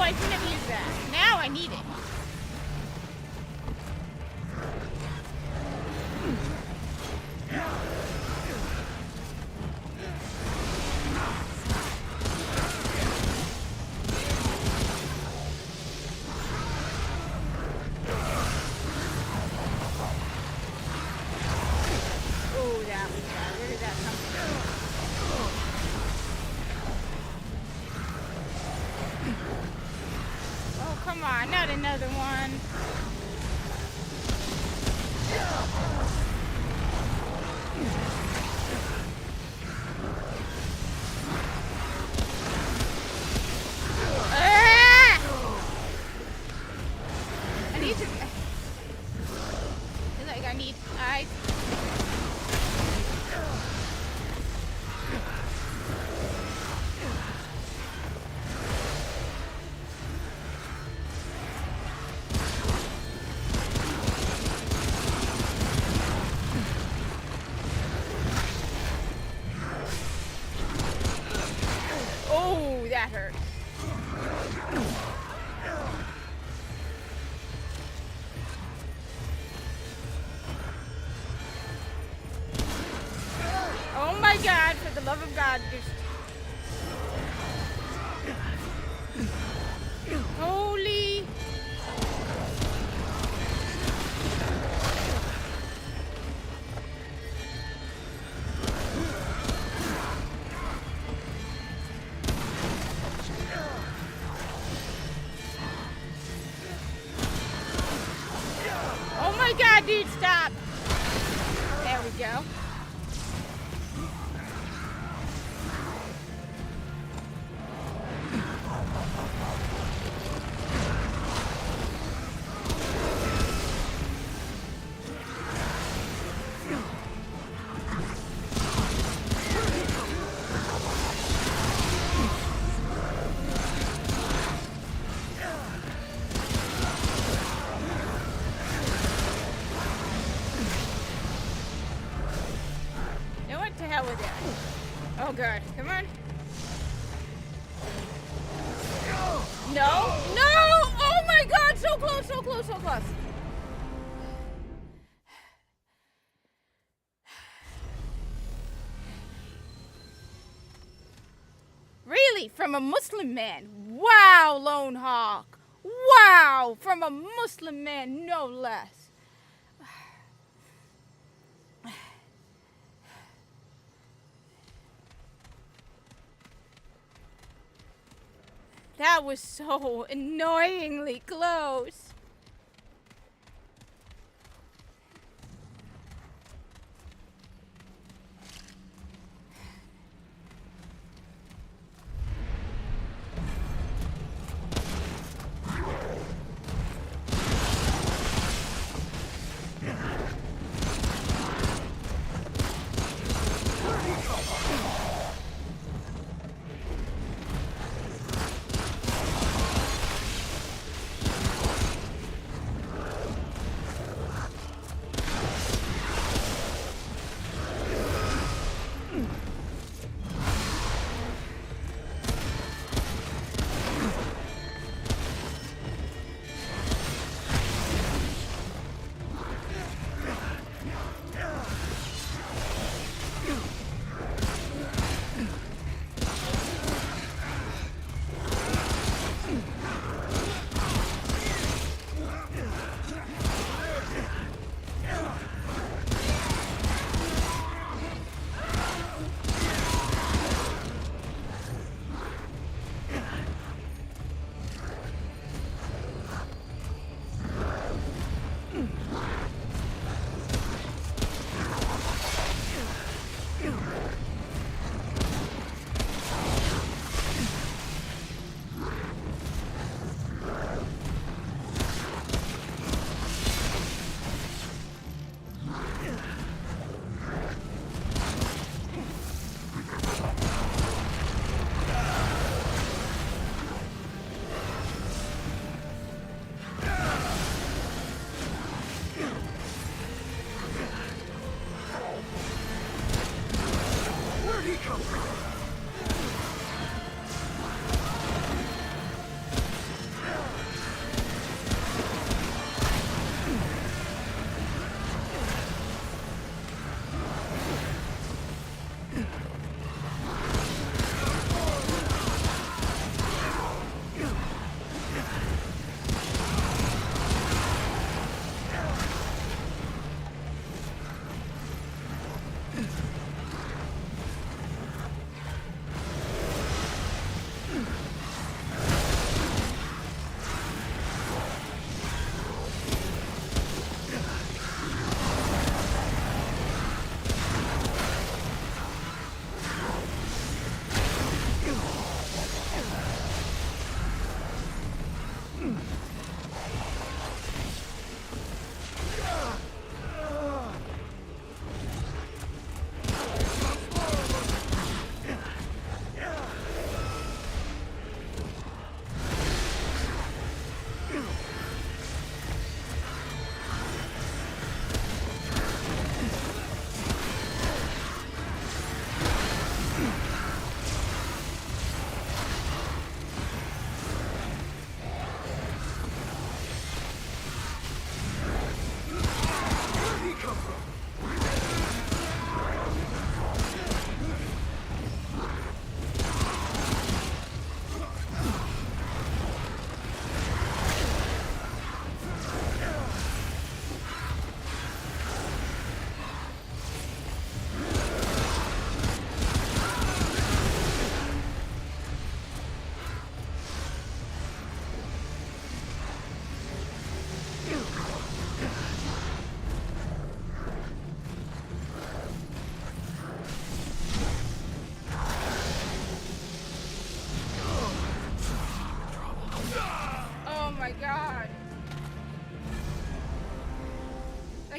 I shouldn't have used that. Now I need it. Oh, that was bad. Where did that come from? Oh, come on, not another one. Ah! I need to. Like I need. Oh, that hurt. Oh my God, for the love of God, just... Holy... Oh my God, dude! dude, stop. There we go. What the hell with that? Oh god, come on. No! No! Oh my god, so close, so close, so close. Really? From a Muslim man? Wow, Lone Hawk. Wow! From a Muslim man, no less. That was so annoyingly close.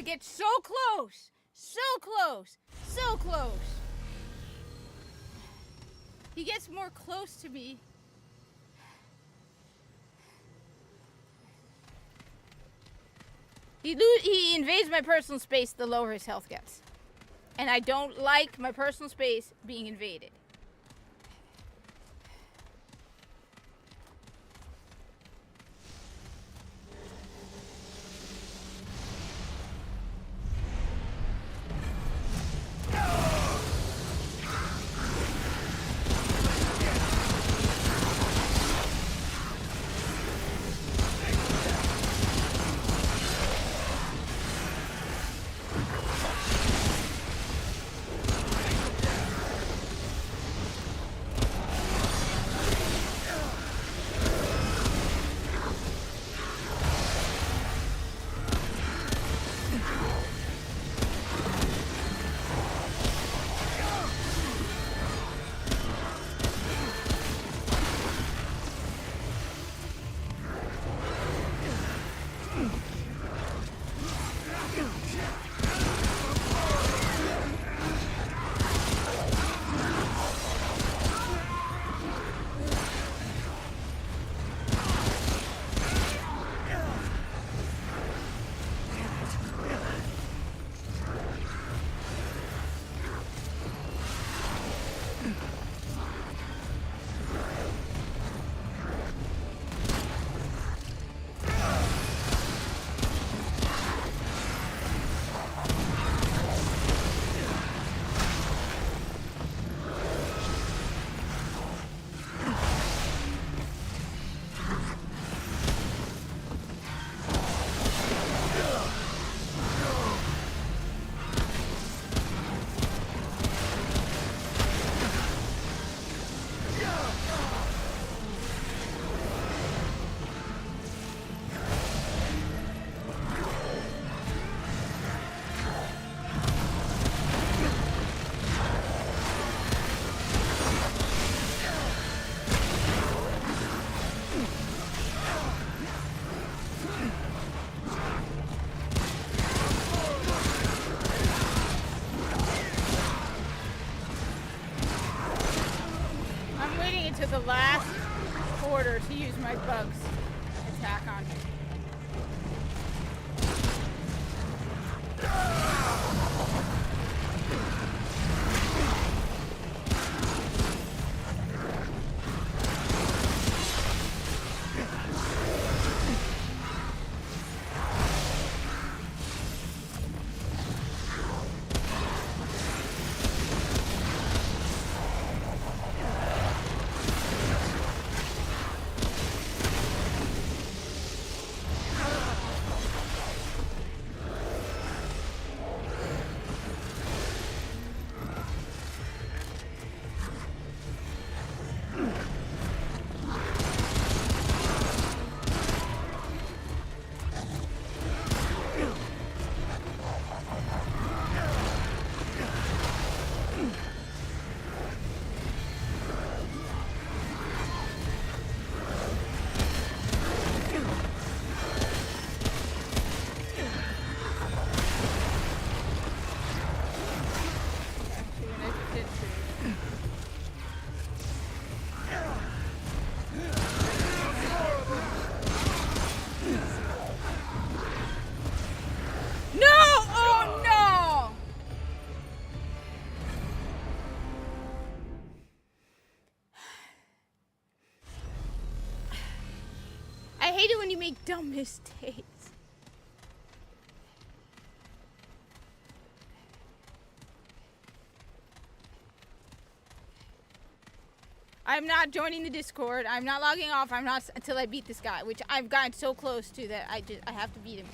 get so close. So close. So close. He gets more close to me. He invades my personal space the lower his health gets. And I don't like my personal space being invaded. To the last quarter to use my bugs attack on him. I hate it when you make dumb mistakes. I'm not joining the Discord. I'm not logging off. I'm not until I beat this guy, which I've gotten so close to that I have to beat him.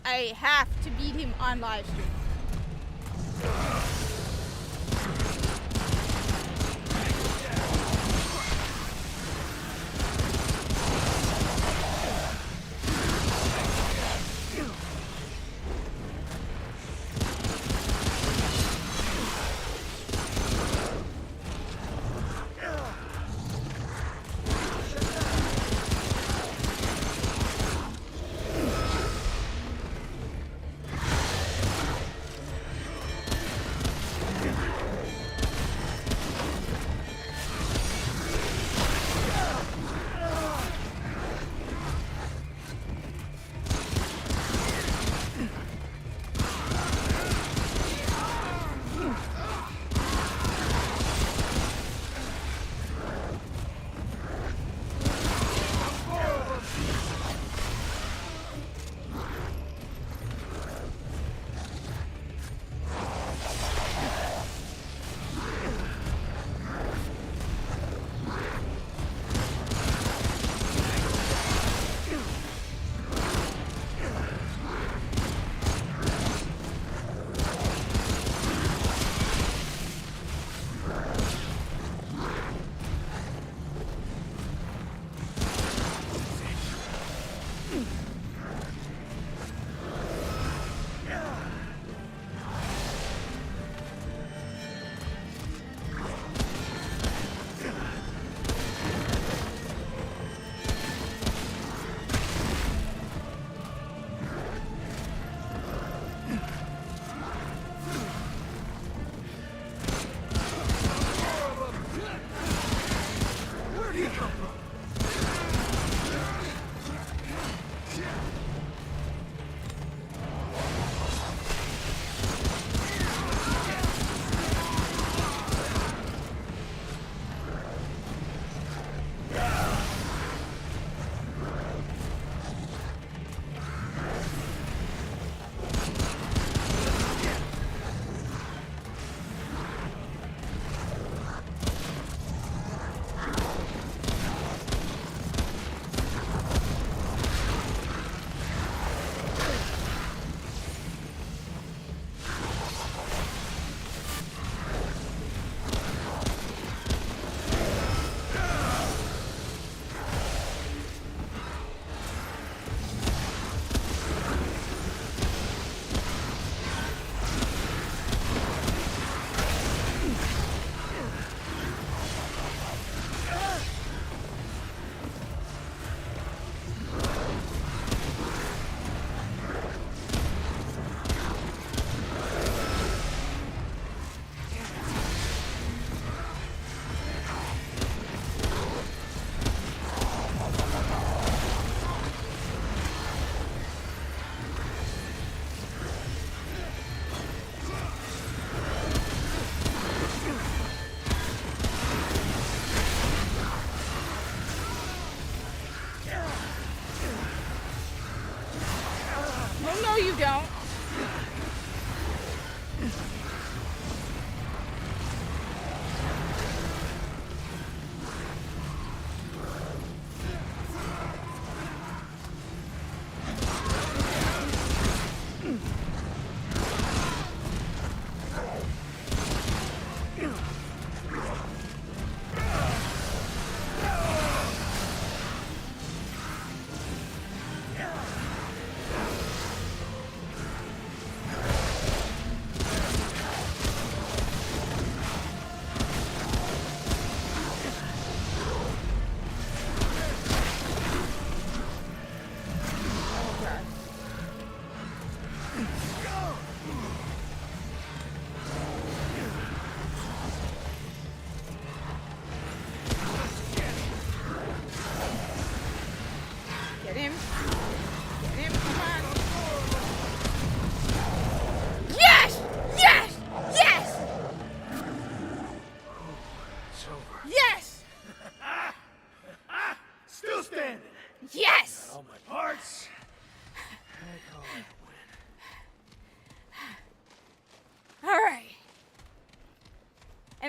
I have to beat him on live stream.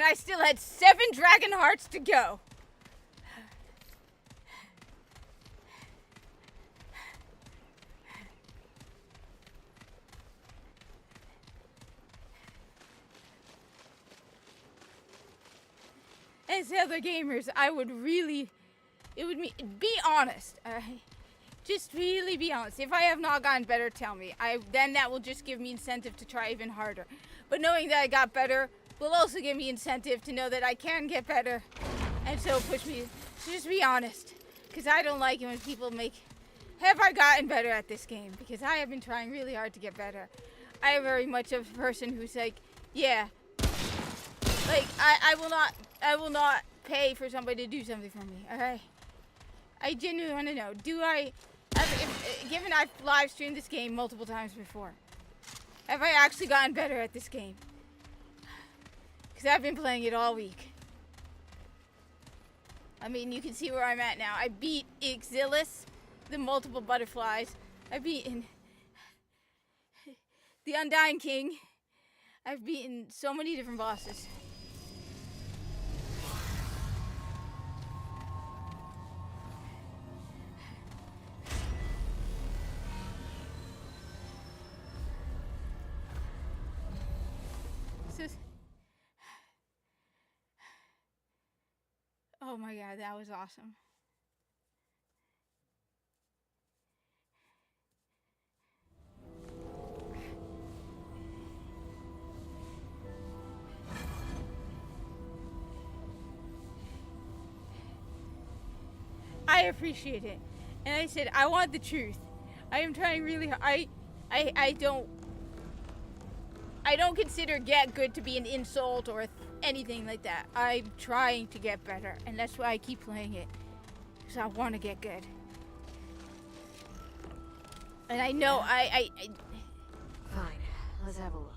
I still had 7 dragon hearts to go. As other gamers, I would really, be honest. Just really be honest. If I have not gotten better, tell me. Then that will just give me incentive to try even harder. But knowing that I got better will also give me incentive to know that I can get better. And so push me to just be honest. Because I don't like it when people make, have I gotten better at this game? Because I have been trying really hard to get better. I am very much a person who's like, yeah. Like, I will not pay for somebody to do something for me, alright? I genuinely want to know, given I've live streamed this game multiple times before, have I actually gotten better at this game? Because I've been playing it all week. I mean, you can see where I'm at now. I beat Ixilus, the multiple butterflies. I've beaten the Undying King. I've beaten so many different bosses. Oh my god, that was awesome. I appreciate it. And I said, I want the truth. I am trying really hard. I don't consider get good to be an insult or anything like that. I'm trying to get better, and that's why I keep playing it. Because I want to get good. And I know Fine, let's have a look.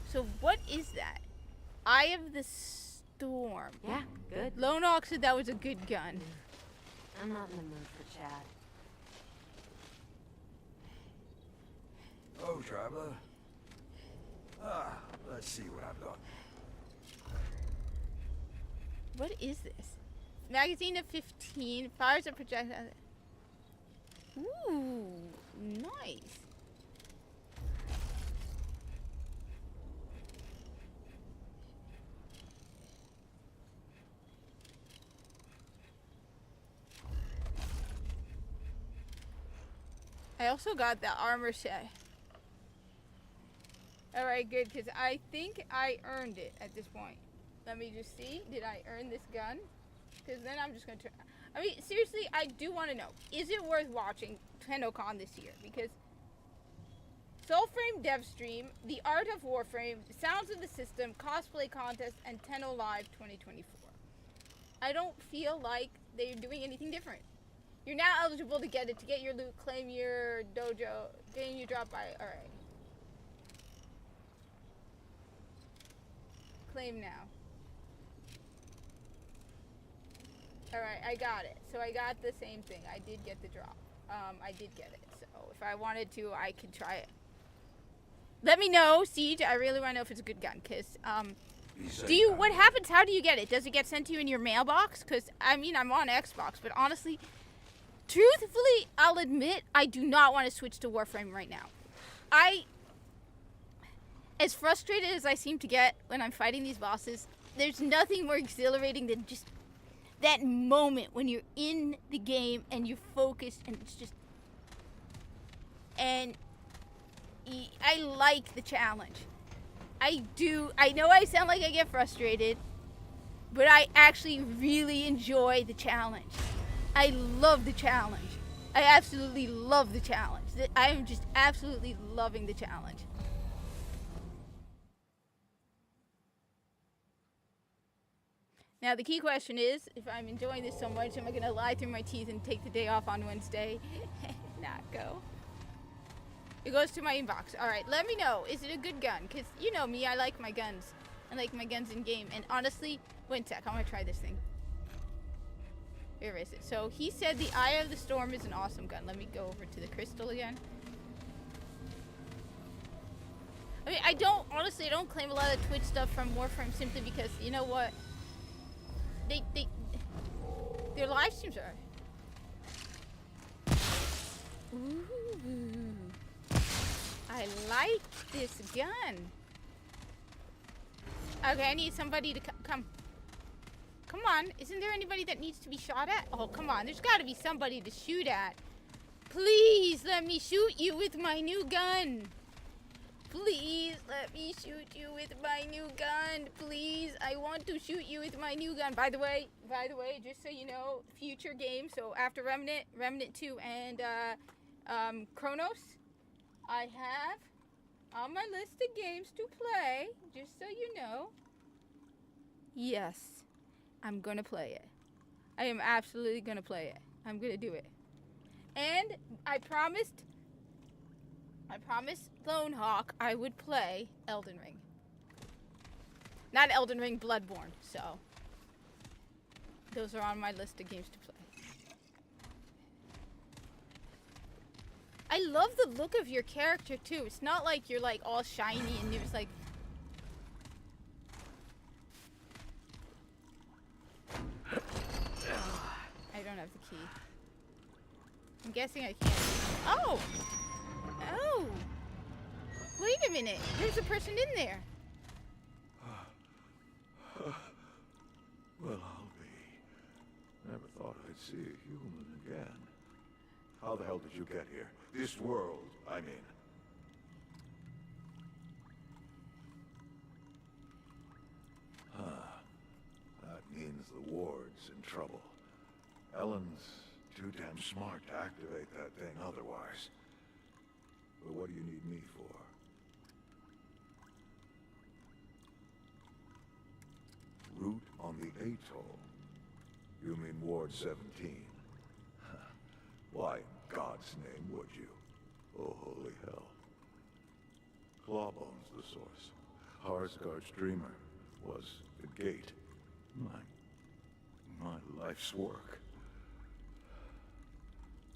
So what is that? Eye of the Storm. Yeah, good. Lone Ox said that was a good gun. I'm not in the mood for Chad. Oh, traveler. Let's see what I've got. What is this? Magazine of 15. Fires a projectile. Ooh, nice. I also got the armor set. Alright, good, because I think I earned it at this point. Let me just see. Did I earn this gun? Because then I'm just going to... I mean, seriously, I do want to know. Is it worth watching TennoCon this year? Because Soulframe Dev Stream, The Art of Warframe, Sounds of the System, Cosplay Contest, and Tenno Live 2024. I don't feel like they're doing anything different. You're now eligible to get it. To get your loot, claim your dojo, gain your drop by... Alright. Claim now. Alright, I got it. So I got the same thing. I did get the drop. I did get it. So if I wanted to, I could try it. Let me know, Siege. I really want to know if it's a good gun. Because, what happens? How do you get it? Does it get sent to you in your mailbox? Because, I mean, I'm on Xbox. But honestly, truthfully, I'll admit, I do not want to switch to Warframe right now. As frustrated as I seem to get when I'm fighting these bosses, there's nothing more exhilarating than just that moment when you're in the game and you're focused and it's just... And I like the challenge. I do. I know I sound like I get frustrated, but I actually really enjoy the challenge. I love the challenge. I absolutely love the challenge. I am just absolutely loving the challenge. Now, the key question is, if I'm enjoying this so much, am I going to lie through my teeth and take the day off on Wednesday? Not go. It goes to my inbox. All right, let me know. Is it a good gun? Because you know me, I like my guns. I like my guns in game. And honestly, wait a sec. I want to try this thing. Where is it? So he said the Eye of the Storm is an awesome gun. Let me go over to the crystal again. I mean, I don't claim a lot of Twitch stuff from Warframe simply because, you know what? Their live streams are. Ooh. I like this gun. Okay, I need somebody to come. Come on, isn't there anybody that needs to be shot at? Oh, come on, there's gotta be somebody to shoot at. Please let me shoot you with my new gun. Please let me shoot you with my new gun. Please, I want to shoot you with my new gun. By the way, just so you know, future games. So after Remnant 2 and Chronos, I have on my list of games to play. Just so you know. Yes, I'm gonna play it. I am absolutely gonna play it. I'm gonna do it. And I promised Lone Hawk I would play Elden Ring. Not Elden Ring, Bloodborne, so those are on my list of games to play. I love the look of your character too. It's not like you're like all shiny and there's like I don't have the key. I'm guessing I can't. Oh! Oh! Wait a minute. There's a person in there. Well, I'll be. Never thought I'd see a human again. How the hell did you get here? This world, I mean. That means the ward's in trouble. Ellen's too damn smart to activate that thing otherwise. But what do you need me for? Route on the atoll. You mean Ward 17? Why in God's name would you? Oh, holy hell. Clawbone's the source. Harsgard's dreamer was the gate. My life's work.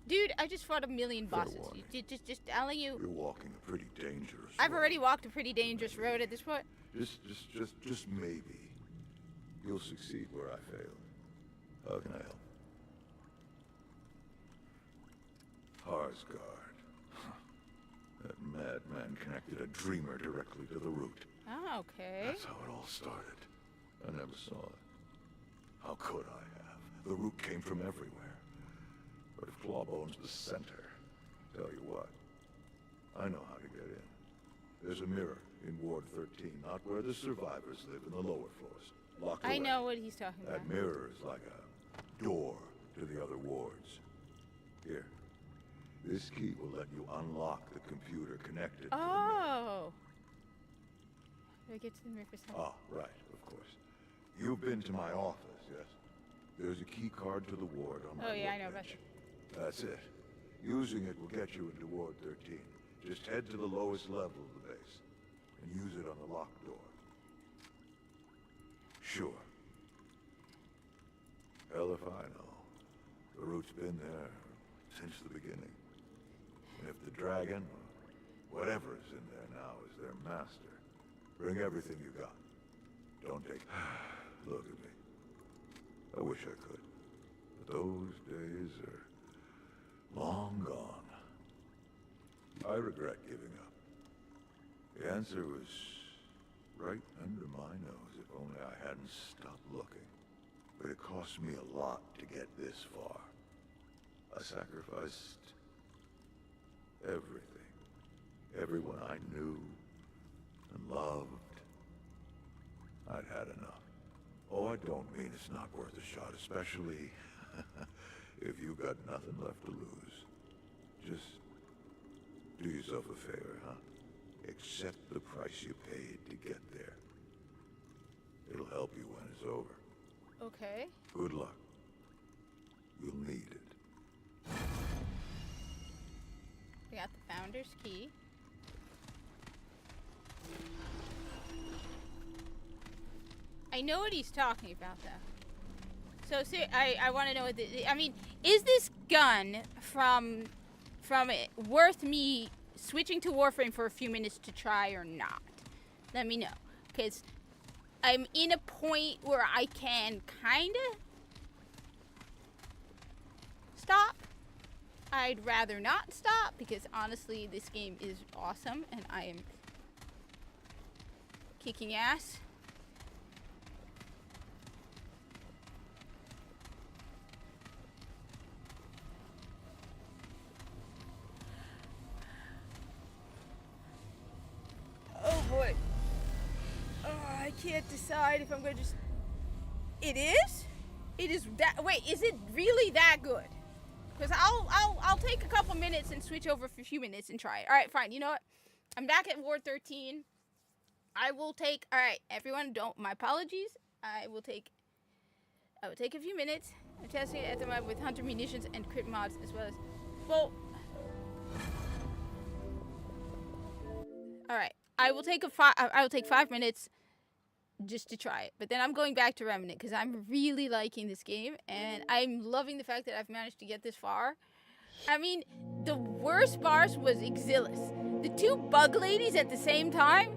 Dude, I just fought a million Fair bosses. warning. Just telling you. You're walking a pretty dangerous I've road. already walked a pretty dangerous road at this point. Just maybe. You'll succeed where I failed. How can I help? Harsgard. That madman connected a dreamer directly to the root. Oh, okay. That's how it all started. I never saw it. How could I have? The root came from everywhere. But if Clawbone's the center, tell you what, I know how to get in. There's a mirror in Ward 13, not where the survivors live, in the lower floors. Locked away. I know what he's talking about. That mirror is like a door to the other wards. Here. This key will let you unlock the computer connected to the mirror. Oh. Do I get to the mirror for some? Ah, right, of course. You've been to my office, yes? There's a key card to the ward on my Oh, yeah, I know about workbench. That's it. Using it will get you into Ward 13. Just head to the lowest level of the base and use it on the locked door. Sure. Hell if I know. The root's been there since the beginning. And if the dragon, or whatever is in there now, is their master, bring everything you got. Don't take... Look at me. I wish I could. But those days are long gone. I regret giving up. The answer was right under my nose if only I hadn't stopped looking. But it cost me a lot to get this far. I sacrificed everything. Everyone I knew and loved. I'd had enough. Oh, I don't mean it's not worth a shot, especially if you've got nothing left to lose. Just do yourself a favor, huh? Accept the price you paid to get there. It'll help you when it's over. Okay. Good luck. You'll need it. We got the founder's key. I know what he's talking about, though. So, I want to know what I mean, is this gun from it worth me switching to Warframe for a few minutes to try or not? Let me know. Because I'm in a point where I can kind of stop. I'd rather not stop because honestly this game is awesome and I am kicking ass. Oh boy. Oh, I can't decide if I'm gonna just... It is? It is that... Wait, is it really that good? Because I'll take a couple minutes and switch over for a few minutes and try it. Alright, fine. You know what? I'm back at War 13. I will take... Alright, everyone, my apologies. I will take a few minutes. I'm testing it at the moment with Hunter munitions and crit mods as well as... Well... Alright. I will take 5 minutes just to try it. But then I'm going back to Remnant because I'm really liking this game and I'm loving the fact that I've managed to get this far. I mean, the worst bars was Exilis. The 2 bug ladies at the same time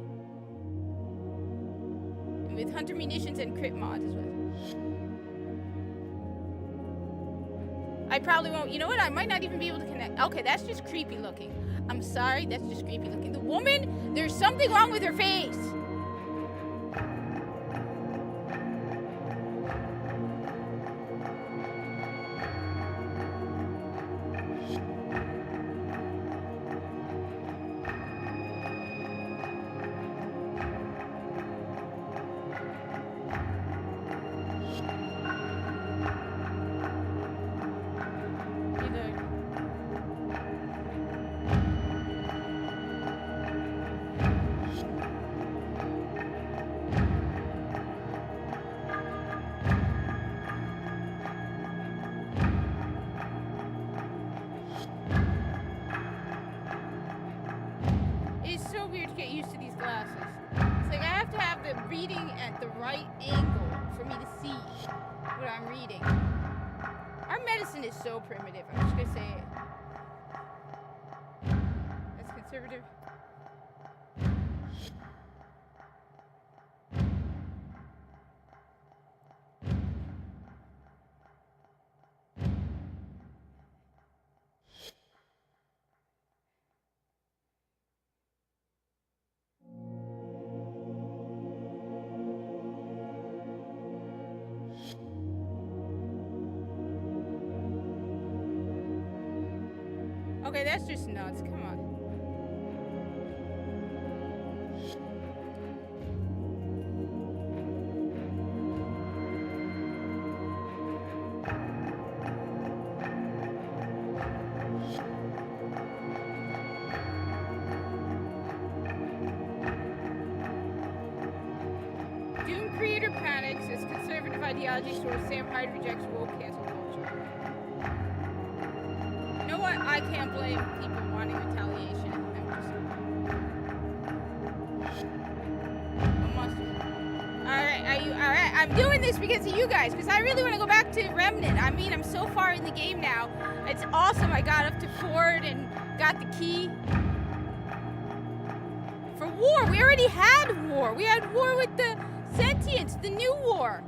with Hunter munitions and crit mods as well. I probably won't. You know what? I might not even be able to connect. Okay, that's just creepy looking. I'm sorry, that's just creepy looking. The woman, there's something wrong with her face. It's so weird to get used to these glasses. It's like I have to have the reading at the right angle for me to see what I'm reading. Our medicine is so primitive. I'm just gonna say it. That's conservative. Okay, that's just nuts. Come on. Doom creator panics as conservative ideology source Sam Hyde rejects woke cancel culture. You know what? I can't blame people wanting retaliation. Alright, I'm doing this because of you guys, because I really want to go back to Remnant. I mean, I'm so far in the game now. It's awesome. I got up to Ford and got the key. For war, we already had war. We had war with the Sentients, the new war.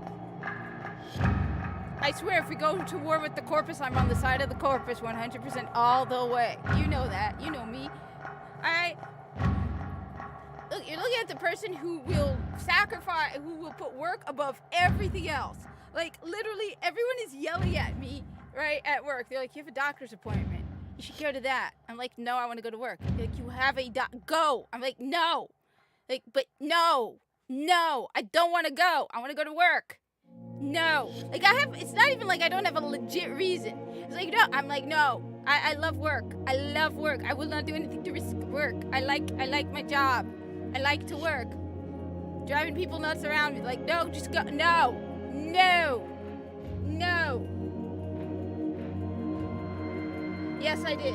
I swear, if we go to war with the Corpus, I'm on the side of the Corpus 100% all the way. You know that. You know me. Alright. Look, you're looking at the person who will sacrifice, who will put work above everything else. Like, literally, everyone is yelling at me, right, at work. They're like, you have a doctor's appointment. You should go to that. I'm like, no, I want to go to work. They're like, you have a go. I'm like, no. Like, but no, I don't want to go. I want to go to work. No. Like, it's not even like I don't have a legit reason. It's like, no, I'm like, no. I love work. I love work. I will not do anything to risk work. I like my job. I like to work. Driving people nuts around me, like, no, just go. No. Yes, I did.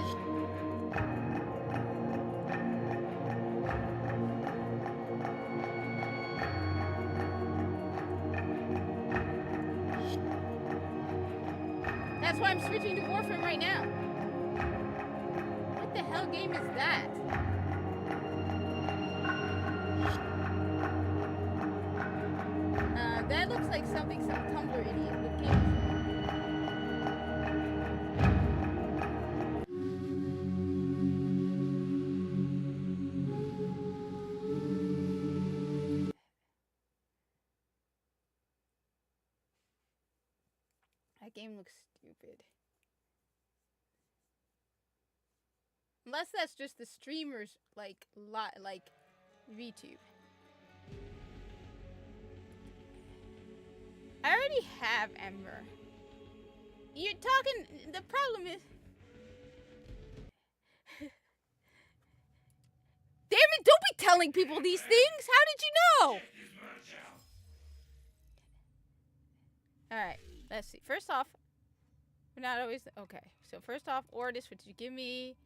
That's why I'm switching to Warframe right now. What the hell game is that? That looks like something some Tumblr idiot would give. That game looks stupid. Unless that's just the streamers like VTube. I already have Ember. You're talking. The problem is. Damn it! Don't be telling people these things. How did you know? All right. Let's see. First off, we're not always okay. So first off, Ordis, what did you give me?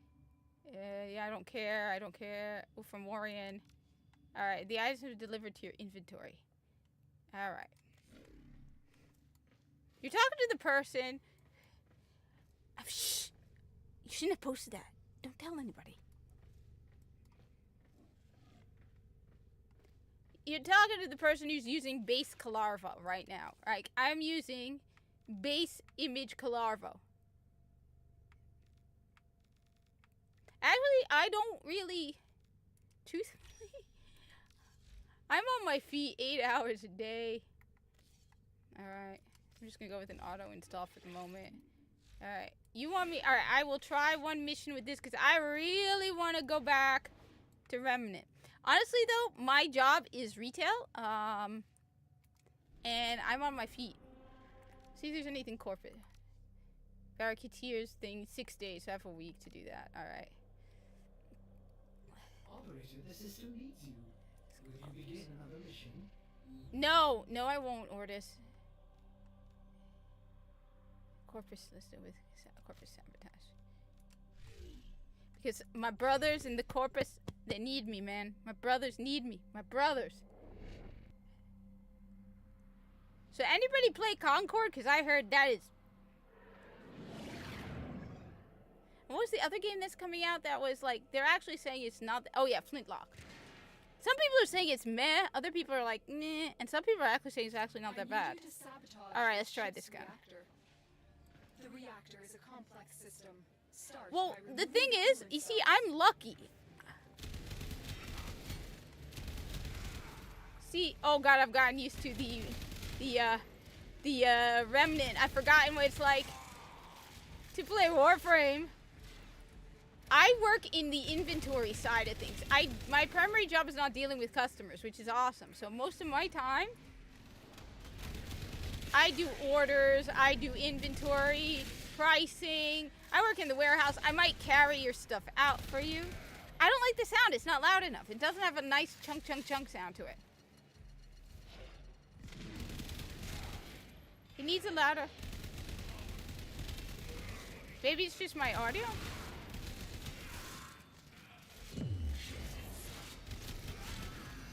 Yeah, I don't care. I don't care. Oh, from Warrior. All right. The items are delivered to your inventory. All right. You're talking to the person. Shh. You shouldn't have posted that. Don't tell anybody. You're talking to the person who's using base Calarvo right now. Like, I'm using base image Calarvo. Actually, I don't really... Truthfully, I'm on my feet 8 hours a day. Alright. I'm just gonna go with an auto install for the moment. Alright. You want me... Alright, I will try one mission with this because I really want to go back to Remnant. Honestly, though, my job is retail. And I'm on my feet. See if there's anything corporate. Barricadiers thing, 6 days. I have a week to do that. Alright. Operator, the system needs you. Will you begin another mission? No, no, I won't, Ordis. Corpus listed with corpus sabotage. Because my brothers in the corpus, they need me, man. My brothers need me. My brothers. So anybody play Concord? Because I heard that is... What was the other game that's coming out that was like... They're actually saying it's not... Oh yeah, Flintlock. Some people are saying it's meh. Other people are like, meh. And some people are actually saying it's actually not that bad. Alright, let's try this guy. The reactor is a complex system. Well, the thing is, you see, I'm lucky. See, oh god, I've gotten used to the Remnant. I've forgotten what it's like to play Warframe. I work in the inventory side of things. My primary job is not dealing with customers, which is awesome. So most of my time, I do orders, I do inventory, pricing. I work in the warehouse. I might carry your stuff out for you. I don't like the sound. It's not loud enough. It doesn't have a nice chunk sound to it. It needs a louder. Maybe it's just my audio.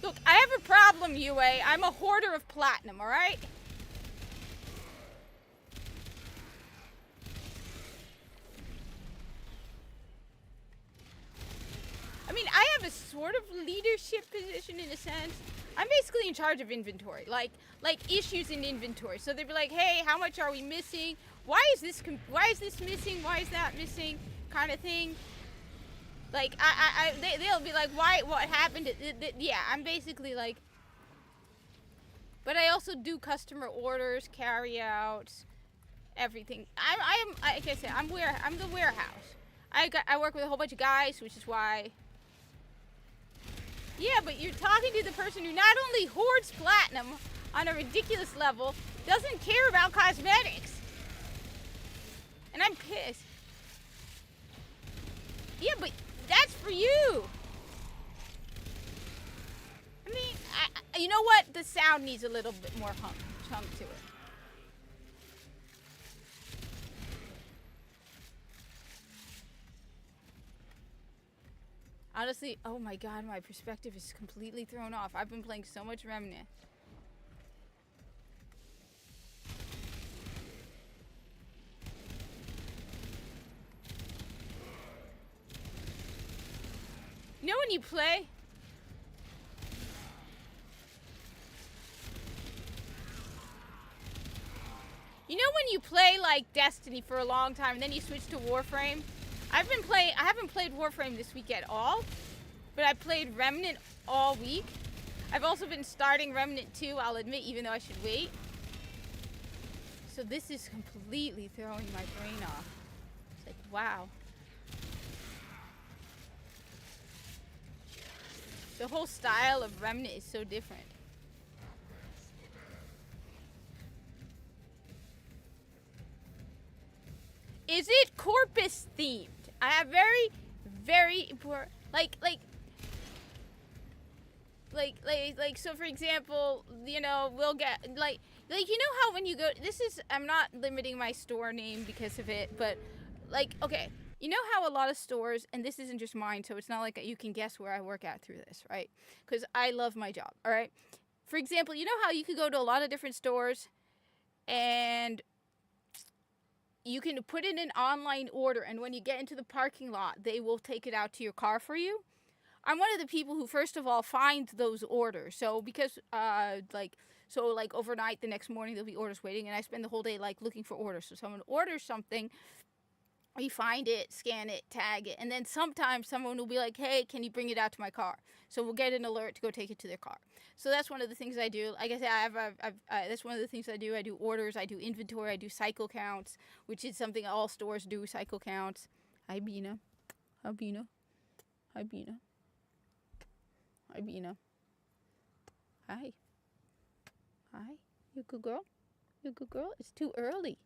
Look, I have a problem, UA. I'm a hoarder of platinum, alright? I mean, I have a sort of leadership position in a sense. I'm basically in charge of inventory, like issues in inventory. So they'd be like, "Hey, how much are we missing? Why is this missing? Why is that missing?" Kind of thing. Like they'll be like, "Why? What happened?" Yeah, I'm basically like. But I also do customer orders, carry outs, everything. Like I said, I'm the warehouse. I work with a whole bunch of guys, which is why. Yeah, but you're talking to the person who not only hoards platinum on a ridiculous level, doesn't care about cosmetics. And I'm pissed. Yeah, but that's for you. I mean, you know what? The sound needs a little bit more chunk to it. Honestly, oh my god, my perspective is completely thrown off. I've been playing so much Remnant. know when you play? You know when you play like Destiny for a long time and then you switch to Warframe? I haven't played Warframe this week at all, but I played Remnant all week. I've also been starting Remnant 2, I'll admit, even though I should wait. So this is completely throwing my brain off. It's like, wow. The whole style of Remnant is so different. Is it Corpus themed? I have very important, so for example, you know, we'll get, you know how when you go, I'm not limiting my store name because of it, but, like, okay, you know how a lot of stores, and this isn't just mine, so it's not like you can guess where I work at through this, right? Because I love my job, all right? For example, you know how you could go to a lot of different stores, and you can put in an online order, and when you get into the parking lot, they will take it out to your car for you. I'm one of the people who, first of all, find those orders. So because, overnight, the next morning, there'll be orders waiting, and I spend the whole day, like, looking for orders. So someone orders something, we find it, scan it, tag it, and then sometimes someone will be like, hey, can you bring it out to my car? So we'll get an alert to go take it to their car. So that's one of the things I do. Like I said, that's one of the things I do. I do orders, I do inventory, I do cycle counts, which is something all stores do, cycle counts. Hi, Bina. Hi, Bina. Hi, Bina. Hi, Bina. Hi. Hi. You good girl? You good girl? It's too early.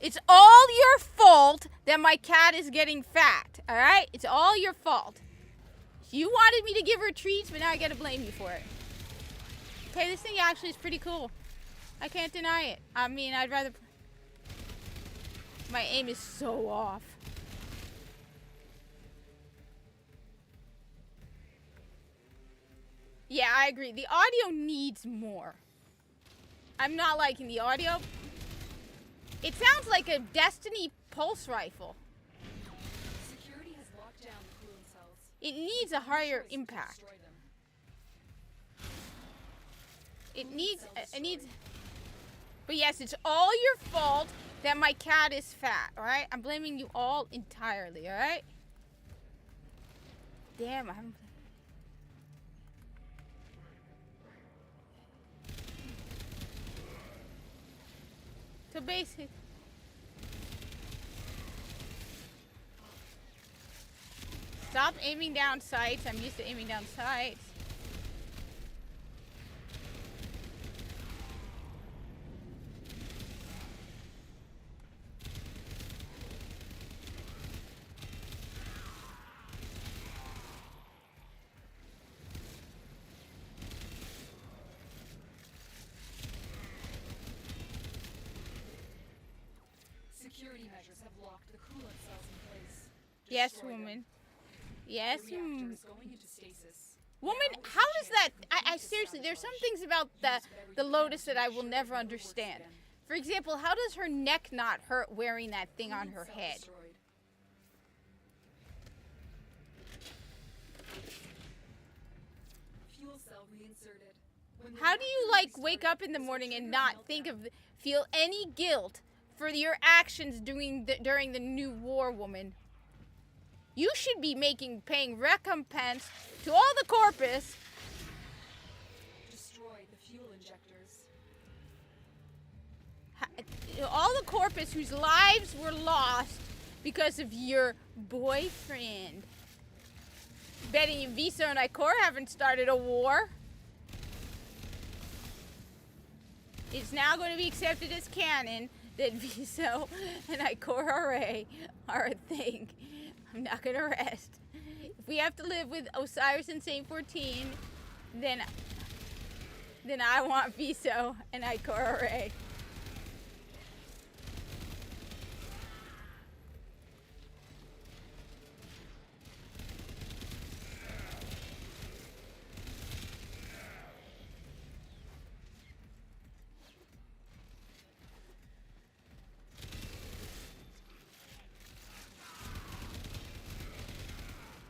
It's all your fault that my cat is getting fat, all right? It's all your fault. You wanted me to give her treats, but now I gotta blame you for it. Okay, this thing actually is pretty cool. I can't deny it. I mean, I'd rather... My aim is so off. Yeah, I agree. The audio needs more. I'm not liking the audio. It sounds like a Destiny pulse rifle. Security has locked down the cooling cells. It needs a higher impact. It needs, but yes, it's all your fault that my cat is fat, alright? I'm blaming you all entirely, alright? Damn, I haven't... So basically... Stop aiming down sights. I'm used to aiming down sights. security measures have locked the coolant cells in place. Yes, Destroy them. woman. Yes, The reactor is going into stasis. woman. Now is How the does chance that? to I complete the seriously, there's some sabotage. things about the Lotus that I will never understand. For example, how does her neck not hurt wearing that thing on her Cell head? destroyed. Fuel cell reinserted. When the How do you reactor is like wake restarted, up in the this will morning and trigger a not think meltdown. of feel any guilt for your actions during the new war, woman? You should be paying recompense to all the corpus. Destroy the fuel injectors. All the corpus whose lives were lost because of your boyfriend. Betting you Visa and Ikor haven't started a war. It's now going to be accepted as canon that Viso and Ikor are a thing. I'm not going to rest. If we have to live with Osiris and Saint 14, then I want Viso and Ikor.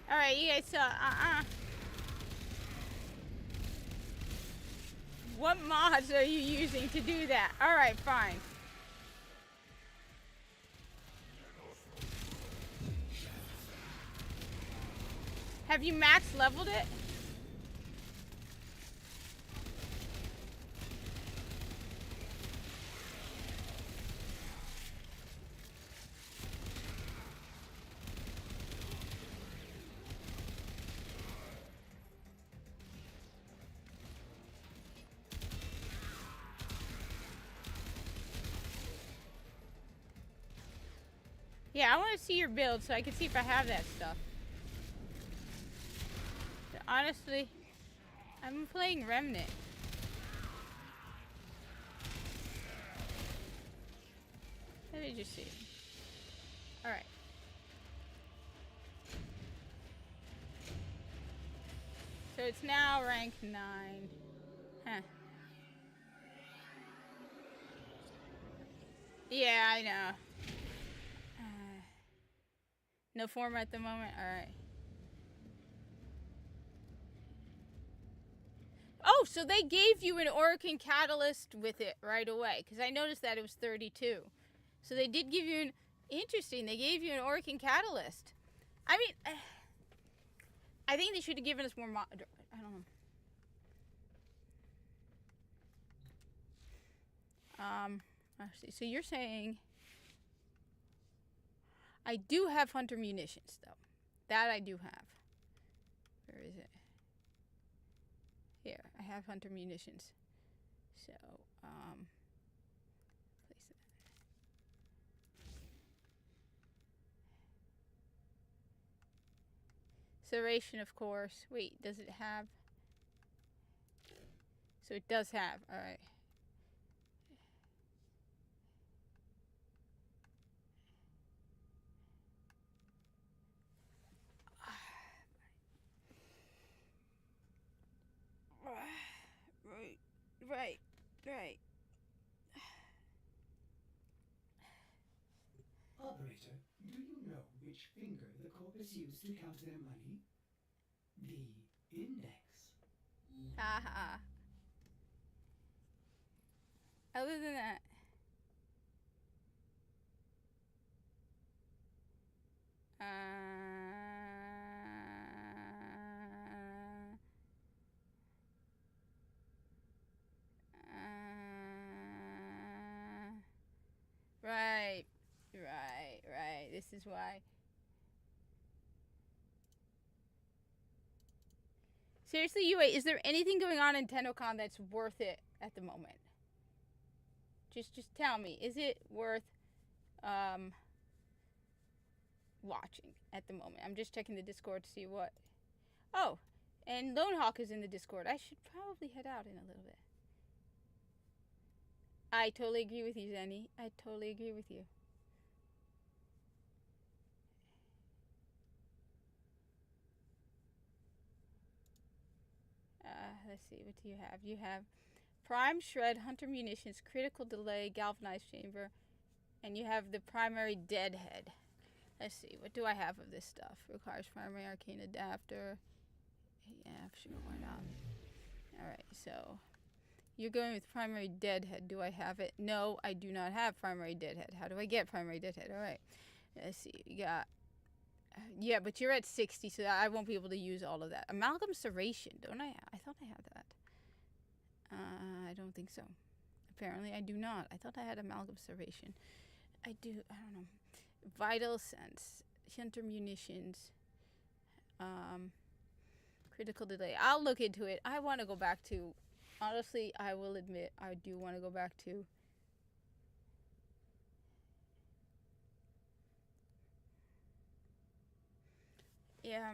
Alright, you guys saw, What mods are you using to do that? Alright, fine. Have you max leveled it? Yeah, I want to see your build so I can see if I have that stuff. But honestly, I'm playing Remnant. Let me just see. Alright. So it's now rank 9. Huh. Yeah, I know. No form at the moment? Alright. Oh, so they gave you an Orokin Catalyst with it right away. Because I noticed that it was 32. So they did give you an... Interesting, they gave you an Orokin Catalyst. I mean... I think they should have given us more I don't know. Actually, so you're saying... I do have Hunter munitions, though. That I do have. Where is it? Here, I have Hunter munitions. So, place that. Serration, of course. Wait, does it have... So it does have, alright. Right. Operator, do you know which finger the corpus used to count their money? The index. Haha. Other than that... Right. This is why. Seriously, UA, is there anything going on in TennoCon that's worth it at the moment? Just tell me. Is it worth watching at the moment? I'm just checking the Discord to see what... Oh, and Lone Hawk is in the Discord. I should probably head out in a little bit. I totally agree with you, Zenny. I totally agree with you. let's see, what do you have? You have Prime Shred, Hunter Munitions, Critical Delay, Galvanized Chamber, and you have the Primary Deadhead. Let's see, what do I have of this stuff? Requires Primary Arcane Adapter. Yeah, sure, why not? Alright, so you're going with Primary Deadhead. Do I have it? No, I do not have Primary Deadhead. How do I get Primary Deadhead? Alright, let's see, you got... Yeah, but you're at 60, so I won't be able to use all of that. Amalgam Serration, don't I? I thought I had that. I don't think so. Apparently I do not. I thought I had Amalgam Serration. I don't know. Vital Sense, Hunter Munitions, Critical Delay. I'll look into it. I want to go back to, honestly, I will admit, I do want to go back to yeah.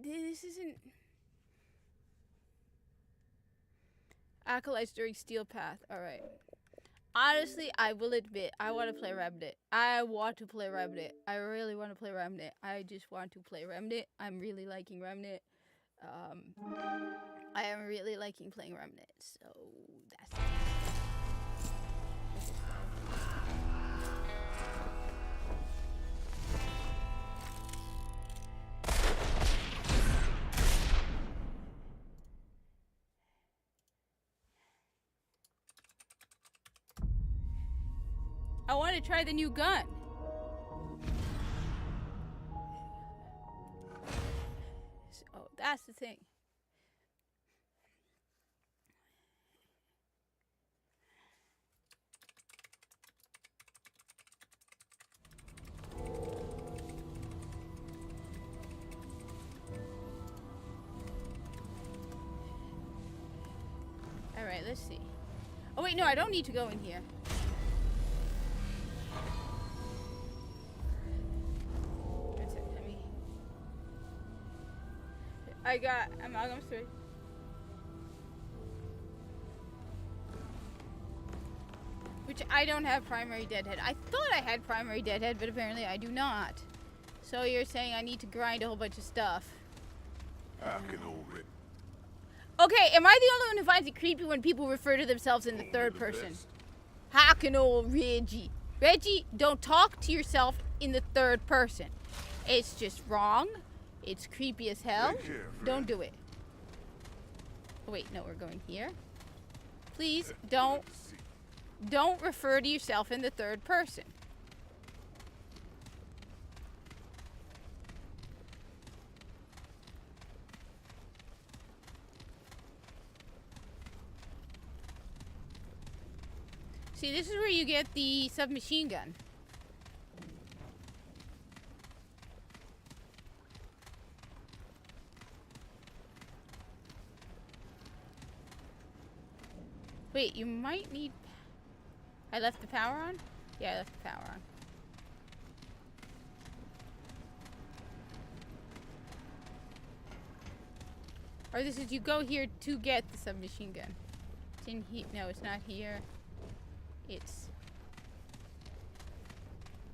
This isn't Acolytes during Steel Path. Alright. Honestly, I will admit, I want to play Remnant. I want to play Remnant. I really want to play Remnant. I just want to play Remnant. I'm really liking Remnant. I am really liking playing Remnant. So, that's it. I want to try the new gun. Oh, that's the thing. Alright, let's see. Oh wait, no, I don't need to go in here. I got Amalgam 3. Which I don't have Primary Deadhead. I thought I had Primary Deadhead, but apparently I do not. So you're saying I need to grind a whole bunch of stuff. Okay, am I the only one who finds it creepy when people refer to themselves in the third person? Hacking old Reggie. Reggie, don't talk to yourself in the third person. It's just wrong. It's creepy as hell. Don't do it. Oh, wait, no, we're going here. Please don't refer to yourself in the third person. See, this is where you get the submachine gun. Wait, you might need... I left the power on? Yeah, I left the power on. Or this is, you go here to get the submachine gun. It's in here. No, it's not here. It's...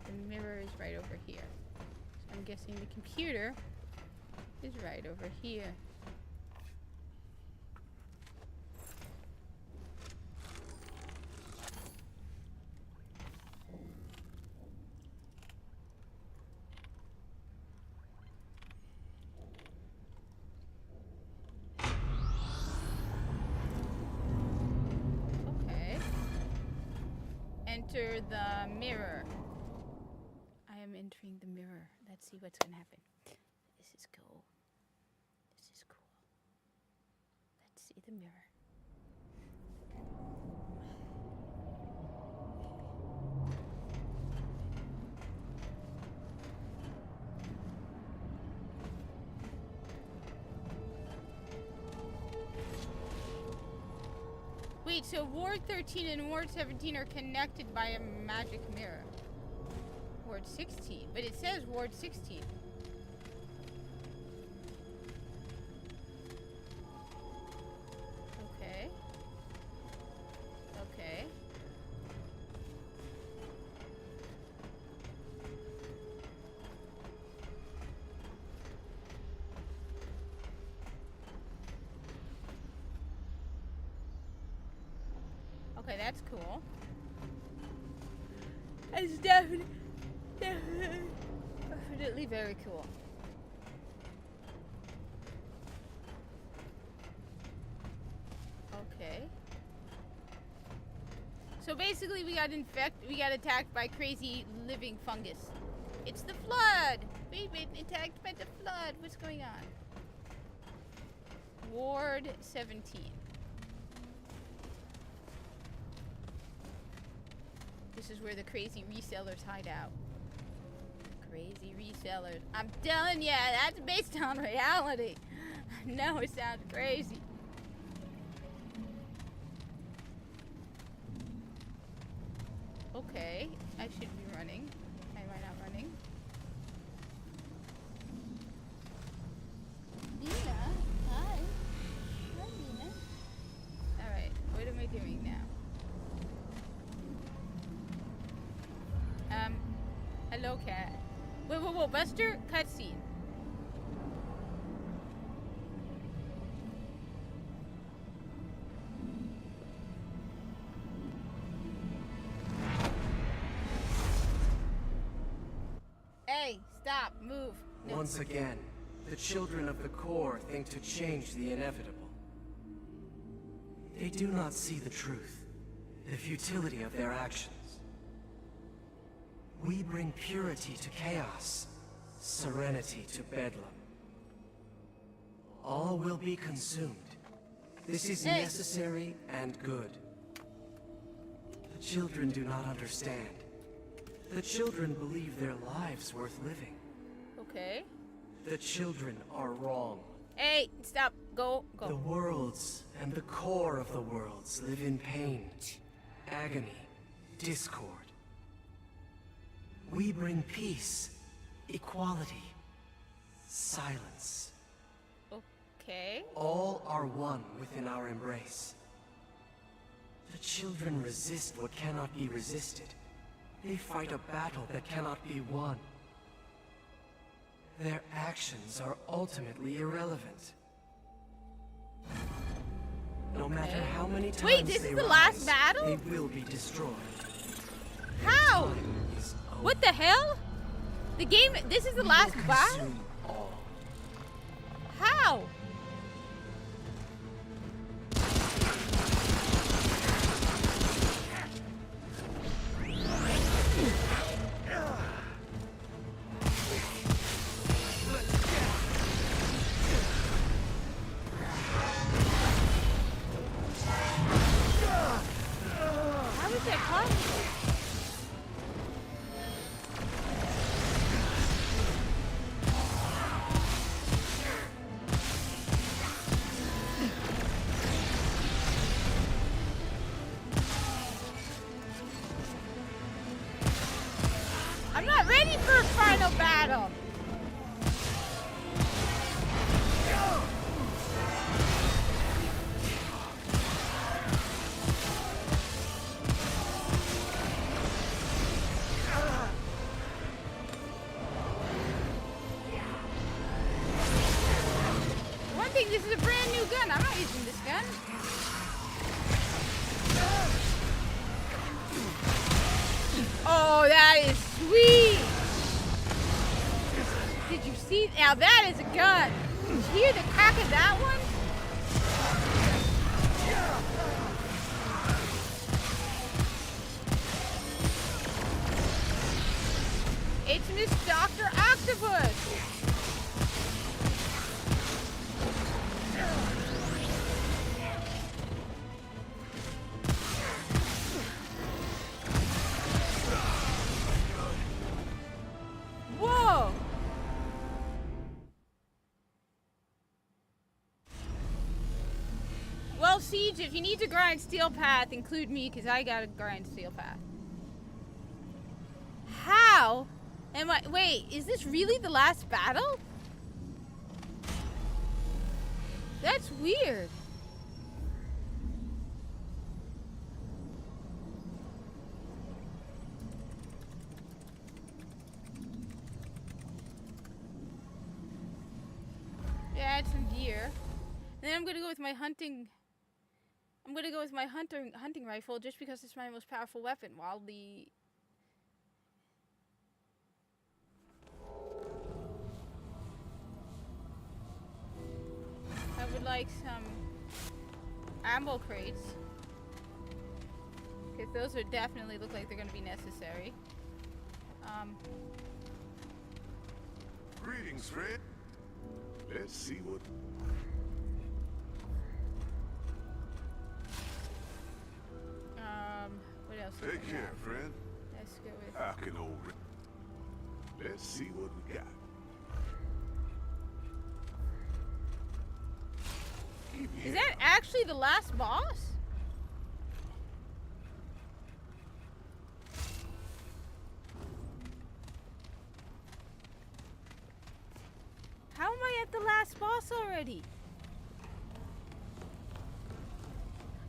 The mirror is right over here. So I'm guessing the computer is right over here. Enter the mirror. I am entering the mirror. Let's see what's gonna happen. This is cool. This is cool. Let's see the mirror. Wait, so Ward 13 and Ward 17 are connected by a magic mirror. Ward 16, but it says Ward 16. Okay. Okay. Okay, that's cool. It's definitely very cool. Okay. So basically we got attacked by crazy living fungus. It's the flood! We've been attacked by the flood. What's going on? Ward 17. This is where the crazy resellers hide out. Crazy resellers. I'm telling ya, that's based on reality. I know it sounds crazy. Okay, I should be running. Am I not running? Dina, hi. Hi, Dina. Alright, what am I doing now? Hello, cat. Whoa, Buster? Cutscene. Hey, stop, move. No. Once again, the children of the core think to change the inevitable. They do not see the truth, the futility of their actions. We bring purity to chaos, serenity to bedlam. All will be consumed. This is necessary and good. The children do not understand. The children believe their lives worth living. Okay. The children are wrong. Hey, stop. Go. The worlds and the core of the worlds live in pain, agony, discord. We bring peace, equality, silence. Okay. All are one within our embrace. The children resist what cannot be resisted. They fight a battle that cannot be won. Their actions are ultimately irrelevant. No matter how many times Wait, this they is the rise, last battle? they will be destroyed. How? Time is over. What the hell? The game, this is the We last will battle? consume all. How? How is that possible? I'm not ready for a final battle. One thing, this is a brand new gun. I'm not using this gun. Oh, that is sweet. Did you see? Now that is a gun. Did you hear the crack of that one? It's Miss Dr. Octopus. Whoa! Well, Siege, if you need to grind Steel Path, include me, because I gotta grind Steel Path. How am I... Wait, is this really the last battle? That's weird. Yeah, add some gear. And then I'm gonna go with my hunting... I'm gonna go with my hunting rifle just because it's my most powerful weapon. While I would like some ammo crates, because those would definitely look like they're gonna be necessary. Greetings, friend. Let's see what... What else? Take care, friend. Let's go with. How can old... Let's see what we got. Is that actually the last boss? How am I at the last boss already?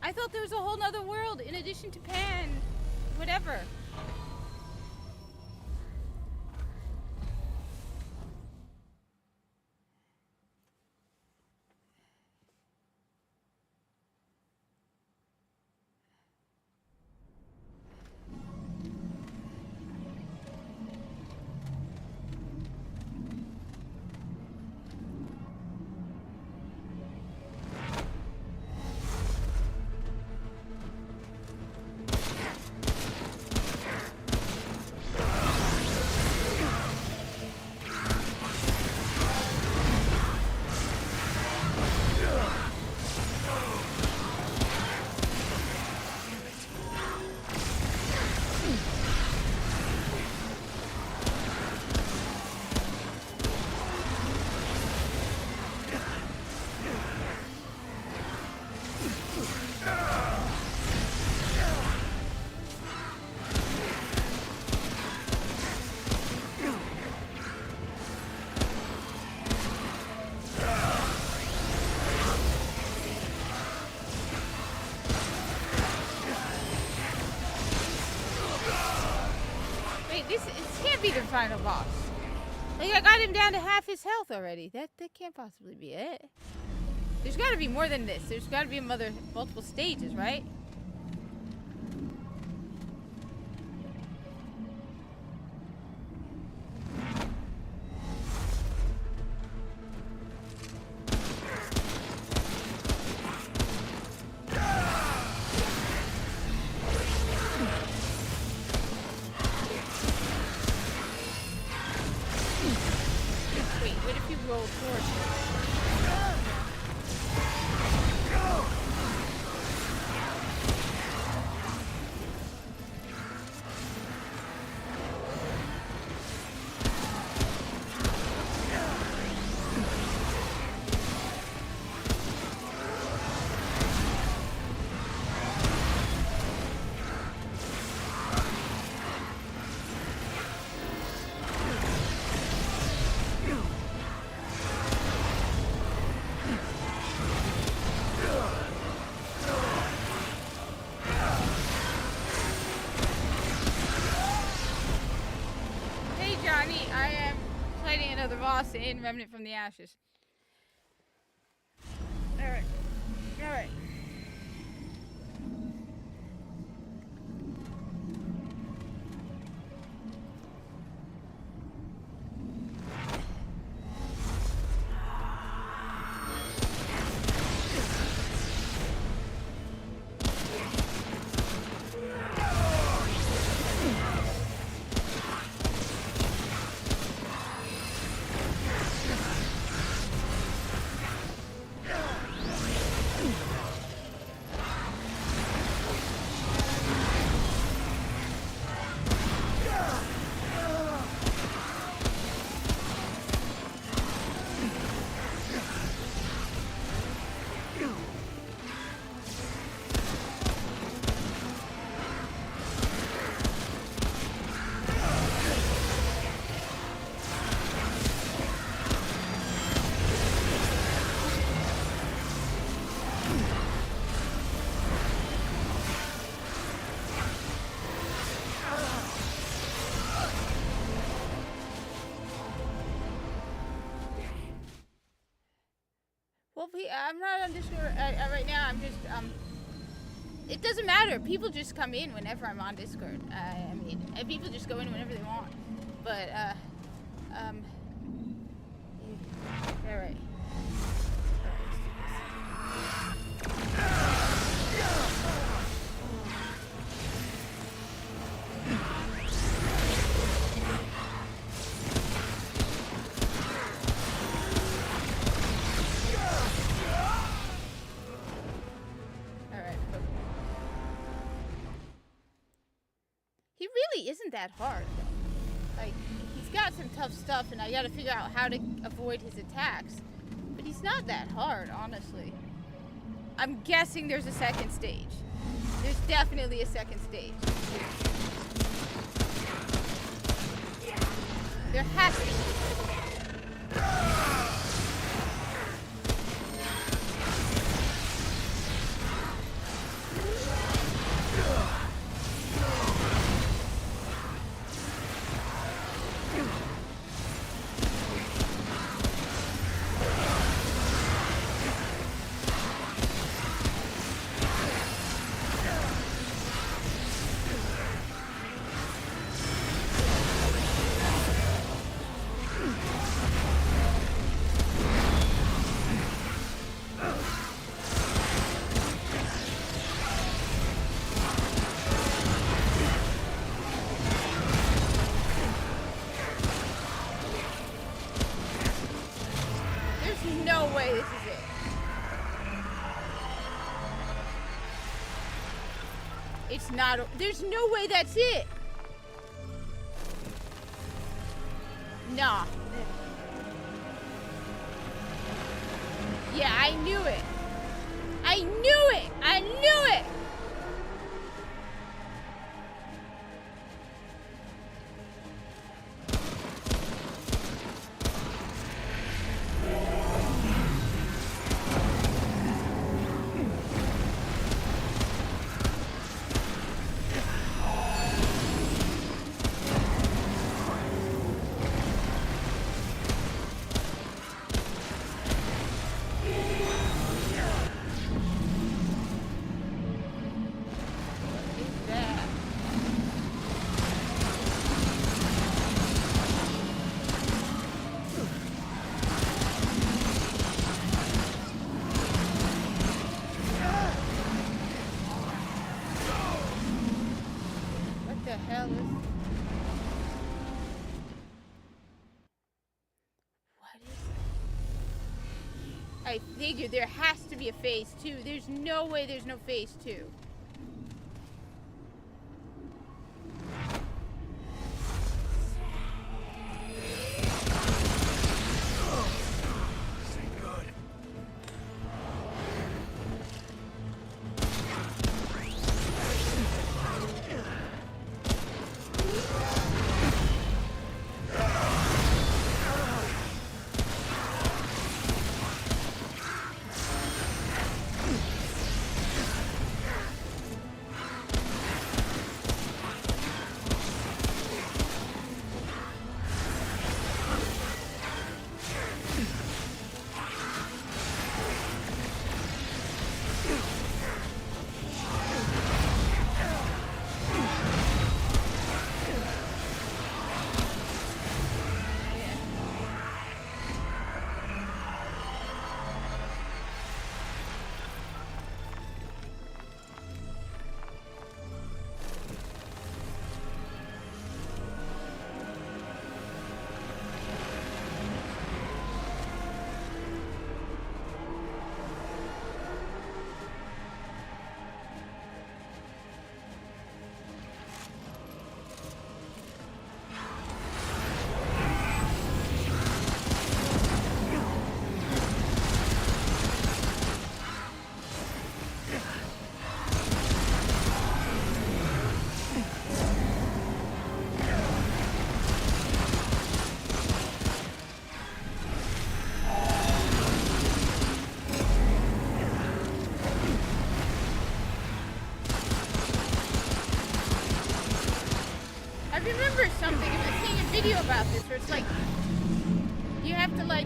I thought there was a whole nother world in addition to Pan. Whatever. This can't be the final boss. Like, I got him down to half his health already. That can't possibly be it. There's got to be more than this. There's got to be multiple stages, right? Another boss in Remnant from the Ashes. Alright. Alright. Well, I'm not on Discord right now. I'm just it doesn't matter. People just come in whenever I'm on Discord. I mean, people just go in whenever they want. But, alright. He really isn't that hard, though. Like, he's got some tough stuff, and I gotta figure out how to avoid his attacks. But he's not that hard, honestly. I'm guessing there's a second stage. There's definitely a second stage. There has to be. It's not. There's no way that's it. Nah. Yeah, I knew it. I knew it. I knew it. I figured there has to be a phase 2. There's no way there's no phase 2. About this, where it's like you have to like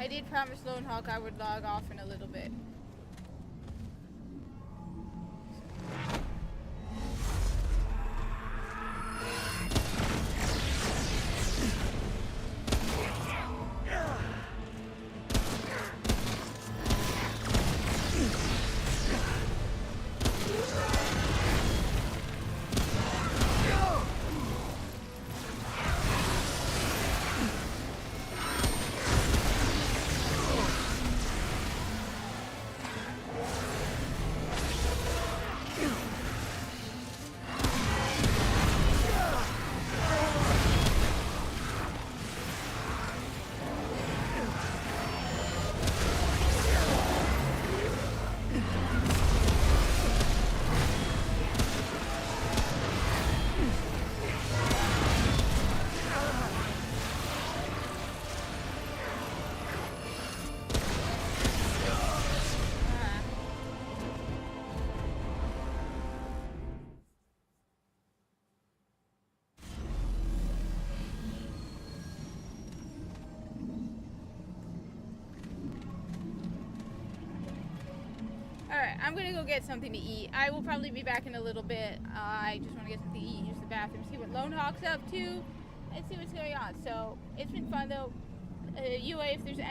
I did promise Lone Hawk I would log off in a little bit. Alright, I'm gonna go get something to eat. I will probably be back in a little bit. I just want to get something to eat, use the bathroom, see what Lone Hawk's up to, and see what's going on. So, it's been fun though. UA, if there's anything